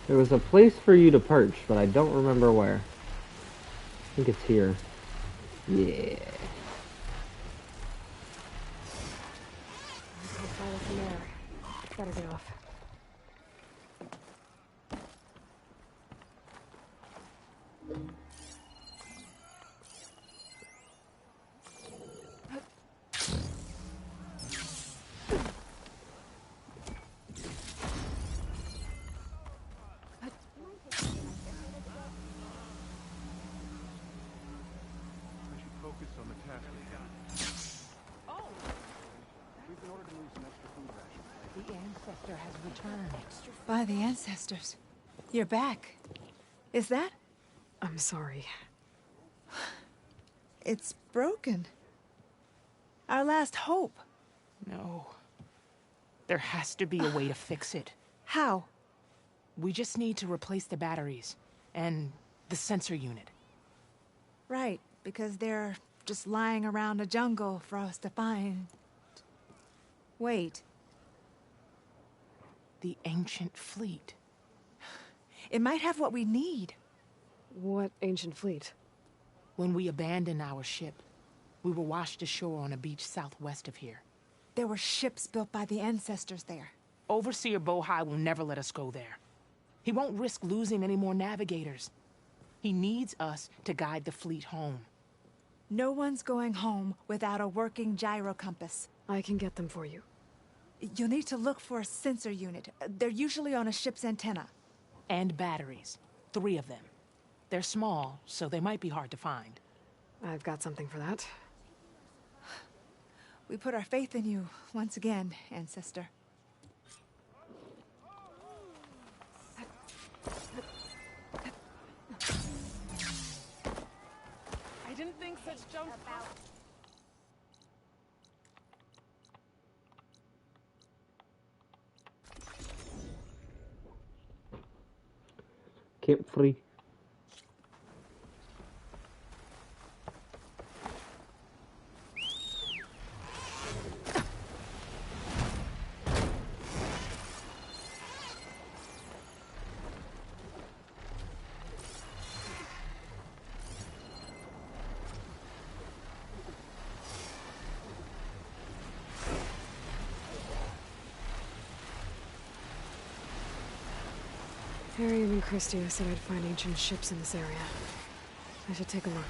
There was a place for you to perch, but I don't remember where. I think it's here. Yeah. I'll follow from there. Better get off. The ancestor has returned. By the ancestors. You're back. Is that? I'm sorry. It's broken. Our last hope. No. There has to be a way to fix it. How? We just need to replace the batteries and the sensor unit. Right, because they're just lying around a jungle for us to find. Wait. The ancient fleet. It might have what we need. What ancient fleet? When we abandoned our ship, we were washed ashore on a beach southwest of here. There were ships built by the ancestors there. Overseer Bohai will never let us go there. He won't risk losing any more navigators. He needs us to guide the fleet home. No one's going home without a working gyro compass. I can get them for you. You'll need to look for a sensor unit. They're usually on a ship's antenna. And batteries. 3 of them. They're small, so they might be hard to find. I've got something for that. We put our faith in you once again, Ancestor. I didn't think Camp free. Harriam and Christia said I'd find ancient ships in this area. I should take a look.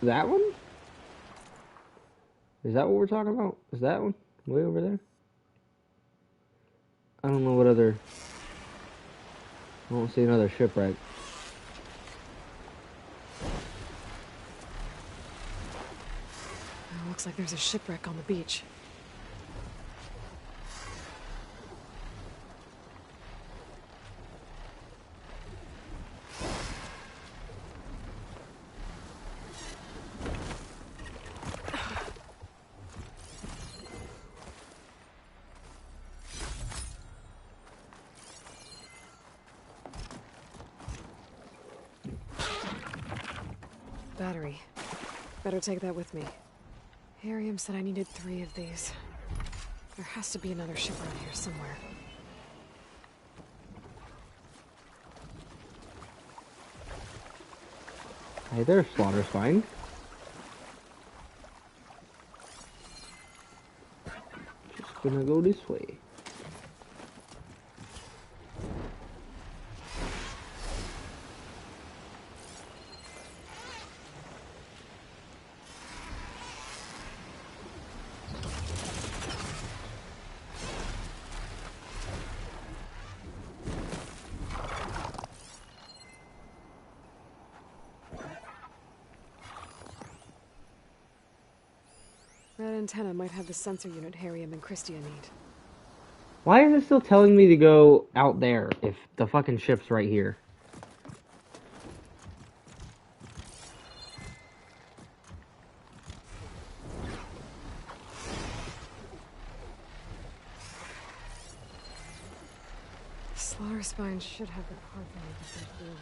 That one? Is that what we're talking about? Is that one? Way over there? I don't know what other... I don't see another shipwreck. Looks like there's a shipwreck on the beach. Battery. Better take that with me. Harriam said I needed 3 of these. There has to be another ship around here somewhere. Hey there, Slaughter Spine. Just gonna go this way. That antenna might have the sensor unit Harriam and Christia need. Why is it still telling me to go out there if the fucking ship's right here? Slaughter Spine should have the parts I need to finish the override.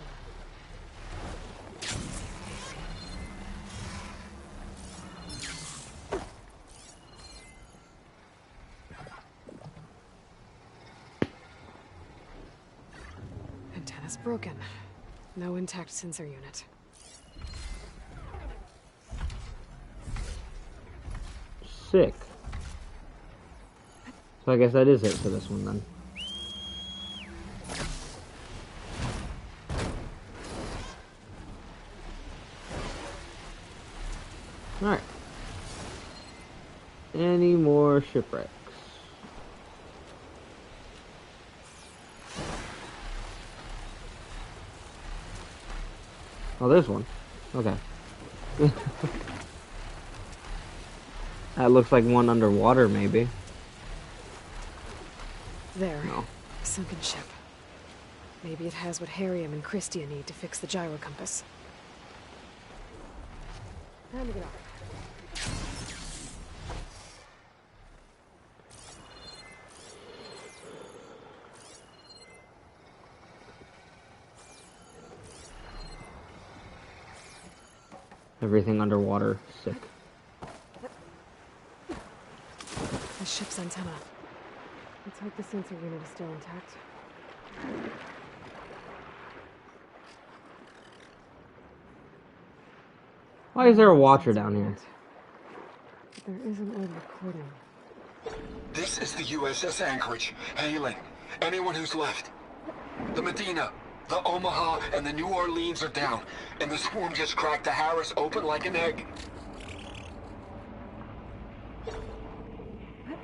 Antenna's broken. No intact sensor unit. Sick. So I guess that is it for this one then. Alright. Any more shipwrecks? Oh, there's one. Okay. That looks like one underwater, maybe. There. No. A sunken ship. Maybe it has what Harriam and Christia need to fix the gyro compass. Time to get off. Everything underwater. Sick. The ship's antenna. Let's hope the sensor unit is still intact. Why is there a watcher down here? But there is an old recording. This is the USS Anchorage. Hailing. Anyone who's left. The Medina, the Omaha, and the New Orleans are down. And the swarm just cracked the Harris open like an egg.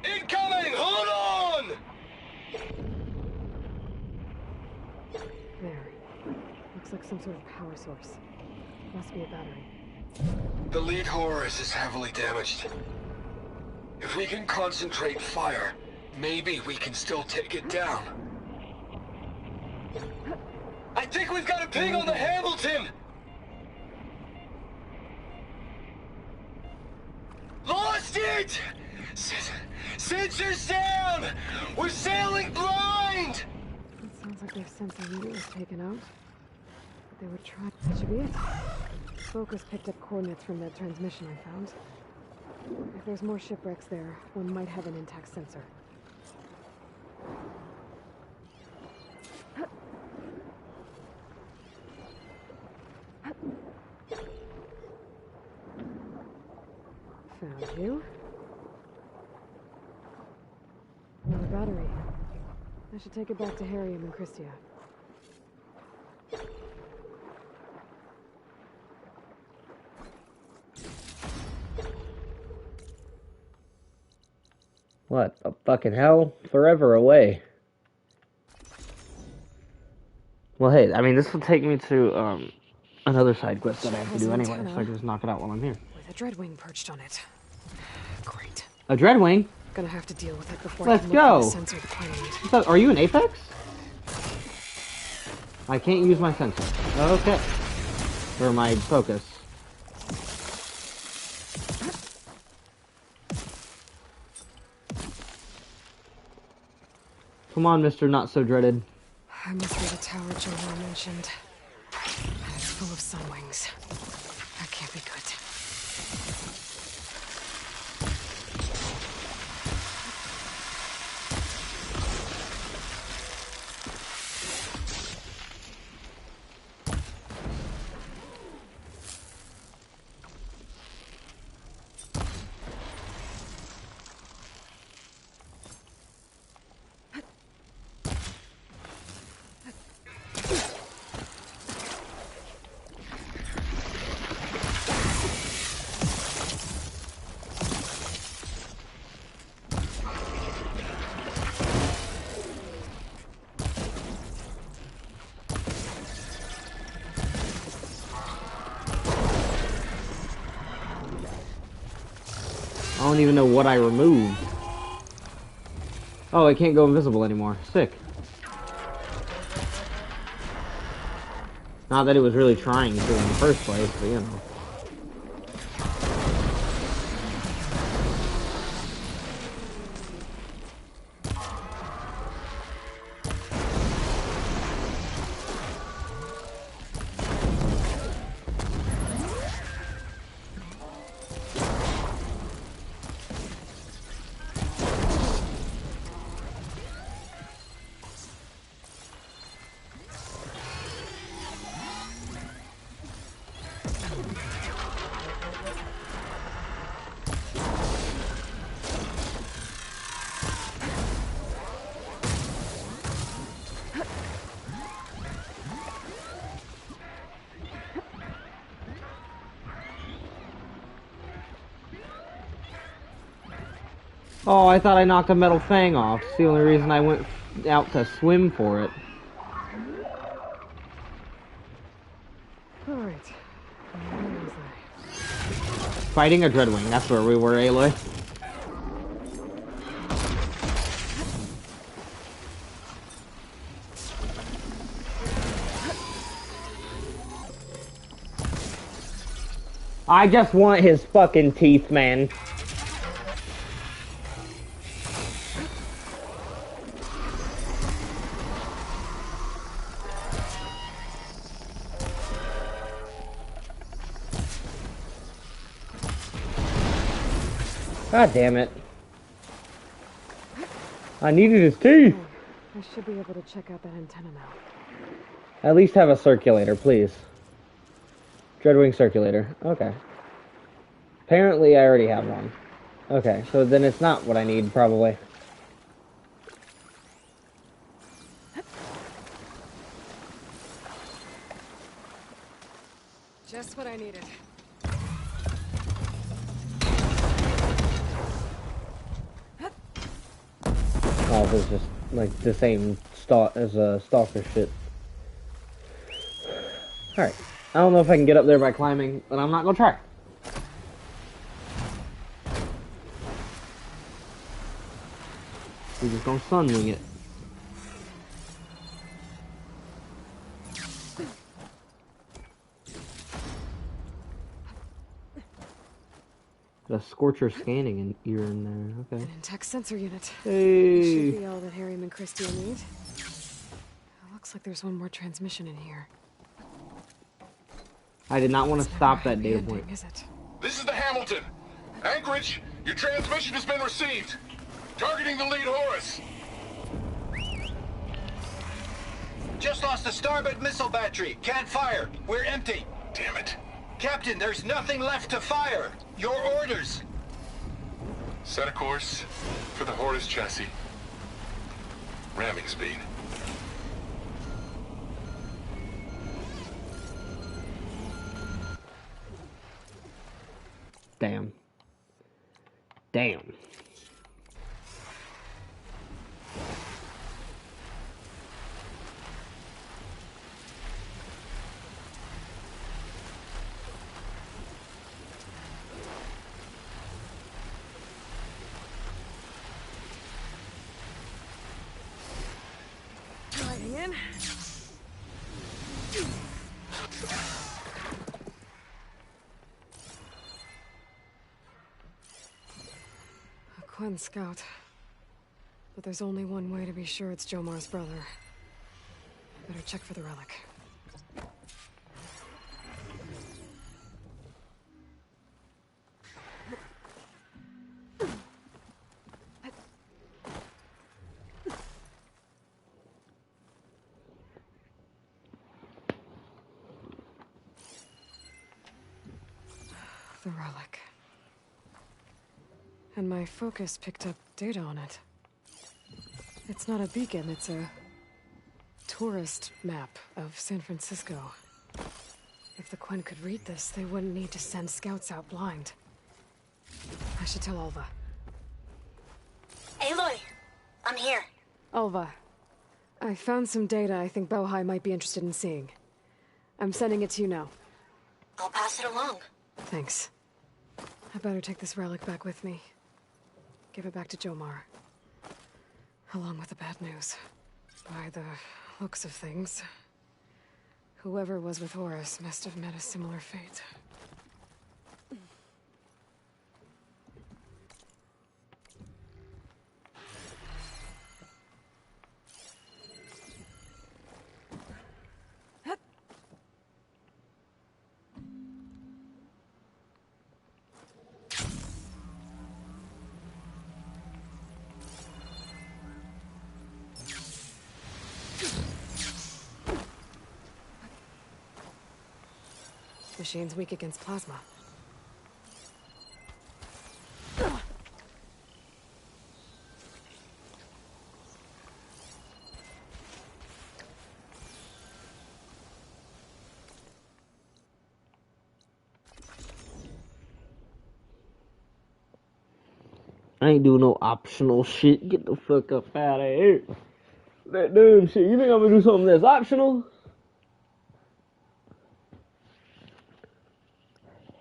Incoming! Hold on! There. Looks like some sort of power source. Must be a battery. The lead Horus is heavily damaged. If we can concentrate fire, Maybe we can still take it down. I think we've got a ping on the Hamilton! Lost it! Sensors down! We're sailing blind! It sounds like their sensor unit was taken out. But they were trying. That should be it. Focus picked up coordinates from that transmission I found. If there's more shipwrecks there, one might have an intact sensor. Found you. Another battery. I should take it back to Harriam and Christia. What the fucking hell? Forever away. Well, hey, I mean, this will take me to, another side quest that I have to do anyway, so I can just knock it out while I'm here. With a dreadwing perched on it. Great. A dreadwing? Gonna have to deal with it before Let's I can look go. for the sensor the plane needs. Are you an Apex? I can't use my sensor. Okay. Or my focus. Come on, Mr. Not So Dreaded. I must be the tower Joel mentioned. It's full of sunwings. That can't be good. I don't even know what I removed. Oh, I can't go invisible anymore. Sick. Not that it was really trying to in the first place, but you know. Oh, I thought I knocked a metal fang off. It's the only reason I went out to swim for it. Alright. Where was I? Fighting a Dreadwing. That's where we were, Aloy. I just want his fucking teeth, man. God damn it. I needed his teeth. I should be able to check out that antenna now. At least have a circulator, please. Dreadwing circulator. Okay. Apparently I already have one. Okay, so then it's not what I need, probably. Just what I needed. Oh, this is just like the same as stalker shit. Alright. I don't know if I can get up there by climbing, but I'm not gonna try. We're just gonna sunwing it. A Scorcher scanning an ear in there. Okay. An intact sensor unit. Hey. Should be all that Harry and Christie will need. Looks like there's one more transmission in here. I did not want to stop that data point. Is it? This is the Hamilton. Anchorage, your transmission has been received. Targeting the lead Horus. Just lost a starboard missile battery. Can't fire. We're empty. Damn it. Captain, there's nothing left to fire. Your orders. Set a course for the Horus chassis. Ramming speed. Damn. Damn. Sliding in. A Quen scout. But there's only one way to be sure it's Jomar's brother. Better check for the relic. The relic. And my focus picked up data on it. It's not a beacon, it's a tourist map of San Francisco. If the Quen could read this, they wouldn't need to send scouts out blind. I should tell Alva. Aloy, I'm here. Alva, I found some data I think Bohai might be interested in seeing. I'm sending it to you now. I'll pass it along. Thanks. I better take this relic back with me. Give it back to Jomar. Along with the bad news. By the looks of things, whoever was with Horus must have met a similar fate. Machine's weak against plasma. I ain't doing no optional shit. Get the fuck up out of here. That damn shit. You think I'm gonna do something that's optional?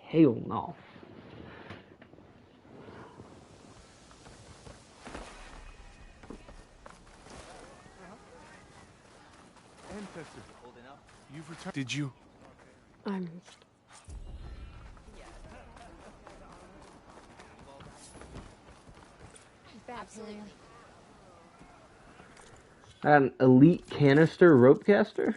Hell no. Ancestors holding up. You've returned. Did you? I'm... Absolutely. An elite canister rope caster?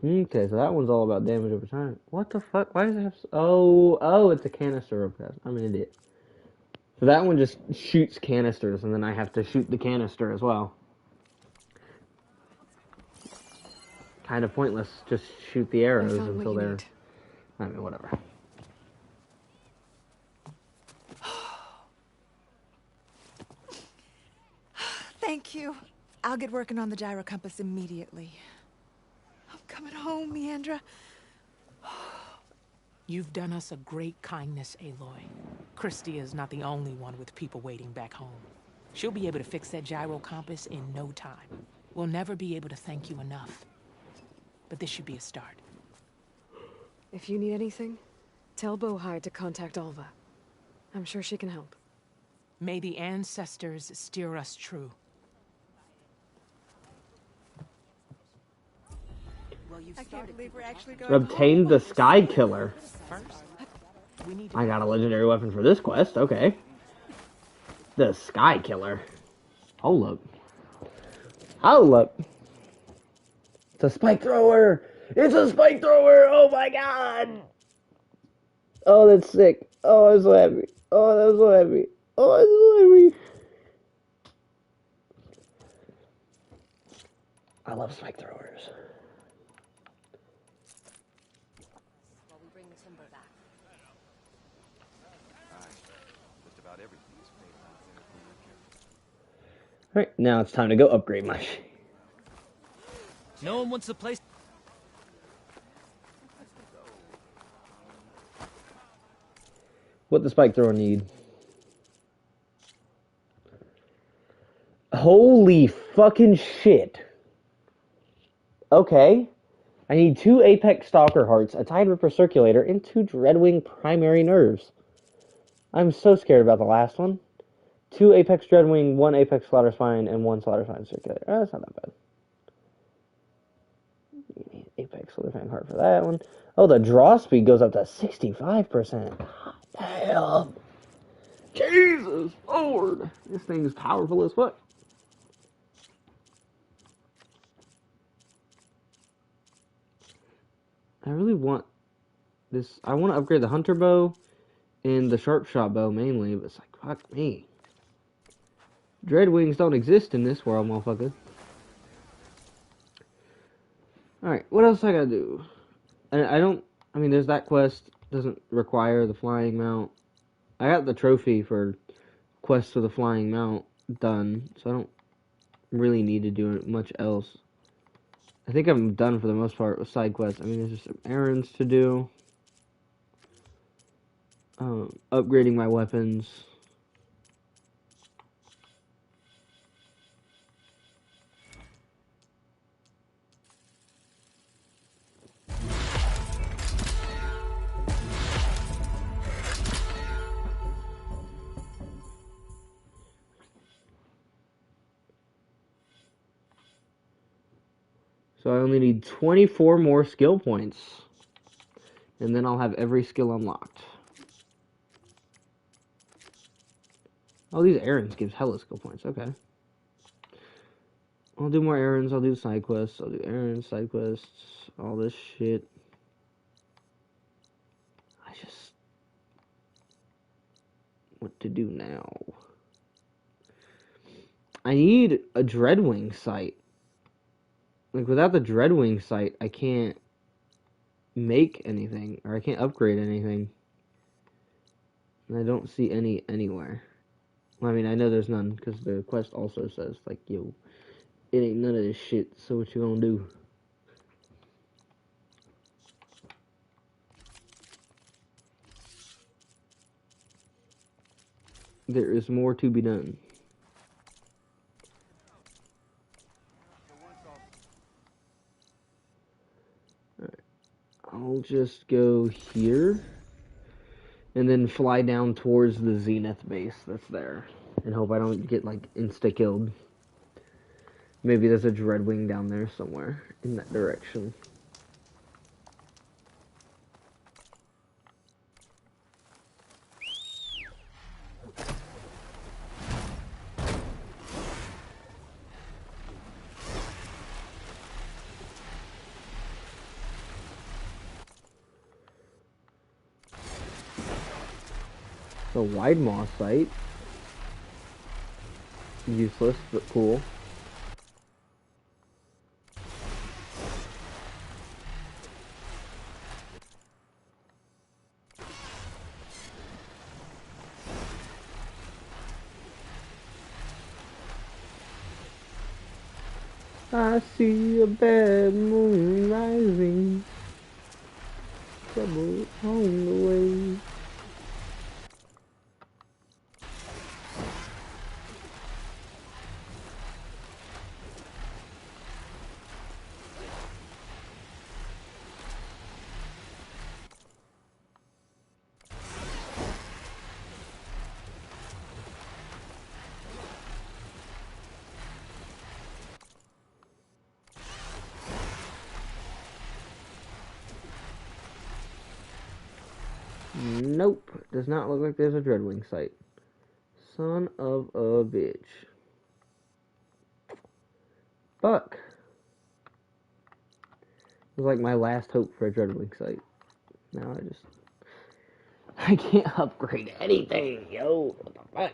Okay, so that one's all about damage over time. What the fuck? Why does it have... Oh, it's a canister rope caster. I'm an idiot. So that one just shoots canisters, and then I have to shoot the canister as well. Kind of pointless. Just shoot the arrows until they're... I mean, whatever. Thank you. I'll get working on the gyro compass immediately. I'm coming home, Leandra. You've done us a great kindness, Aloy. Christie is not the only one with people waiting back home. She'll be able to fix that gyro compass in no time. We'll never be able to thank you enough. But this should be a start. If you need anything, tell Bohai to contact Alva. I'm sure she can help. May the ancestors steer us true. I can't believe we're actually going Obtained the Sky Killer. First, we need I got a legendary weapon for this quest. Okay. The Sky Killer. Hold up. Hold up. It's a spike thrower. It's a spike thrower. Oh my god. Oh, that's sick. Oh, I'm so happy. Oh, I'm so happy. Oh, I'm so happy. I love spike throwers. While we bring the timber back. Just about everything is paid out there for your care. Alright, now it's time to go upgrade my shit. No one wants to play. What the spike thrower need? Holy fucking shit. Okay. I need 2 Apex Stalker Hearts, a Tide Ripper Circulator, and 2 Dreadwing Primary Nerves. I'm so scared about the last one. 2 Apex Dreadwing, 1 Apex Slaughter Spine, and 1 Slaughter Spine Circulator. Oh, that's not that bad. You need Apex Slaughter Spine Heart for that one. Oh, the draw speed goes up to 65%. Damn. Jesus Lord. This thing is powerful as fuck. I really want this. I want to upgrade the Hunter Bow and the Sharp Shot Bow mainly, but it's like, fuck me. Dreadwings don't exist in this world, motherfucker. Alright, what else I gotta do? I mean, there's that quest. Doesn't require the flying mount. I got the trophy for quest for the flying mount done, so I don't really need to do much else. I think I'm done for the most part with side quests. I mean, there's just some errands to do. Upgrading my weapons. So I only need 24 more skill points. And then I'll have every skill unlocked. Oh, these errands gives hella skill points. Okay. I'll do more errands. I'll do side quests. I'll do errands, side quests, all this shit. What to do now? I need a Dreadwing sight. Like, without the Dreadwing sight, I can't make anything, or I can't upgrade anything. And I don't see any anywhere. Well, I mean, I know there's none, because the quest also says, like, yo, it ain't none of this shit, so what you gonna do? There is more to be done. Alright. I'll just go here. And then fly down towards the Zenith base that's there. And hope I don't get, like, insta-killed. Maybe there's a Dreadwing down there somewhere in that direction. The Wide Maw site. Useless, but cool. I see a bad moon rising. Trouble on the way. Nope. Does not look like there's a Dreadwing site. Son of a bitch. Fuck. It was like my last hope for a Dreadwing site. Now I can't upgrade anything, yo. What the fuck?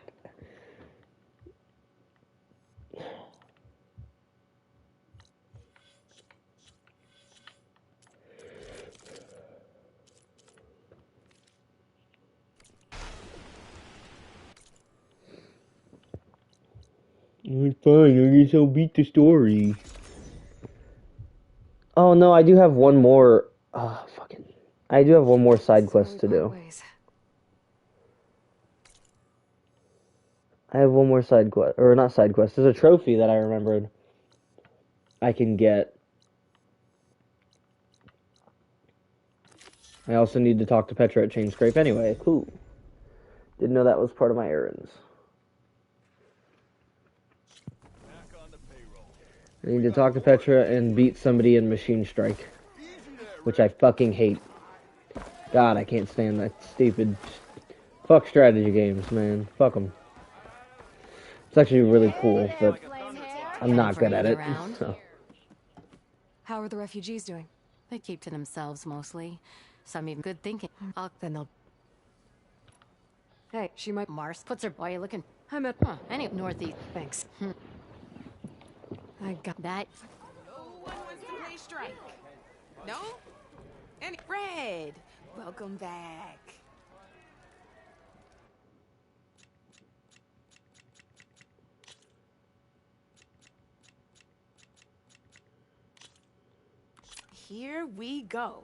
It's fine, I guess I'll beat the story. Oh no, I do have one more. I do have one more side quest to do. I have one more side quest, or not side quest. There's a trophy that I remembered I can get. I also need to talk to Petra at Chain Scrape anyway. Cool. Didn't know that was part of my errands. I need to talk to Petra and beat somebody in Machine Strike, which I fucking hate. God, I can't stand that stupid. Fuck strategy games, man. Fuck them. It's actually really cool, but I'm not good at it. So. How are the refugees doing? They keep to themselves mostly. Some even good thinking. Then they'll. Hey, she might. Mars puts her boy looking. I'm at. Any northeast. Thanks. I got that. No one wants to play strike. No? Any Red, welcome back. Here we go.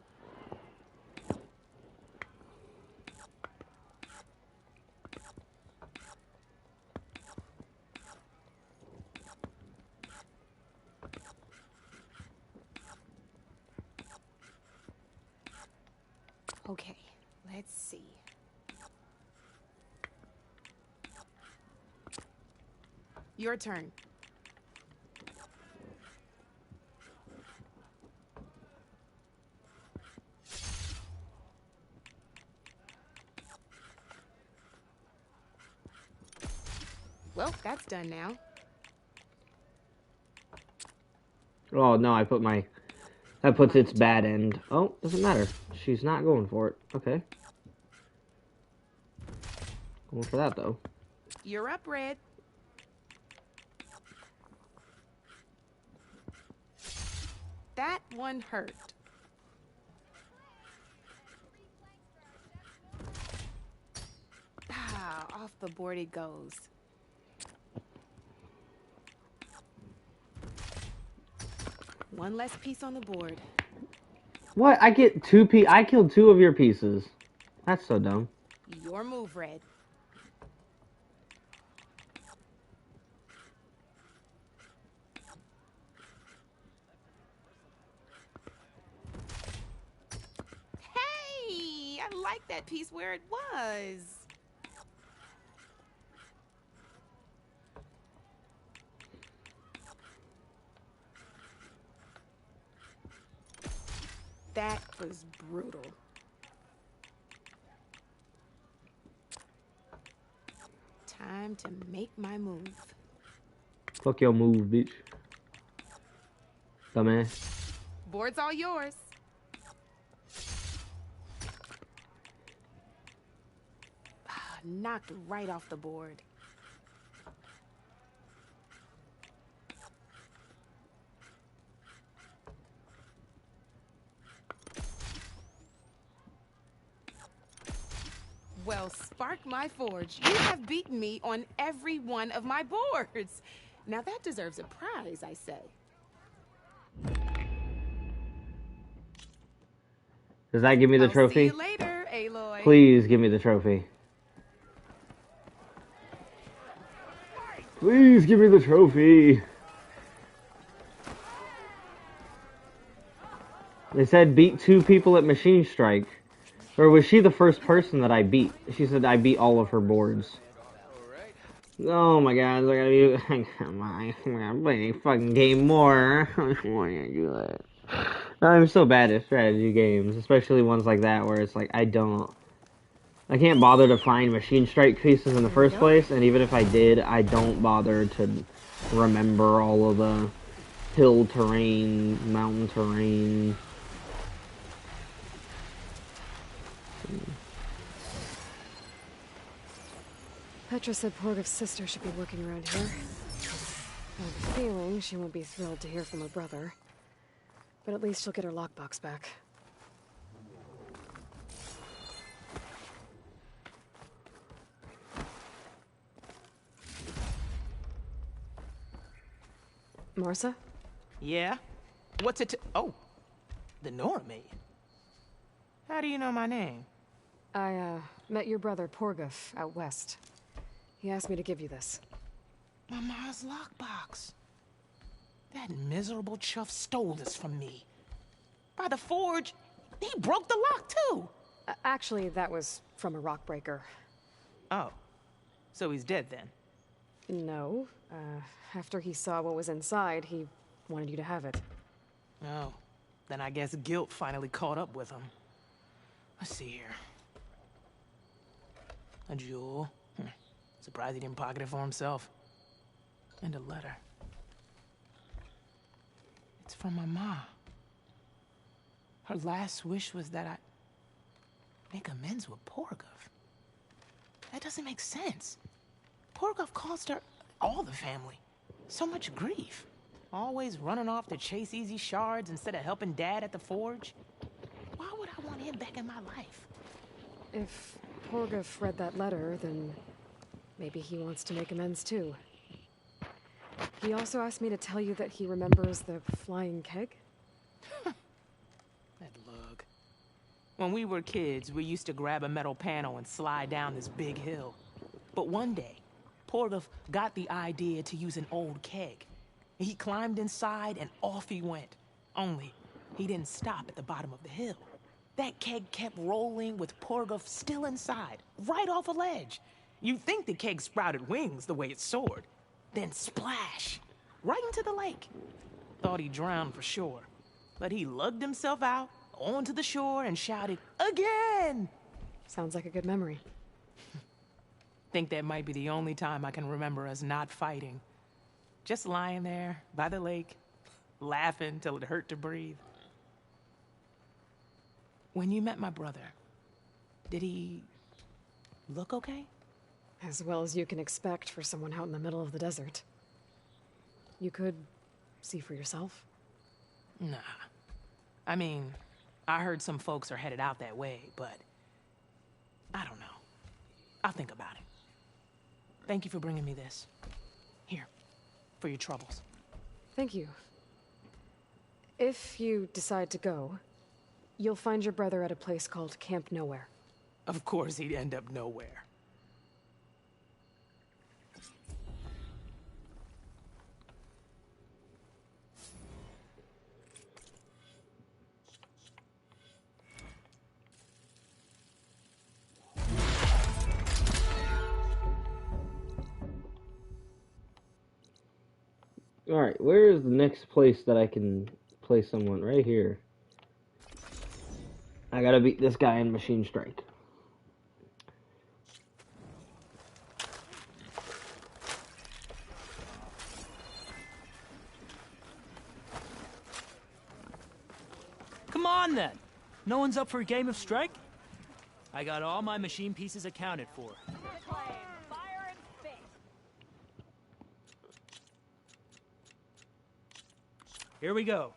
Okay, let's see. Your turn. Well, that's done now. Oh no, I put my. That puts its bad end. Oh, doesn't matter. She's not going for it. Okay. Going for that though. You're up, Red. That one hurt. Ah, off the board it goes. One less piece on the board. What? I get I killed 2 of your pieces. That's so dumb. Your move, Red. Hey, I like that piece where it was. That was brutal. Time to make my move. Fuck your move, bitch. Dumbass. Board's all yours. Knocked right off the board. Well, spark my forge. You have beaten me on every one of my boards. Now that deserves a prize, I say. Does that give me the trophy? See you later, Aloy. Please give me the trophy. Please give me the trophy. They said beat 2 people at Machine Strike. Or was she the first person that I beat? She said I beat all of her boards. Oh my god, I gotta play a fucking game more. I want to do that. I'm so bad at strategy games, especially ones like that where it's like I don't I can't bother to find machine strike pieces in the first place, and even if I did, I don't bother to remember all of the hill terrain, mountain terrain. Petra said Porgov's sister should be working around here. I have a feeling she won't be thrilled to hear from her brother. But at least she'll get her lockbox back. Marsa? Yeah? What's it? Oh, the Nora maid. How do you know my name? I, met your brother Porgov out west. He asked me to give you this. My ma's lockbox. That miserable chuff stole this from me. By the forge, he broke the lock too. Actually, that was from a rock breaker. Oh, so he's dead then? No. After he saw what was inside, he wanted you to have it. Oh, then I guess guilt finally caught up with him. Let's see here. A jewel. Surprised he didn't pocket it for himself. And a letter. It's from my mom. Her last wish was that I make amends with Porgov. That doesn't make sense. Porgov caused her, all the family, so much grief. Always running off to chase easy shards instead of helping Dad at the forge. Why would I want him back in my life? If Porgov read that letter, then maybe he wants to make amends too. He also asked me to tell you that he remembers the flying keg. That lug. When we were kids, we used to grab a metal panel and slide down this big hill. But one day, Porgov got the idea to use an old keg. He climbed inside and off he went. Only, he didn't stop at the bottom of the hill. That keg kept rolling with Porgov still inside, right off a ledge. You'd think the keg sprouted wings the way it soared. Then splash! Right into the lake. Thought he drowned for sure. But he lugged himself out, onto the shore, and shouted, "Again!" Sounds like a good memory. Think that might be the only time I can remember us not fighting. Just lying there, by the lake, laughing till it hurt to breathe. When you met my brother, did he look okay? As well as you can expect for someone out in the middle of the desert. You could see for yourself. Nah. I mean, I heard some folks are headed out that way, but I don't know. I'll think about it. Thank you for bringing me this. Here, for your troubles. Thank you. If you decide to go, you'll find your brother at a place called Camp Nowhere. Of course he'd end up nowhere. Alright, where is the next place that I can play someone? Right here. I gotta beat this guy in Machine Strike. Come on then! No one's up for a game of strike? I got all my machine pieces accounted for. Here we go.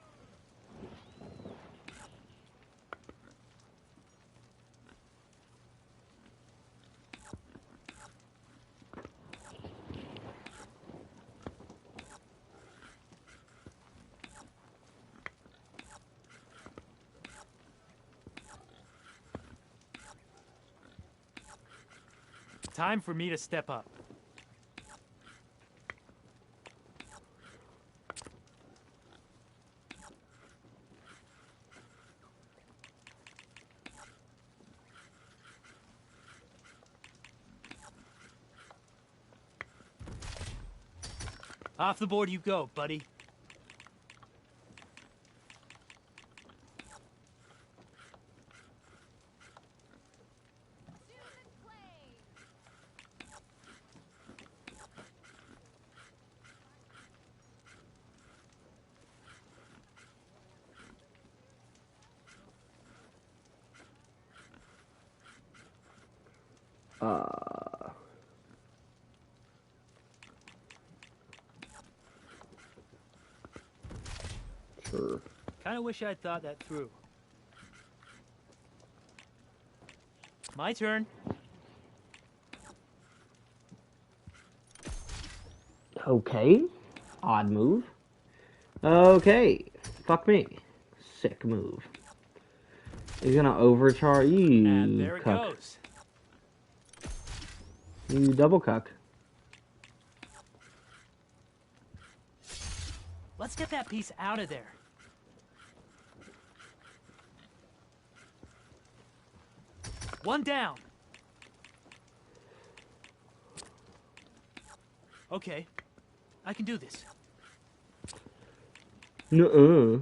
Time for me to step up. Off the board you go, buddy. Sure. Kinda wish I'd thought that through. My turn. Okay. Odd move. Okay. Fuck me. Sick move. He's gonna overcharge you. And there it cuck. goes. You double cuck. Let's get that piece out of there. One down. Okay. I can do this. Nuh-uh.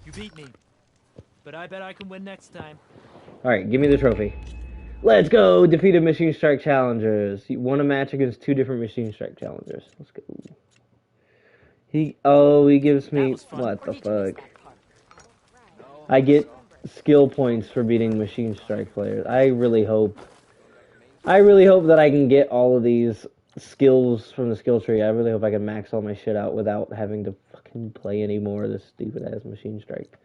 You beat me. But I bet I can win next time. Alright, give me the trophy. Let's go! Defeated Machine Strike challengers. He won a match against 2 different Machine Strike challengers. Let's go. He gives me... What the fuck? I get skill points for beating Machine Strike players. I really hope that I can get all of these skills from the skill tree. I really hope I can max all my shit out without having to fucking play any more of this stupid-ass Machine Strike.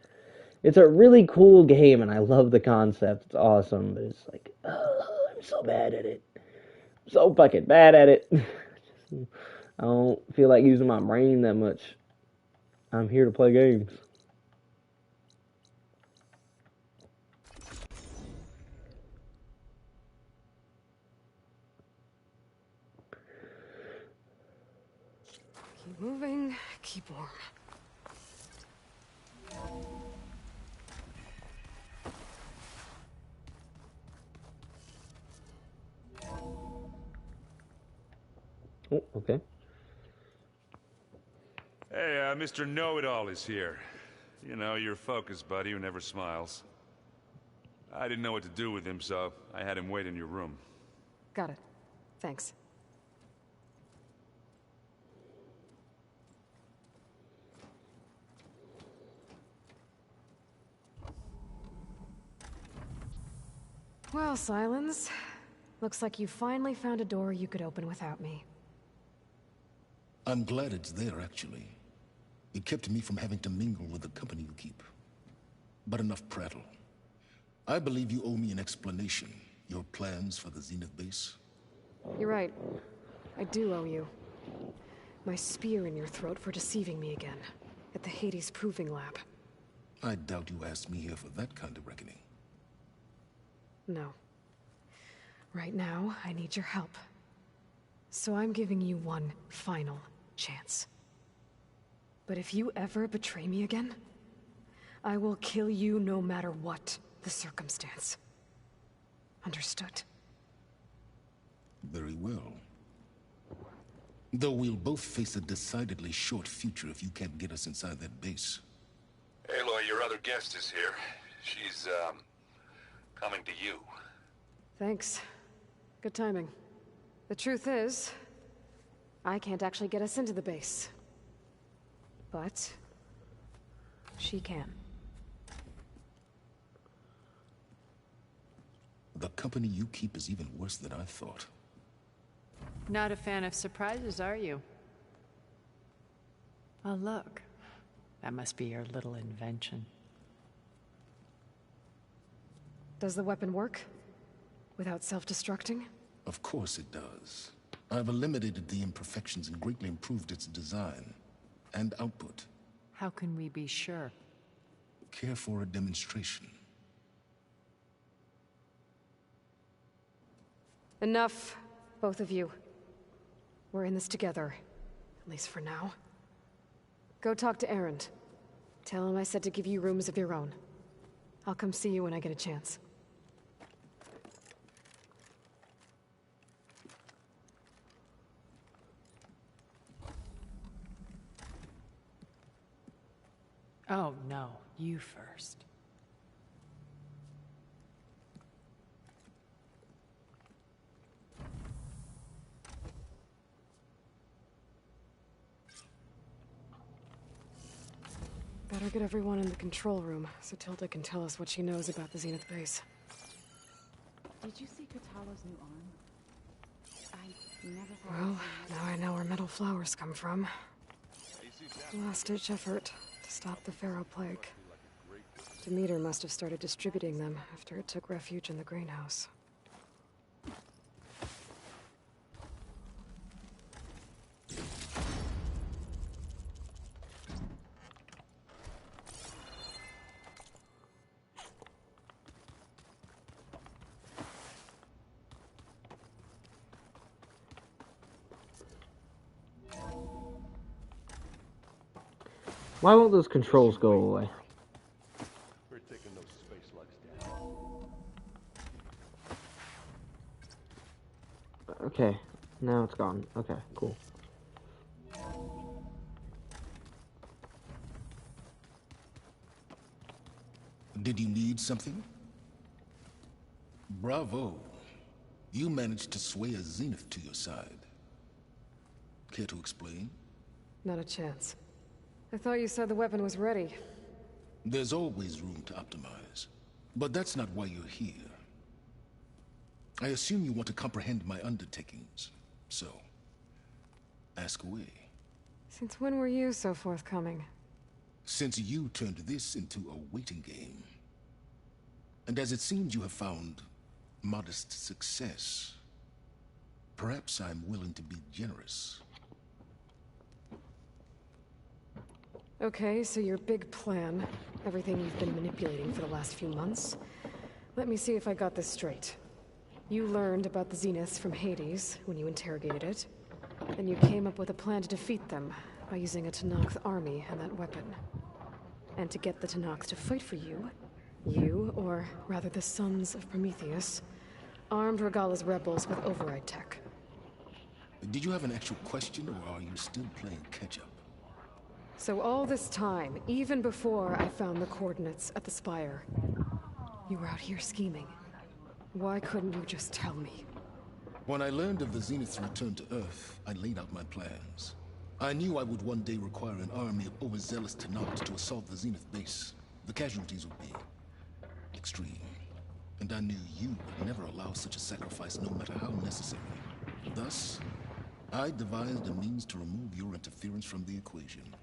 It's a really cool game, and I love the concept. It's awesome, but it's like, I'm so bad at it. I'm so fucking bad at it. I don't feel like using my brain that much. I'm here to play games. Keep moving, keep warm. Oh, okay. Hey, Mr. Know-It-All is here. You know, your focus buddy who never smiles. I didn't know what to do with him, so I had him wait in your room. Got it. Thanks. Well, Silence. Looks like you finally found a door you could open without me. I'm glad it's there, actually. It kept me from having to mingle with the company you keep. But enough prattle. I believe you owe me an explanation. Your plans for the Zenith base? You're right. I do owe you. My spear in your throat for deceiving me again. At the Hades Proving Lab. I doubt you asked me here for that kind of reckoning. No. Right now, I need your help. So I'm giving you one final chance. But if you ever betray me again, I will kill you no matter what the circumstance. Understood? Very well. Though we'll both face a decidedly short future if you can't get us inside that base. Aloy, your other guest is here. She's, coming to you. Thanks. Good timing. The truth is, I can't actually get us into the base. But she can. The company you keep is even worse than I thought. Not a fan of surprises, are you? Oh, look. That must be your little invention. Does the weapon work? Without self-destructing? Of course it does. I've eliminated the imperfections and greatly improved its design and output. How can we be sure? Care for a demonstration? Enough, both of you. We're in this together, at least for now. Go talk to Erend. Tell him I said to give you rooms of your own. I'll come see you when I get a chance. Oh, no. You first. Better get everyone in the control room so Tilda can tell us what she knows about the Zenith base. Did you see Katalo's new arm? I never thought. Well, now I know where metal flowers come from. Last-ditch effort to stop the Pharaoh plague. Demeter must have started distributing them after it took refuge in the greenhouse. Why won't those controls go away? We're taking those space lugs down. Okay, now it's gone. Okay, cool. Did you need something? Bravo. You managed to sway a Zenith to your side. Care to explain? Not a chance. I thought you said the weapon was ready. There's always room to optimize. But that's not why you're here. I assume you want to comprehend my undertakings. So, ask away. Since when were you so forthcoming? Since you turned this into a waiting game. And as it seems you have found modest success, perhaps I'm willing to be generous. Okay, so your big plan, everything you've been manipulating for the last few months. Let me see if I got this straight. You learned about the Zeniths from Hades when you interrogated it. Then you came up with a plan to defeat them by using a Tenakth army and that weapon. And to get the Tenakth to fight for you, or rather the Sons of Prometheus, armed Regala's rebels with override tech. Did you have an actual question, or are you still playing catch-up? So all this time, even before I found the coordinates at the Spire, you were out here scheming. Why couldn't you just tell me? When I learned of the Zenith's return to Earth, I laid out my plans. I knew I would one day require an army of overzealous Tenakth to assault the Zenith base. The casualties would be extreme. And I knew you would never allow such a sacrifice, no matter how necessary. Thus, I devised a means to remove your interference from the equation.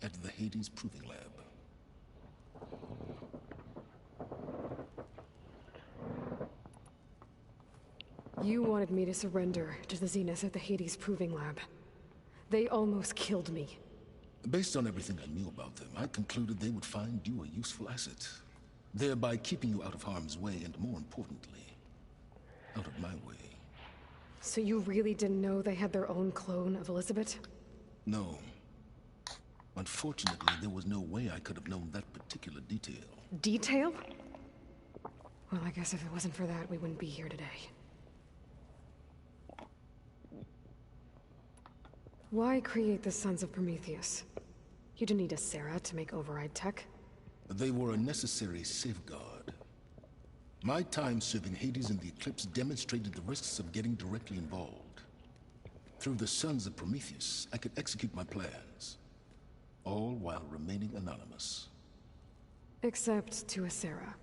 At the Hades Proving Lab. You wanted me to surrender to the Zeniths at the Hades Proving Lab. They almost killed me. Based on everything I knew about them, I concluded they would find you a useful asset, thereby keeping you out of harm's way and, more importantly, out of my way. So you really didn't know they had their own clone of Elizabeth? No. Unfortunately, there was no way I could have known that particular detail. Detail? Well, I guess if it wasn't for that, we wouldn't be here today. Why create the Sons of Prometheus? You didn't need a Sarah to make override tech. They were a necessary safeguard. My time serving Hades in the Eclipse demonstrated the risks of getting directly involved. Through the Sons of Prometheus, I could execute my plans. All while remaining anonymous. Except to a Sarah.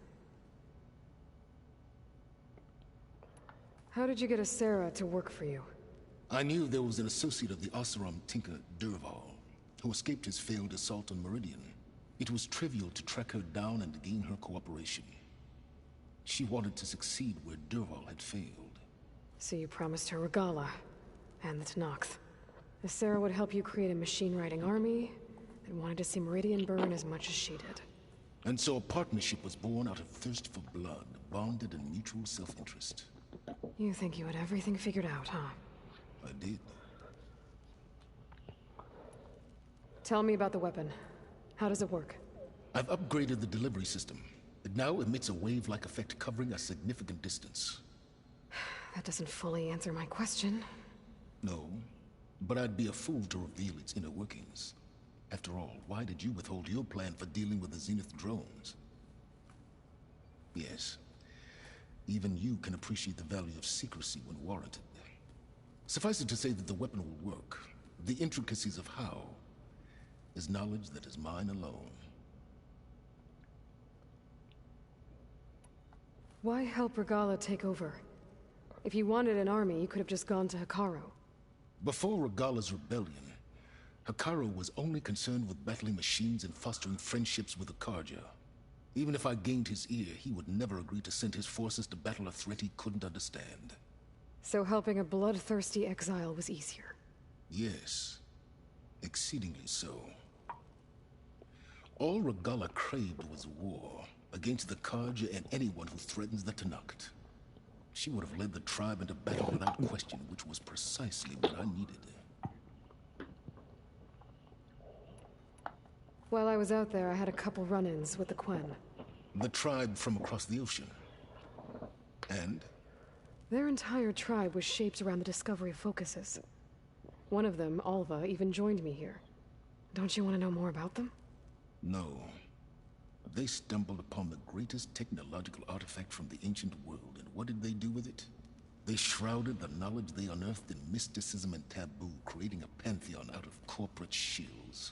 How did you get a Sarah to work for you? I knew there was an associate of the Oseram tinker, Durval, who escaped his failed assault on Meridian. It was trivial to track her down and gain her cooperation. She wanted to succeed where Durval had failed. So you promised her Regala, and the Tenakth. The Sarah would help you create a machine-riding army, and wanted to see Meridian burn as much as she did. And so a partnership was born out of thirst for blood, bonded in mutual self-interest. You think you had everything figured out, huh? I did. Tell me about the weapon. How does it work? I've upgraded the delivery system. It now emits a wave-like effect covering a significant distance. That doesn't fully answer my question. No, but I'd be a fool to reveal its inner workings. After all, why did you withhold your plan for dealing with the Zenith drones? Yes, even you can appreciate the value of secrecy when warranted. Suffice it to say that the weapon will work. The intricacies of how is knowledge that is mine alone. Why help Regala take over? If you wanted an army, you could have just gone to Hikaru. Before Regala's rebellion, Hikaru was only concerned with battling machines and fostering friendships with the Karja. Even if I gained his ear, he would never agree to send his forces to battle a threat he couldn't understand. So helping a bloodthirsty exile was easier? Yes, exceedingly so. All Regala craved was war, against the Karja and anyone who threatens the Tenakth. She would have led the tribe into battle without question, which was precisely what I needed. While I was out there, I had a couple run-ins with the Quen. The tribe from across the ocean. And? Their entire tribe was shaped around the discovery of focuses. One of them, Alva, even joined me here. Don't you want to know more about them? No. They stumbled upon the greatest technological artifact from the ancient world, and what did they do with it? They shrouded the knowledge they unearthed in mysticism and taboo, creating a pantheon out of corporate shills.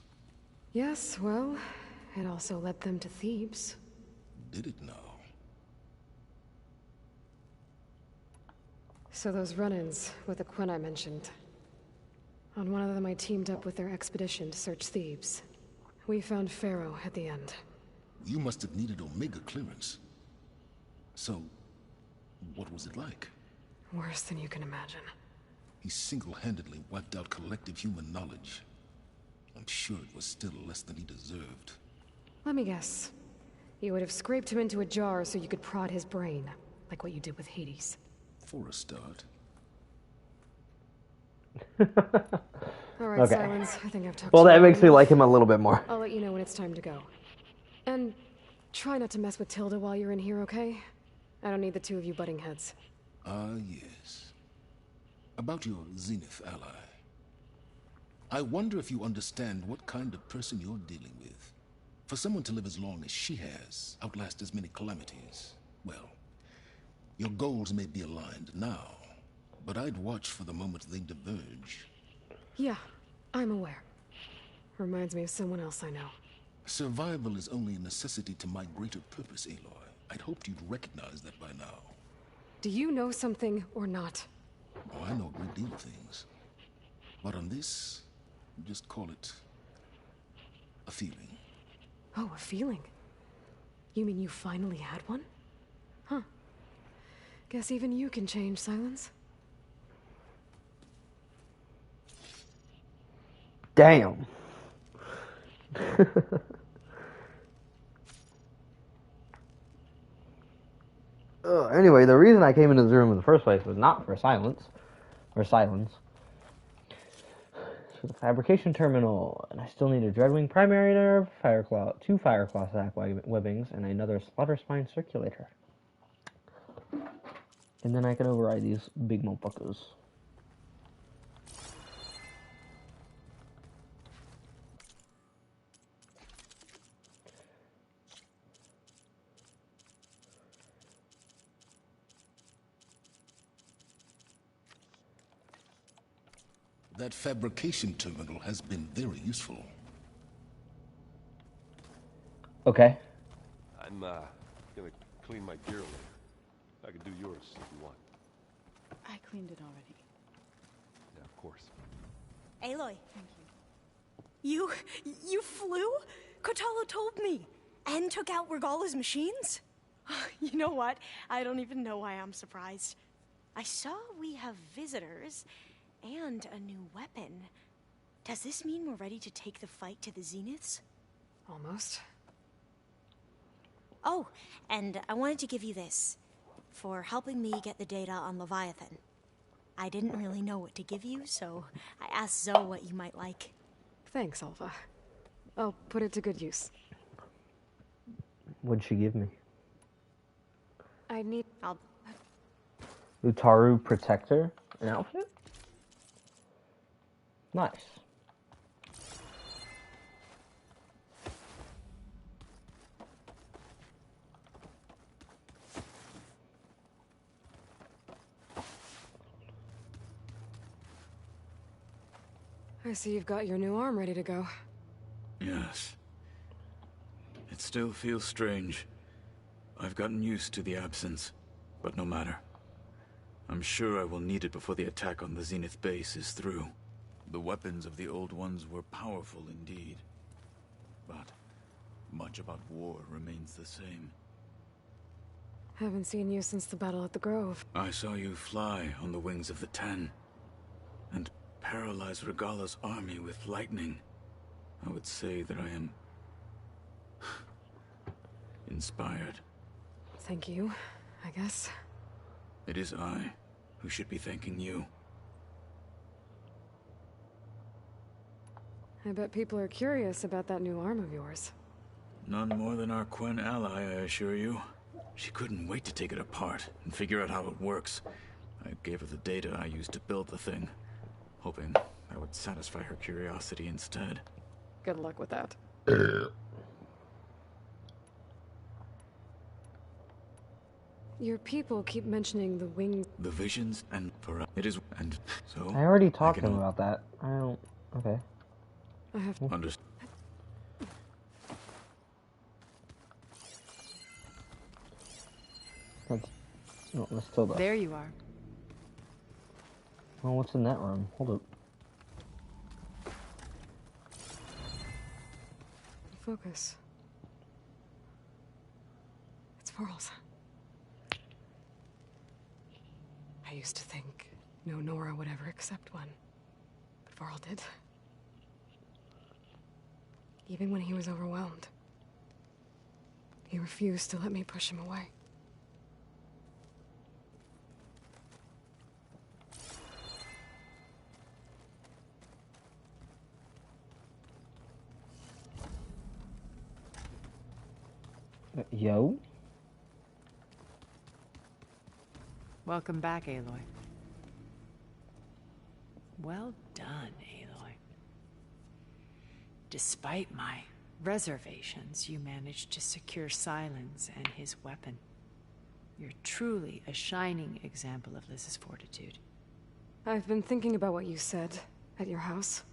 Yes, well, it also led them to Thebes. Did it now? So those run-ins with the Quen I mentioned. On one of them I teamed up with their expedition to search Thebes. We found Pharaoh at the end. You must have needed Omega clearance. So, what was it like? Worse than you can imagine. He single-handedly wiped out collective human knowledge. I'm sure it was still less than he deserved. Let me guess. You would have scraped him into a jar so you could prod his brain, like what you did with Hades. For a start. Alright, Okay. Silence. I think I've talked Well, to you that long makes me enough. like him a little bit more. I'll let you know when it's time to go. And try not to mess with Tilda while you're in here, okay? I don't need the two of you butting heads. Ah, yes. About your Zenith ally. I wonder if you understand what kind of person you're dealing with. For someone to live as long as she has, outlast as many calamities, well, your goals may be aligned now, but I'd watch for the moment they diverge. Yeah, I'm aware. Reminds me of someone else I know. Survival is only a necessity to my greater purpose, Aloy. I'd hoped you'd recognize that by now. Do you know something or not? Oh, I know a great deal of things. But on this, just call it a feeling. Oh, a feeling? You mean you finally had one? Huh. Guess even you can change, Silence. Damn. Anyway, the reason I came into the room in the first place was not for silence. It's for the fabrication terminal, and I still need a Dreadwing primary nerve, two Fireclaw sack webbings, and another Slaughter Spine circulator. And then I can override these big motherfuckers. That fabrication terminal has been very useful. Okay. I'm gonna clean my gear later. I can do yours if you want. I cleaned it already. Yeah, of course. Aloy. Thank you. You flew? Kotalo told me. And took out Regala's machines? You know what? I don't even know why I'm surprised. I saw we have visitors and a new weapon. Does this mean we're ready to take the fight to the Zeniths? Almost. Oh, and I wanted to give you this for helping me get the data on Leviathan. I didn't really know what to give you, so I asked Zoe what you might like. Thanks, Alva. I'll put it to good use. What'd she give me? I'll... Utaru Protector? An outfit? Nice. I see you've got your new arm ready to go. Yes. It still feels strange. I've gotten used to the absence, but no matter. I'm sure I will need it before the attack on the Zenith base is through. The weapons of the Old Ones were powerful indeed, but much about war remains the same. Haven't seen you since the battle at the Grove. I saw you fly on the wings of the Ten, and paralyze Regala's army with lightning. I would say that I am inspired. Thank you, I guess. It is I who should be thanking you. I bet people are curious about that new arm of yours. None more than our Quen ally, I assure you. She couldn't wait to take it apart and figure out how it works. I gave her the data I used to build the thing, hoping that would satisfy her curiosity instead. Good luck with that. Your people keep mentioning the wings. The visions and for it is and so. I already talked to him about that. I don't. Okay. I have to understand. Let's still go. There you are. Well, what's in that room? Hold up. Focus. It's Varl's. I used to think no Nora would ever accept one, but Varl did. Even when he was overwhelmed, he refused to let me push him away. Yo? Welcome back, Aloy. Well done, Aloy. Despite my reservations, you managed to secure Silence and his weapon. You're truly a shining example of Liz's fortitude. I've been thinking about what you said at your house.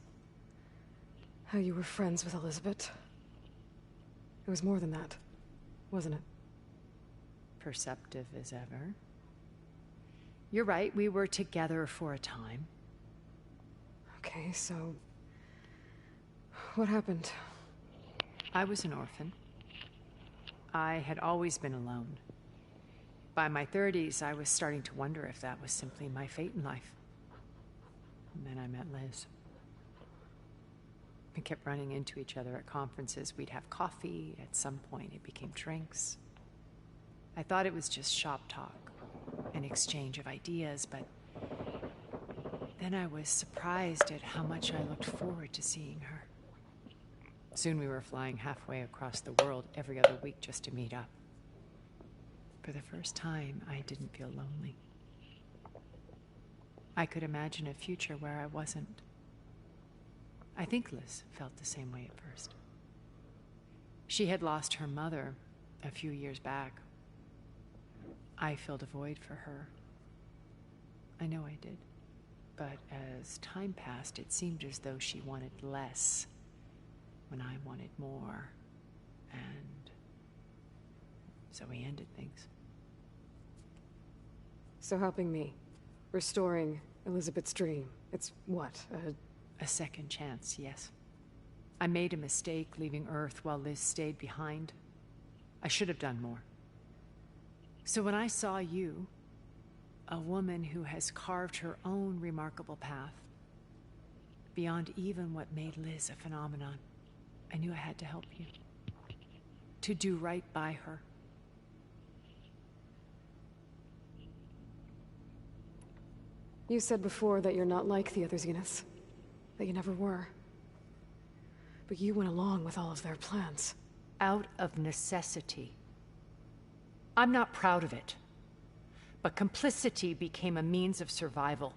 How you were friends with Elizabeth. It was more than that, wasn't it? Perceptive as ever. You're right, we were together for a time. Okay, so... what happened? I was an orphan. I had always been alone. By my 30s, I was starting to wonder if that was simply my fate in life. And then I met Liz. We kept running into each other at conferences. We'd have coffee. At some point, it became drinks. I thought it was just shop talk, an exchange of ideas, but then I was surprised at how much I looked forward to seeing her. Soon we were flying halfway across the world every other week just to meet up. For the first time, I didn't feel lonely. I could imagine a future where I wasn't. I think Liz felt the same way at first. She had lost her mother a few years back. I filled a void for her. I know I did. But as time passed, it seemed as though she wanted less when I wanted more. And so we ended things. So helping me, restoring Elizabeth's dream, it's what, a second chance, yes. I made a mistake leaving Earth while Liz stayed behind. I should have done more. So when I saw you, a woman who has carved her own remarkable path, beyond even what made Liz a phenomenon, I knew I had to help you. To do right by her. You said before that you're not like the other Zeniths. That you never were. But you went along with all of their plans. Out of necessity. I'm not proud of it. But complicity became a means of survival,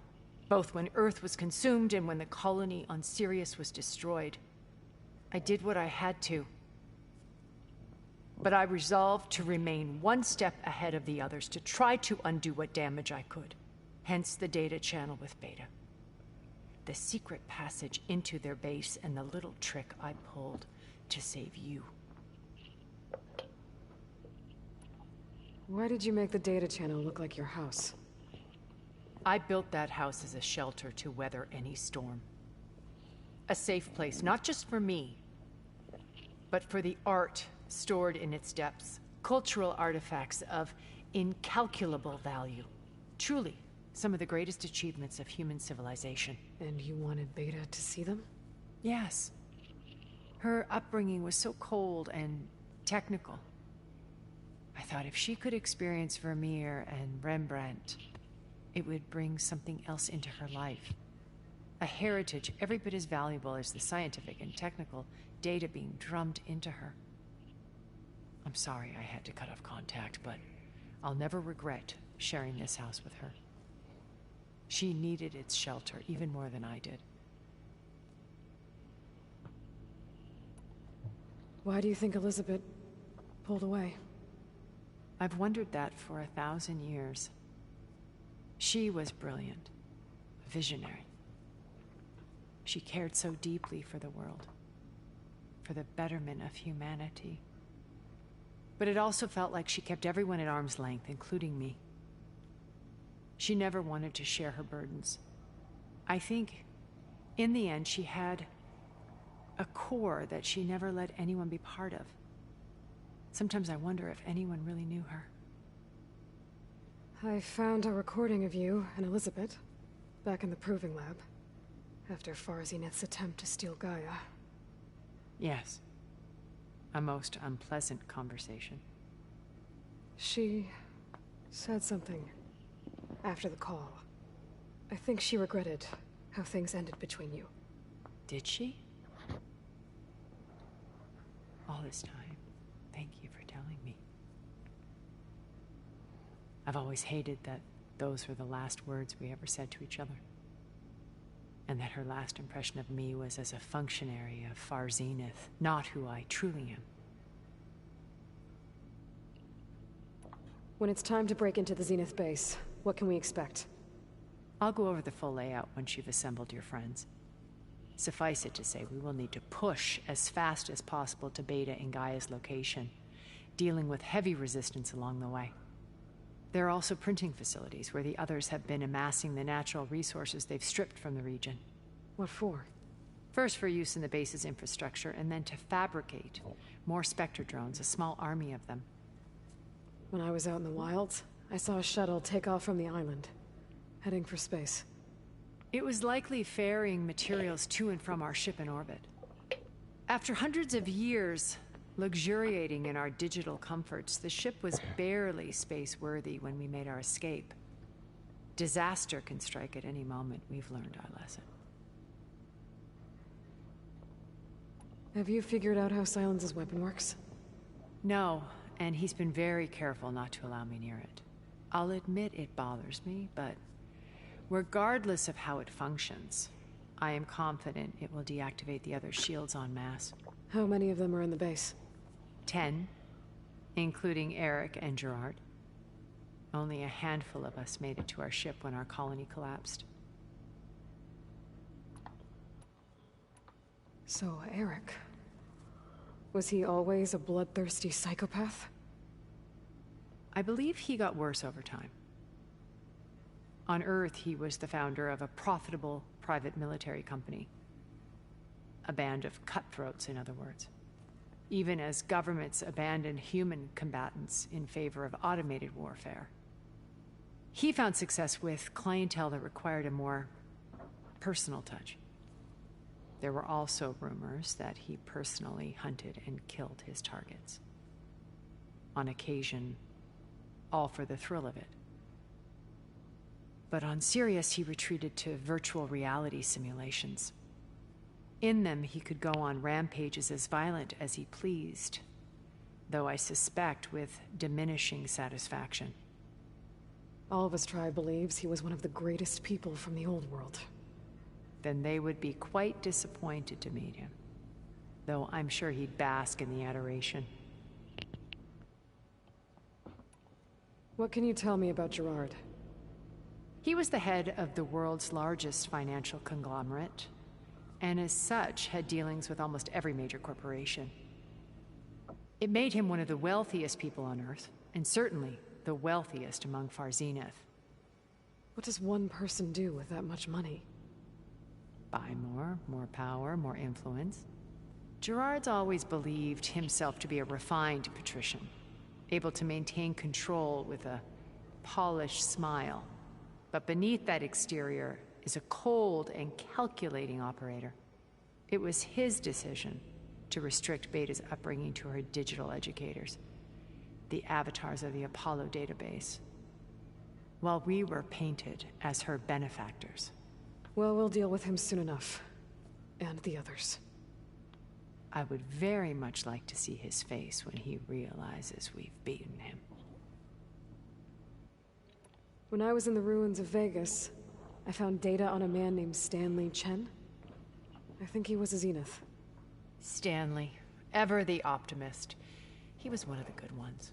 both when Earth was consumed and when the colony on Sirius was destroyed. I did what I had to. But I resolved to remain one step ahead of the others, to try to undo what damage I could. Hence the data channel with Beta. The secret passage into their base and the little trick I pulled to save you. Why did you make the data channel look like your house? I built that house as a shelter to weather any storm. A safe place, not just for me, but for the art stored in its depths. Cultural artifacts of incalculable value. Truly, some of the greatest achievements of human civilization. And you wanted Beta to see them? Yes. Her upbringing was so cold and technical. I thought if she could experience Vermeer and Rembrandt, it would bring something else into her life. A heritage every bit as valuable as the scientific and technical data being drummed into her. I'm sorry I had to cut off contact, but I'll never regret sharing this house with her. She needed its shelter even more than I did. Why do you think Elizabeth pulled away? I've wondered that for 1,000 years. She was brilliant, visionary. She cared so deeply for the world, for the betterment of humanity. But it also felt like she kept everyone at arm's length, including me. She never wanted to share her burdens. I think, in the end, she had a core that she never let anyone be part of. Sometimes I wonder if anyone really knew her. I found a recording of you and Elizabeth back in the proving lab after Farzineth's attempt to steal Gaia. Yes. A most unpleasant conversation. She said something after the call. I think she regretted how things ended between you. Did she? All this time, thank you for telling me. I've always hated that those were the last words we ever said to each other. And that her last impression of me was as a functionary of Far Zenith, not who I truly am. When it's time to break into the Zenith base, what can we expect? I'll go over the full layout once you've assembled your friends. Suffice it to say, we will need to push as fast as possible to Beta and Gaia's location, dealing with heavy resistance along the way. There are also printing facilities where the others have been amassing the natural resources they've stripped from the region. What for? First for use in the base's infrastructure, and then to fabricate more Spectre drones, a small army of them. When I was out in the wilds, I saw a shuttle take off from the island, heading for space. It was likely ferrying materials to and from our ship in orbit. After hundreds of years luxuriating in our digital comforts, the ship was barely space-worthy when we made our escape. Disaster can strike at any moment. We've learned our lesson. Have you figured out how Silence's weapon works? No, and he's been very careful not to allow me near it. I'll admit it bothers me, but regardless of how it functions, I am confident it will deactivate the other shields en masse. How many of them are in the base? 10, including Eric and Gerard. Only a handful of us made it to our ship when our colony collapsed. So, Eric... was he always a bloodthirsty psychopath? I believe he got worse over time. On Earth, he was the founder of a profitable private military company. A band of cutthroats, in other words. Even as governments abandoned human combatants in favor of automated warfare. He found success with clientele that required a more personal touch. There were also rumors that he personally hunted and killed his targets. On occasion, all for the thrill of it. But on Sirius, he retreated to virtual reality simulations. In them, he could go on rampages as violent as he pleased, though I suspect with diminishing satisfaction. All of his tribe believes he was one of the greatest people from the old world. Then they would be quite disappointed to meet him, though I'm sure he'd bask in the adoration. What can you tell me about Gerard? He was the head of the world's largest financial conglomerate, and as such had dealings with almost every major corporation. It made him one of the wealthiest people on Earth, and certainly the wealthiest among Far Zenith. What does one person do with that much money? Buy more power, more influence. Gerard's always believed himself to be a refined patrician, able to maintain control with a polished smile. But beneath that exterior is a cold and calculating operator. It was his decision to restrict Beta's upbringing to her digital educators, the avatars of the Apollo database, while we were painted as her benefactors. Well, we'll deal with him soon enough. And the others. I would very much like to see his face when he realizes we've beaten him. When I was in the ruins of Vegas, I found data on a man named Stanley Chen. I think he was a Zenith. Stanley, ever the optimist. He was one of the good ones.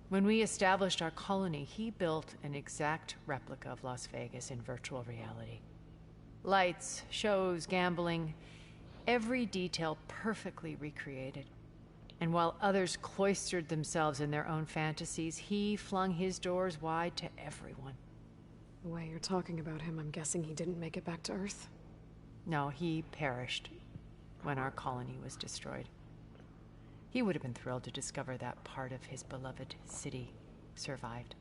When we established our colony, he built an exact replica of Las Vegas in virtual reality. Lights, shows, gambling, every detail perfectly recreated. And while others cloistered themselves in their own fantasies, he flung his doors wide to everyone. The way you're talking about him, I'm guessing he didn't make it back to Earth? No, he perished when our colony was destroyed. He would have been thrilled to discover that part of his beloved city survived.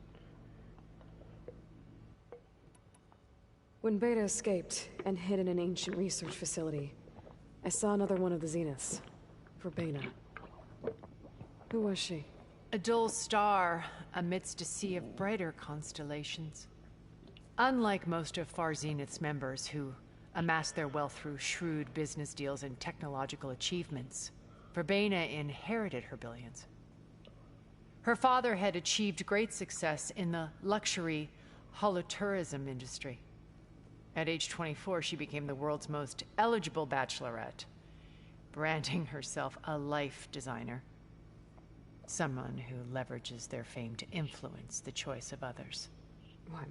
When Beta escaped and hid in an ancient research facility, I saw another one of the Zeniths. Verbena. Who was she? A dull star amidst a sea of brighter constellations. Unlike most of Far Zenith's members who amassed their wealth through shrewd business deals and technological achievements, Verbena inherited her billions. Her father had achieved great success in the luxury holotourism industry. At age 24, she became the world's most eligible bachelorette, branding herself a life designer. Someone who leverages their fame to influence the choice of others. What,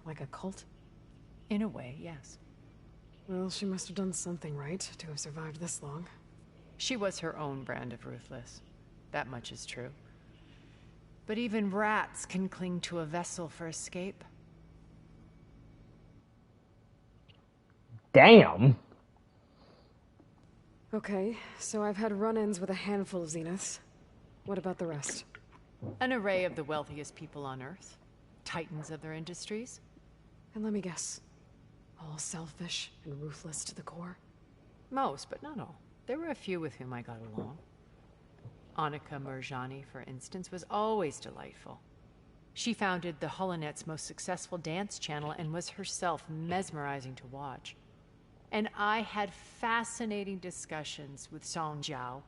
like a cult? In a way, yes. Well, she must have done something right to have survived this long. She was her own brand of ruthless. That much is true. But even rats can cling to a vessel for escape. Damn. Okay, so I've had run-ins with a handful of Zeniths. What about the rest? An array of the wealthiest people on Earth. Titans of their industries. And let me guess. All selfish and ruthless to the core? Most, but not all. There were a few with whom I got along. Annika Murjani, for instance, was always delightful. She founded the HoloNet's most successful dance channel and was herself mesmerizing to watch. And I had fascinating discussions with Song Jiao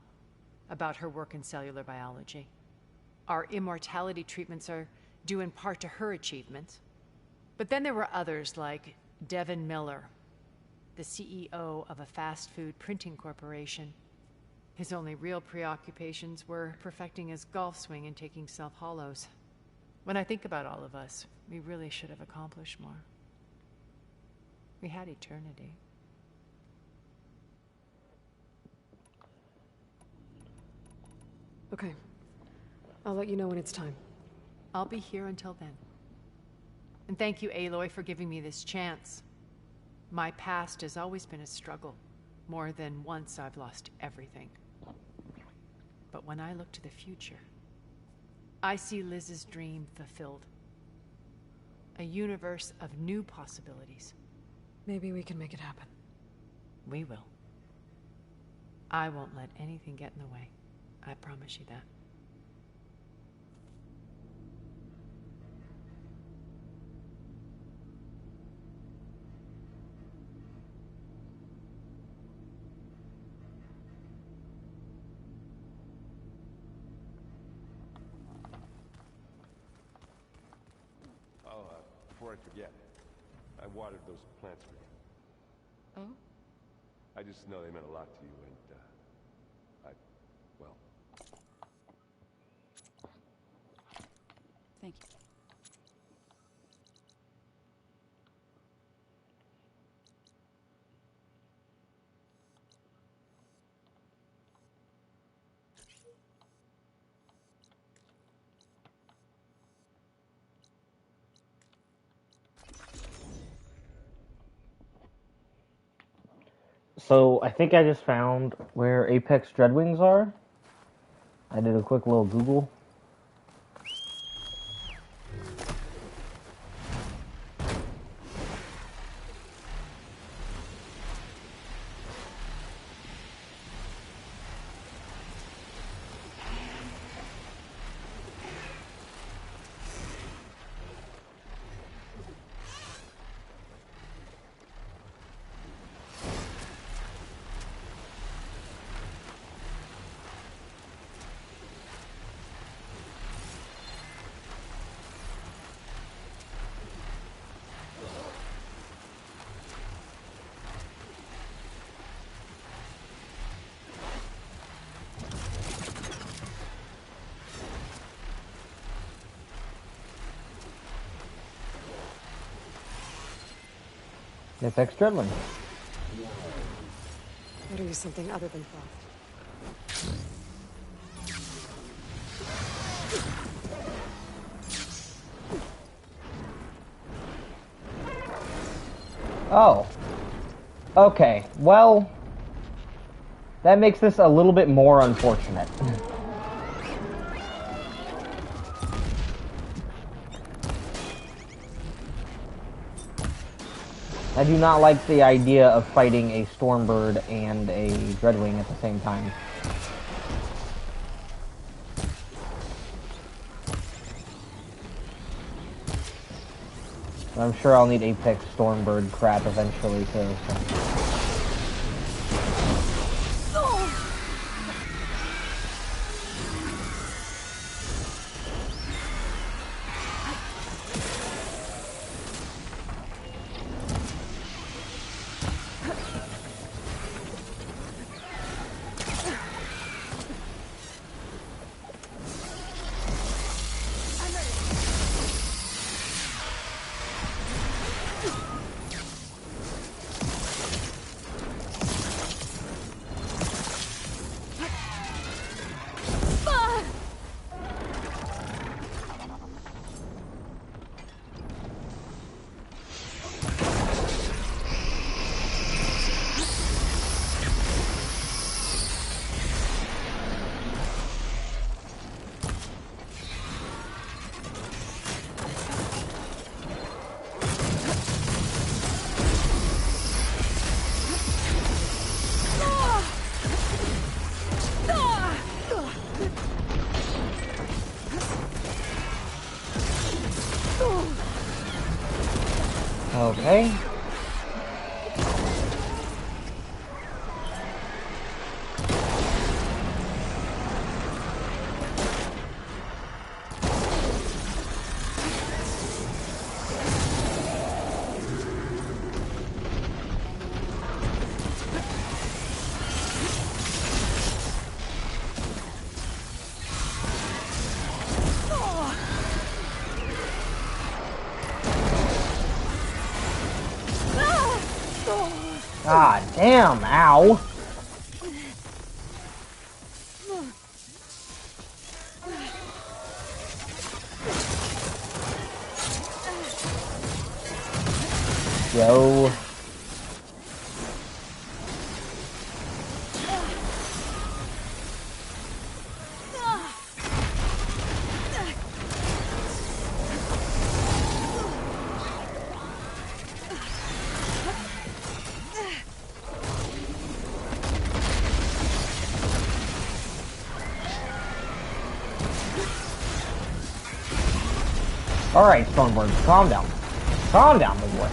about her work in cellular biology. Our immortality treatments are due in part to her achievements. But then there were others like Devin Miller, the CEO of a fast food printing corporation. His only real preoccupations were perfecting his golf swing and taking self-hollows. When I think about all of us, we really should have accomplished more. We had eternity. Okay. I'll let you know when it's time. I'll be here until then. And thank you, Aloy, for giving me this chance. My past has always been a struggle. More than once I've lost everything. But when I look to the future, I see Liz's dream fulfilled. A universe of new possibilities. Maybe we can make it happen. We will. I won't let anything get in the way. I promise you that. Before I forget, I watered those plants for you. Oh? I just know they meant a lot to you, and, well... Thank you. So, I think I just found where Apex Dreadwings are. I did a quick little Google. Apex Dreadwing. Better use something other than theft. Oh. Okay, well, that makes this a little bit more unfortunate. I do not like the idea of fighting a Stormbird and a Dreadwing at the same time. I'm sure I'll need Apex Stormbird crap eventually too. So. Okay. God damn, ow. Yo. Alright, Stormbird, calm down. Calm down, big boy.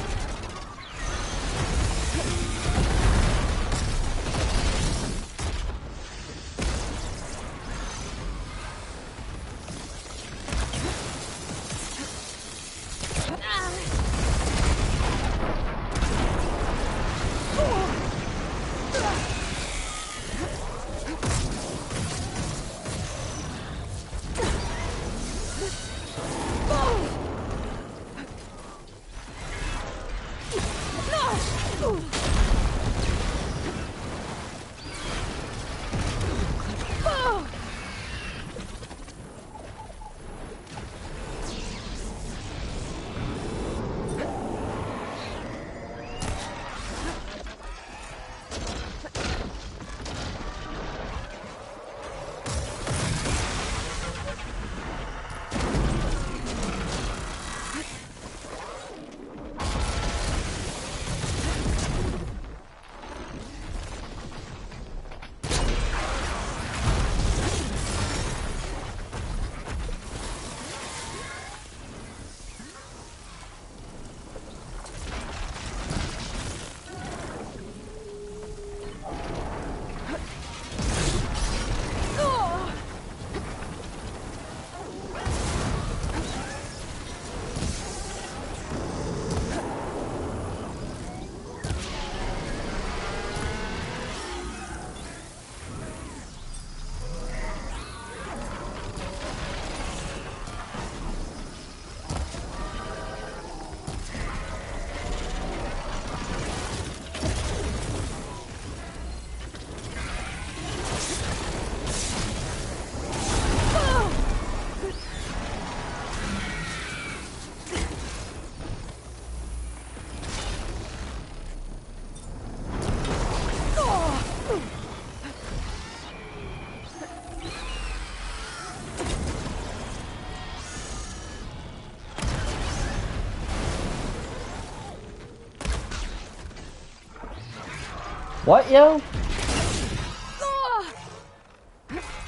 What, yo?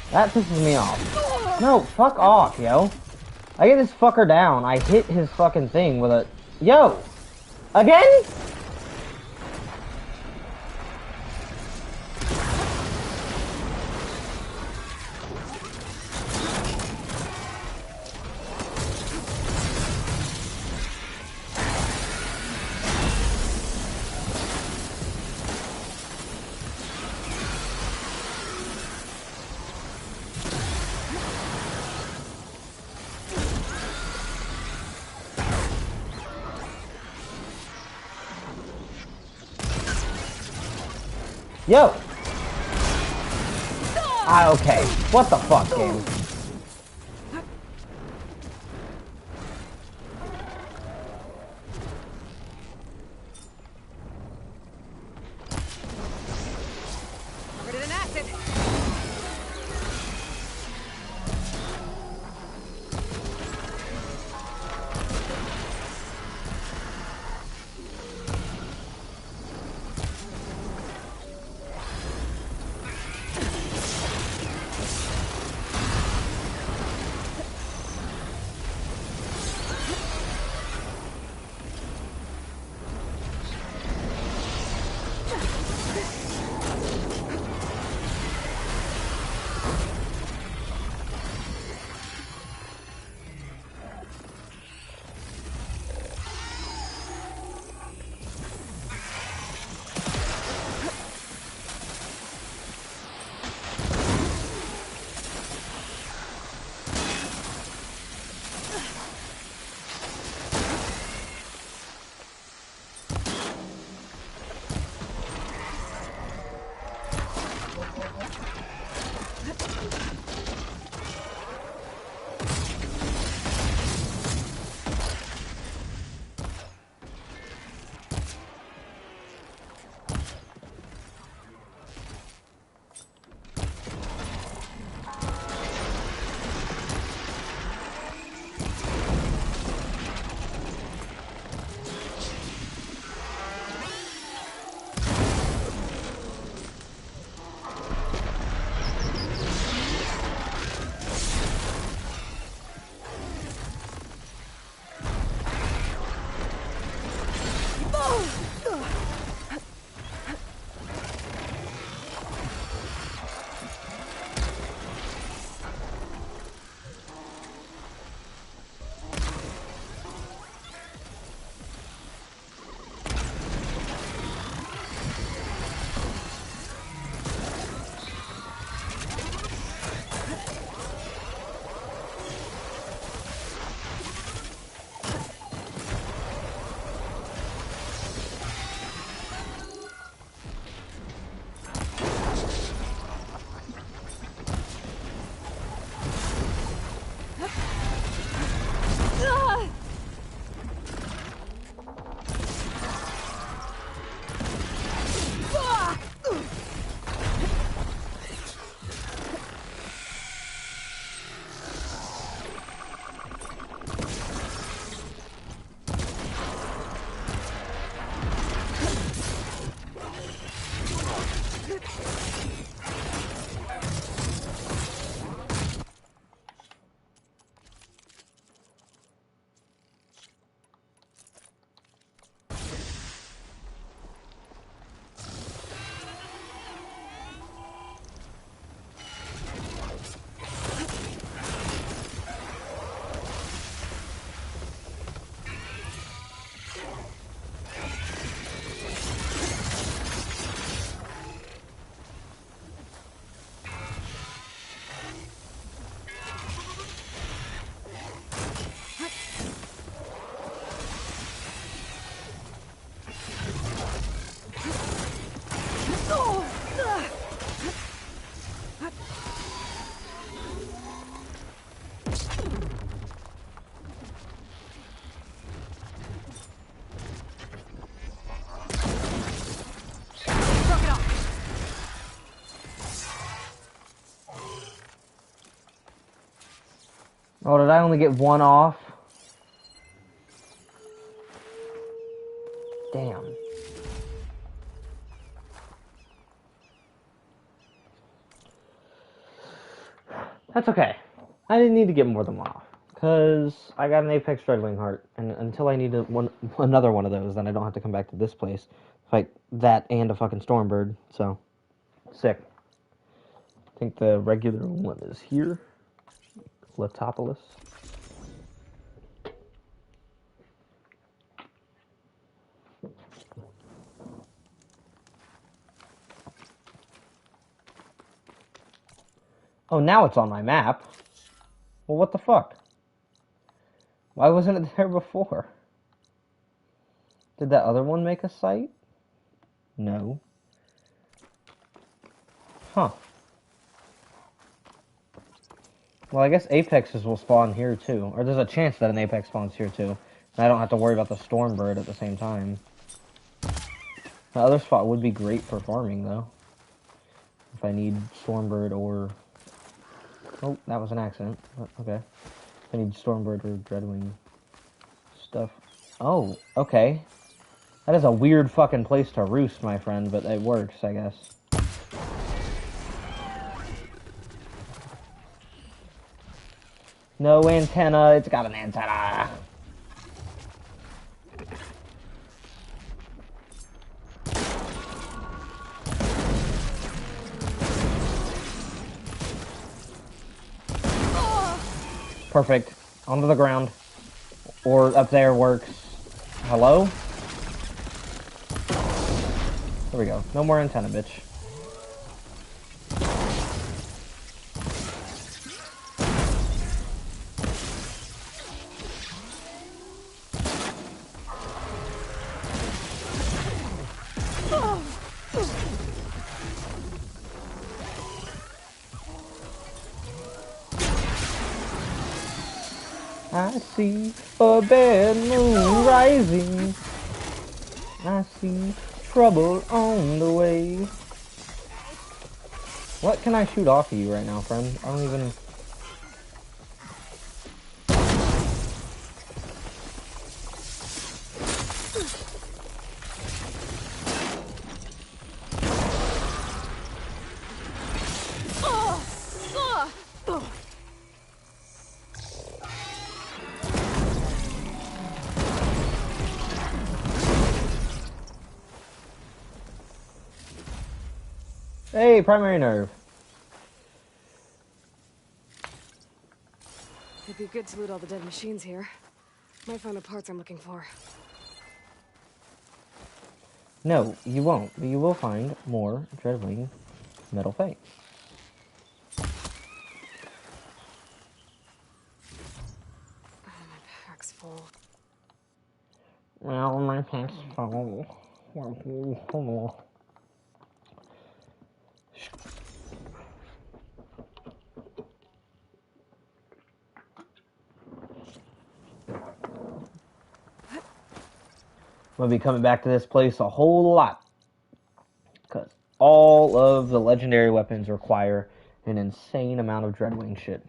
That pisses me off. No, fuck off, yo. I get this fucker down. I hit his fucking thing with a... Yo! Again? Yo! Ah, okay. What the fuck, game? Covered in acid. Oh, did I only get one off? Damn. That's okay. I didn't need to get more than one off. Because I got an Apex Dreadwing heart. And until I need another one of those, then I don't have to come back to this place. Fight that and a fucking Stormbird. So, sick. I think the regular one is here. Letopolis. Oh, now it's on my map. Well, what the fuck? Why wasn't it there before? Did that other one make a site? No. Huh. Well, I guess Apexes will spawn here too. Or there's a chance that an Apex spawns here too. And I don't have to worry about the Stormbird at the same time. The other spot would be great for farming though. If I need Stormbird or... Oh, that was an accident. Okay. If I need Stormbird or Dreadwing stuff. Oh, okay. That is a weird fucking place to roost, my friend, but it works, I guess. No antenna, it's got an antenna. Perfect. Onto the ground. Or up there works. Hello? There we go. No more antenna, bitch. I see a bad moon rising. I see trouble on the way. What can I shoot off of you right now, friend? I don't even... Hey, primary nerve. It'd be good to loot all the dead machines here. Might find the parts I'm looking for. No, you won't, but you will find more Dreadwing Metal Fate. Oh, my pack's full. Well, my pack's full. I'm going to be coming back to this place a whole lot. Because all of the legendary weapons require an insane amount of Dreadwing shit.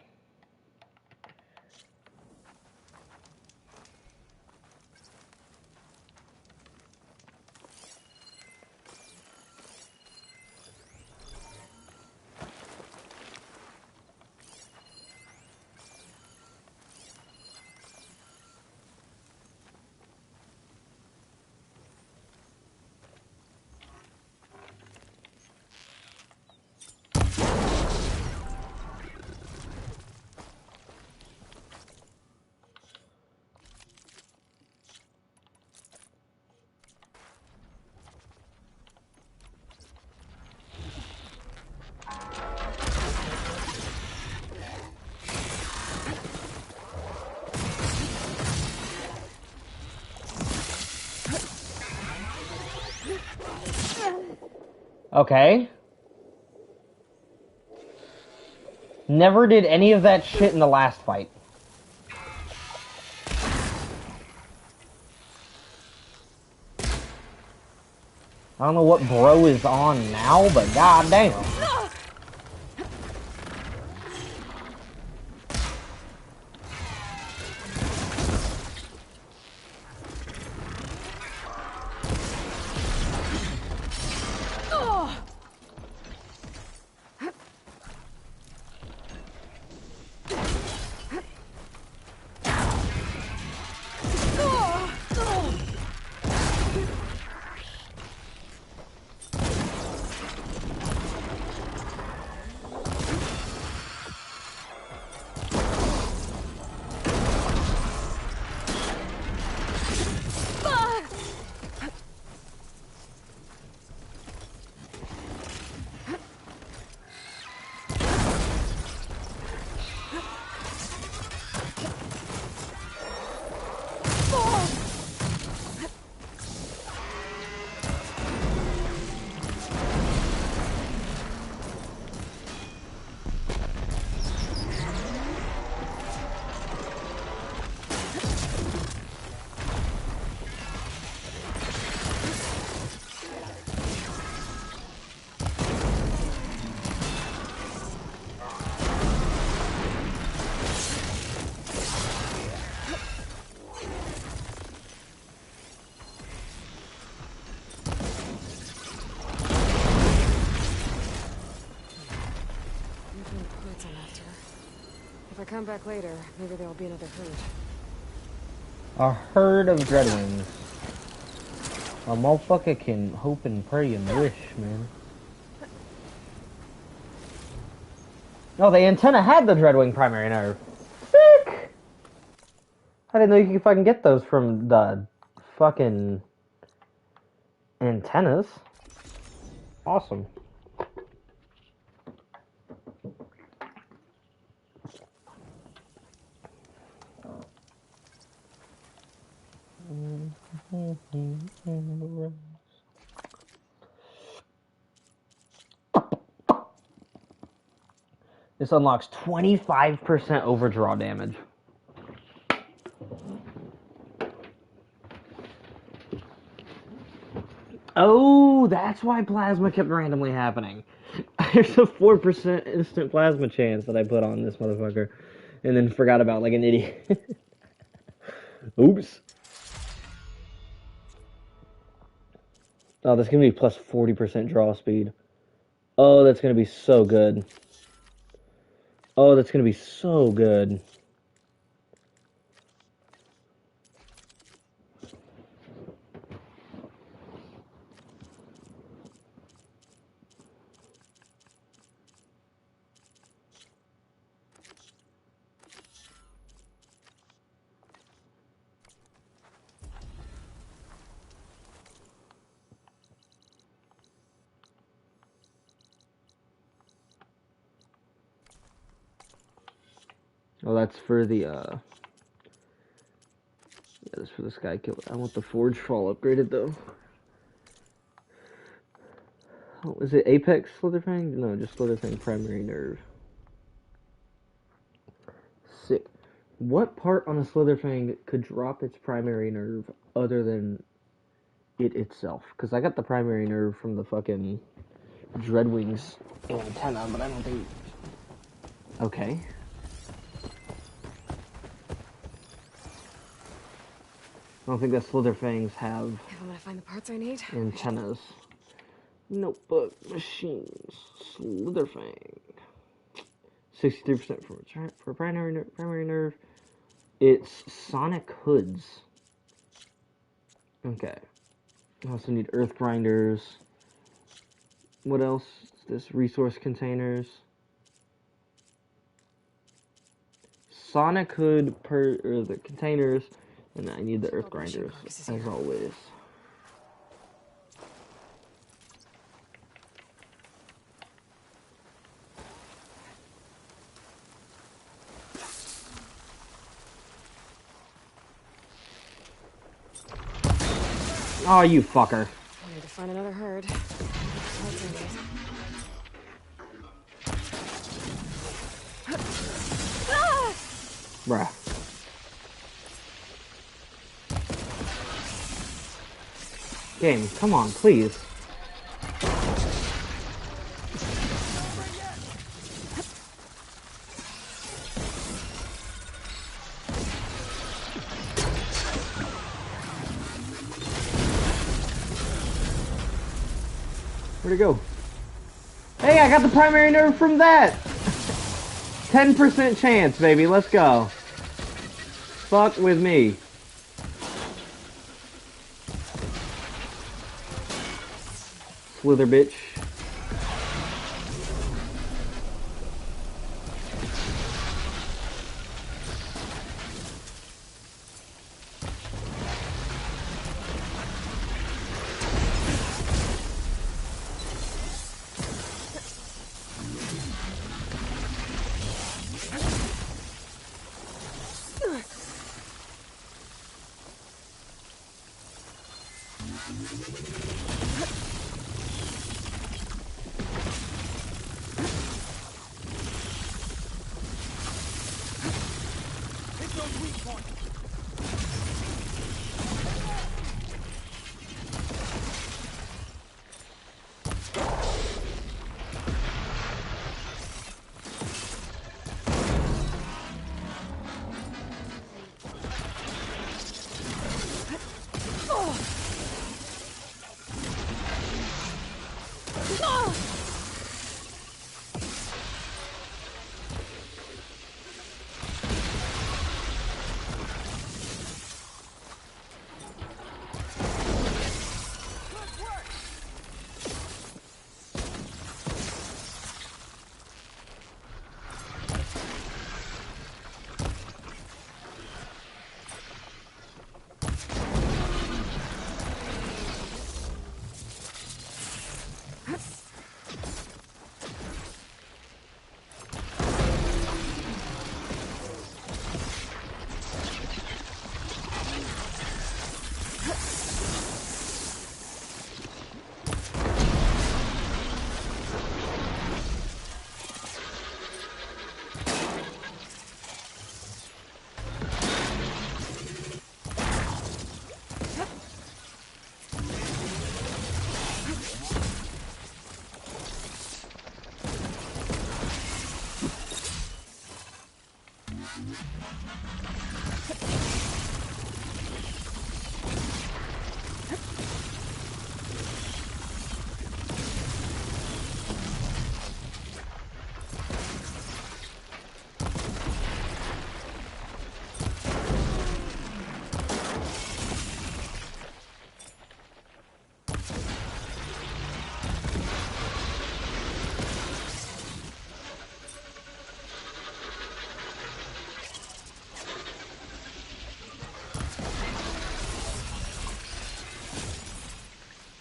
Okay. Never did any of that shit in the last fight. I don't know what bro is on now, but goddamn. come back later, maybe there'll be another herd. A herd of dreadwings. A motherfucker can hope and pray and wish, man. Oh, the antenna had the dreadwing primary nerve. Sick! I didn't know you could fucking get those from the fucking antennas. Awesome. This unlocks 25% overdraw damage. Oh, that's why plasma kept randomly happening. There's a 4% instant plasma chance that I put on this motherfucker, and then forgot about like an idiot. Oops. Oh, that's gonna be plus 40% draw speed. Oh, that's gonna be so good. Oh, that's gonna be so good. Oh, that's for the, yeah, that's for the Sky Killer. I want the Forge Fall upgraded, though. Oh, is it Apex Slitherfang? No, just Slitherfang Primary Nerve. Sick. What part on a Slitherfang could drop its primary nerve other than it itself? Because I got the primary nerve from the fucking Dreadwings antenna, but I don't think... Okay. I don't think that Slitherfangs have I'm gonna find the parts I need. antennas. Notebook, machines, Slitherfang. 63% for primary nerve. It's sonic hoods. Okay. I also need earth grinders. What else? This resource containers. Sonic hood or the containers, and I need the earth grinders as always. Oh, you fucker. I need to find another herd. Bruh. Game, come on, please. Where'd it go? Hey, I got the primary nerve from that! 10% chance, baby, let's go. Fuck with me. Slither bitch.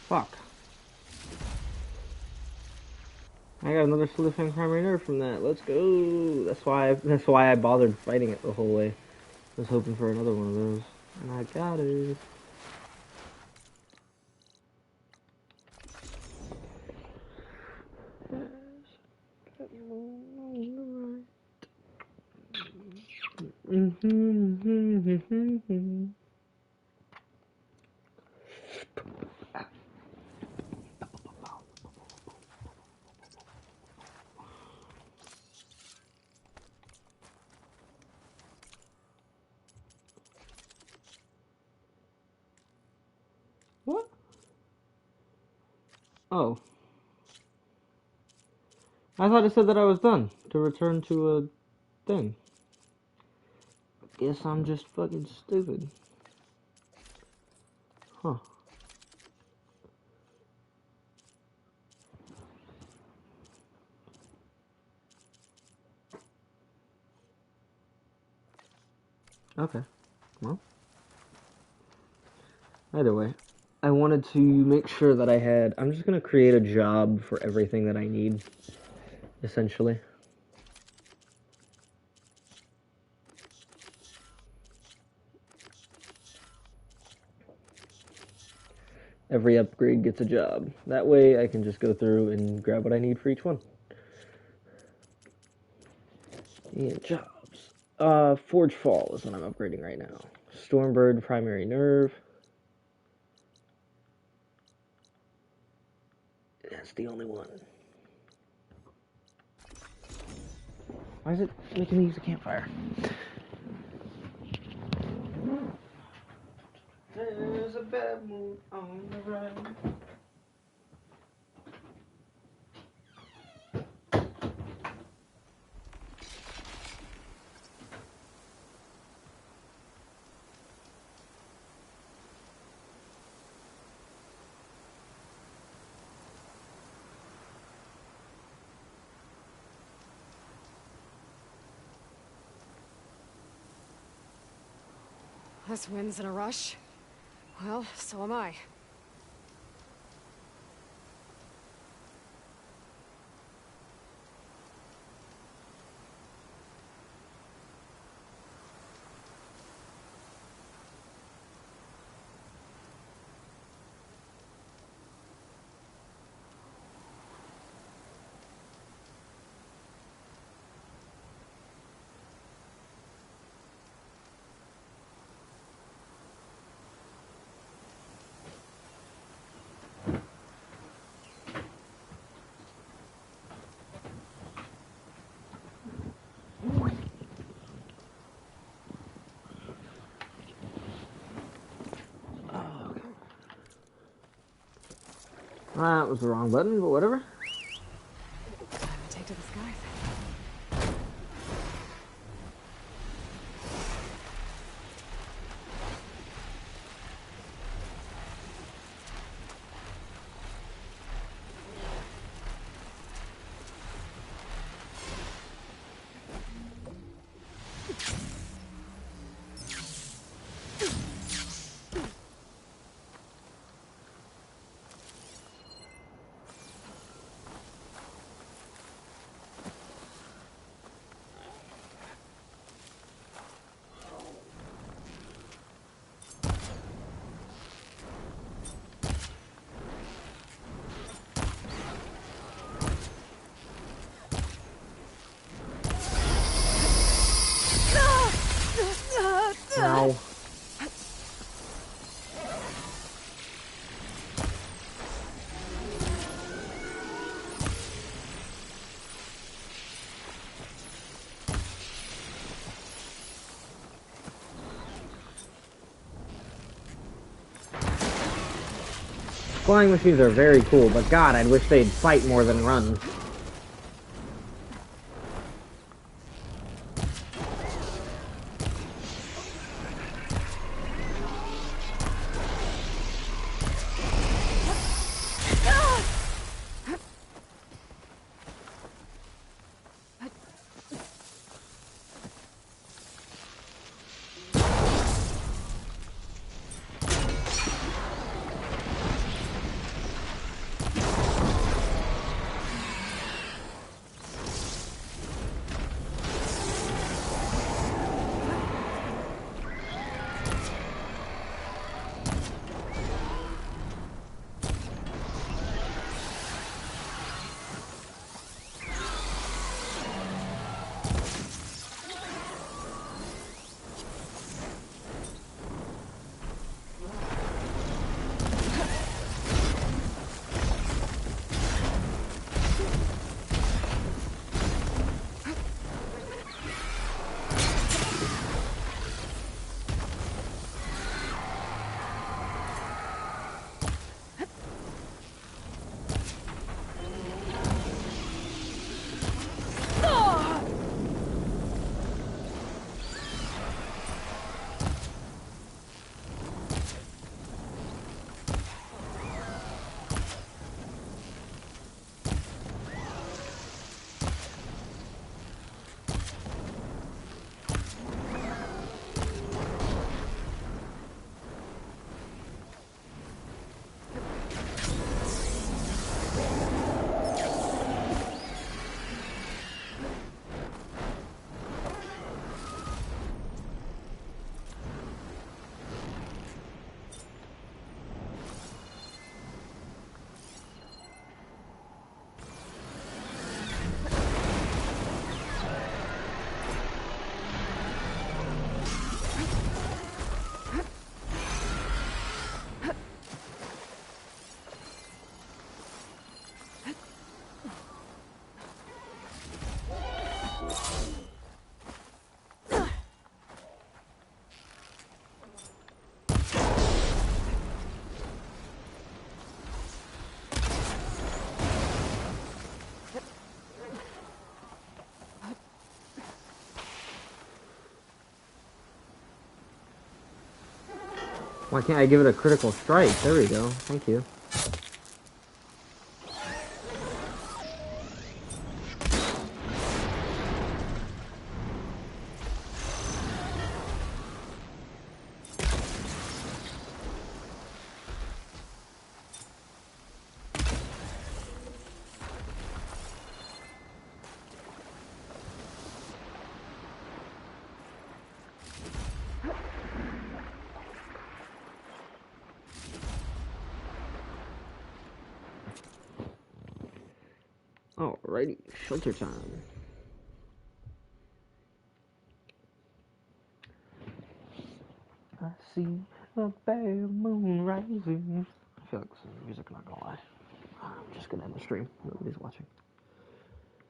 Fuck. I got another solidifying primary nerve from that. Let's go. That's why I bothered fighting it the whole way. I was hoping for another one of those. And I got it. What? Oh. I thought it said that I was done to return to a thing. Guess I'm just fucking stupid. Huh. Okay. Well. Either way. I wanted to make sure that I had... I'm just going to create a job for everything that I need. Essentially. Every upgrade gets a job. That way I can just go through and grab what I need for each one. And jobs. Forge Fall is what I'm upgrading right now. Stormbird, primary nerve. That's the only one. Why is it making me use a campfire? There's a bad mood on the run. This wind's in a rush. Well, so am I. That was the wrong button, but whatever. Take to the skies. Ow. Flying machines are very cool, but God, I wish they'd fight more than run. Why can't I give it a critical strike? There we go. Thank you. Alrighty, shelter time. I see a bare moon rising. I feel like this is music, I'm not gonna lie. I'm just gonna end the stream. Nobody's watching.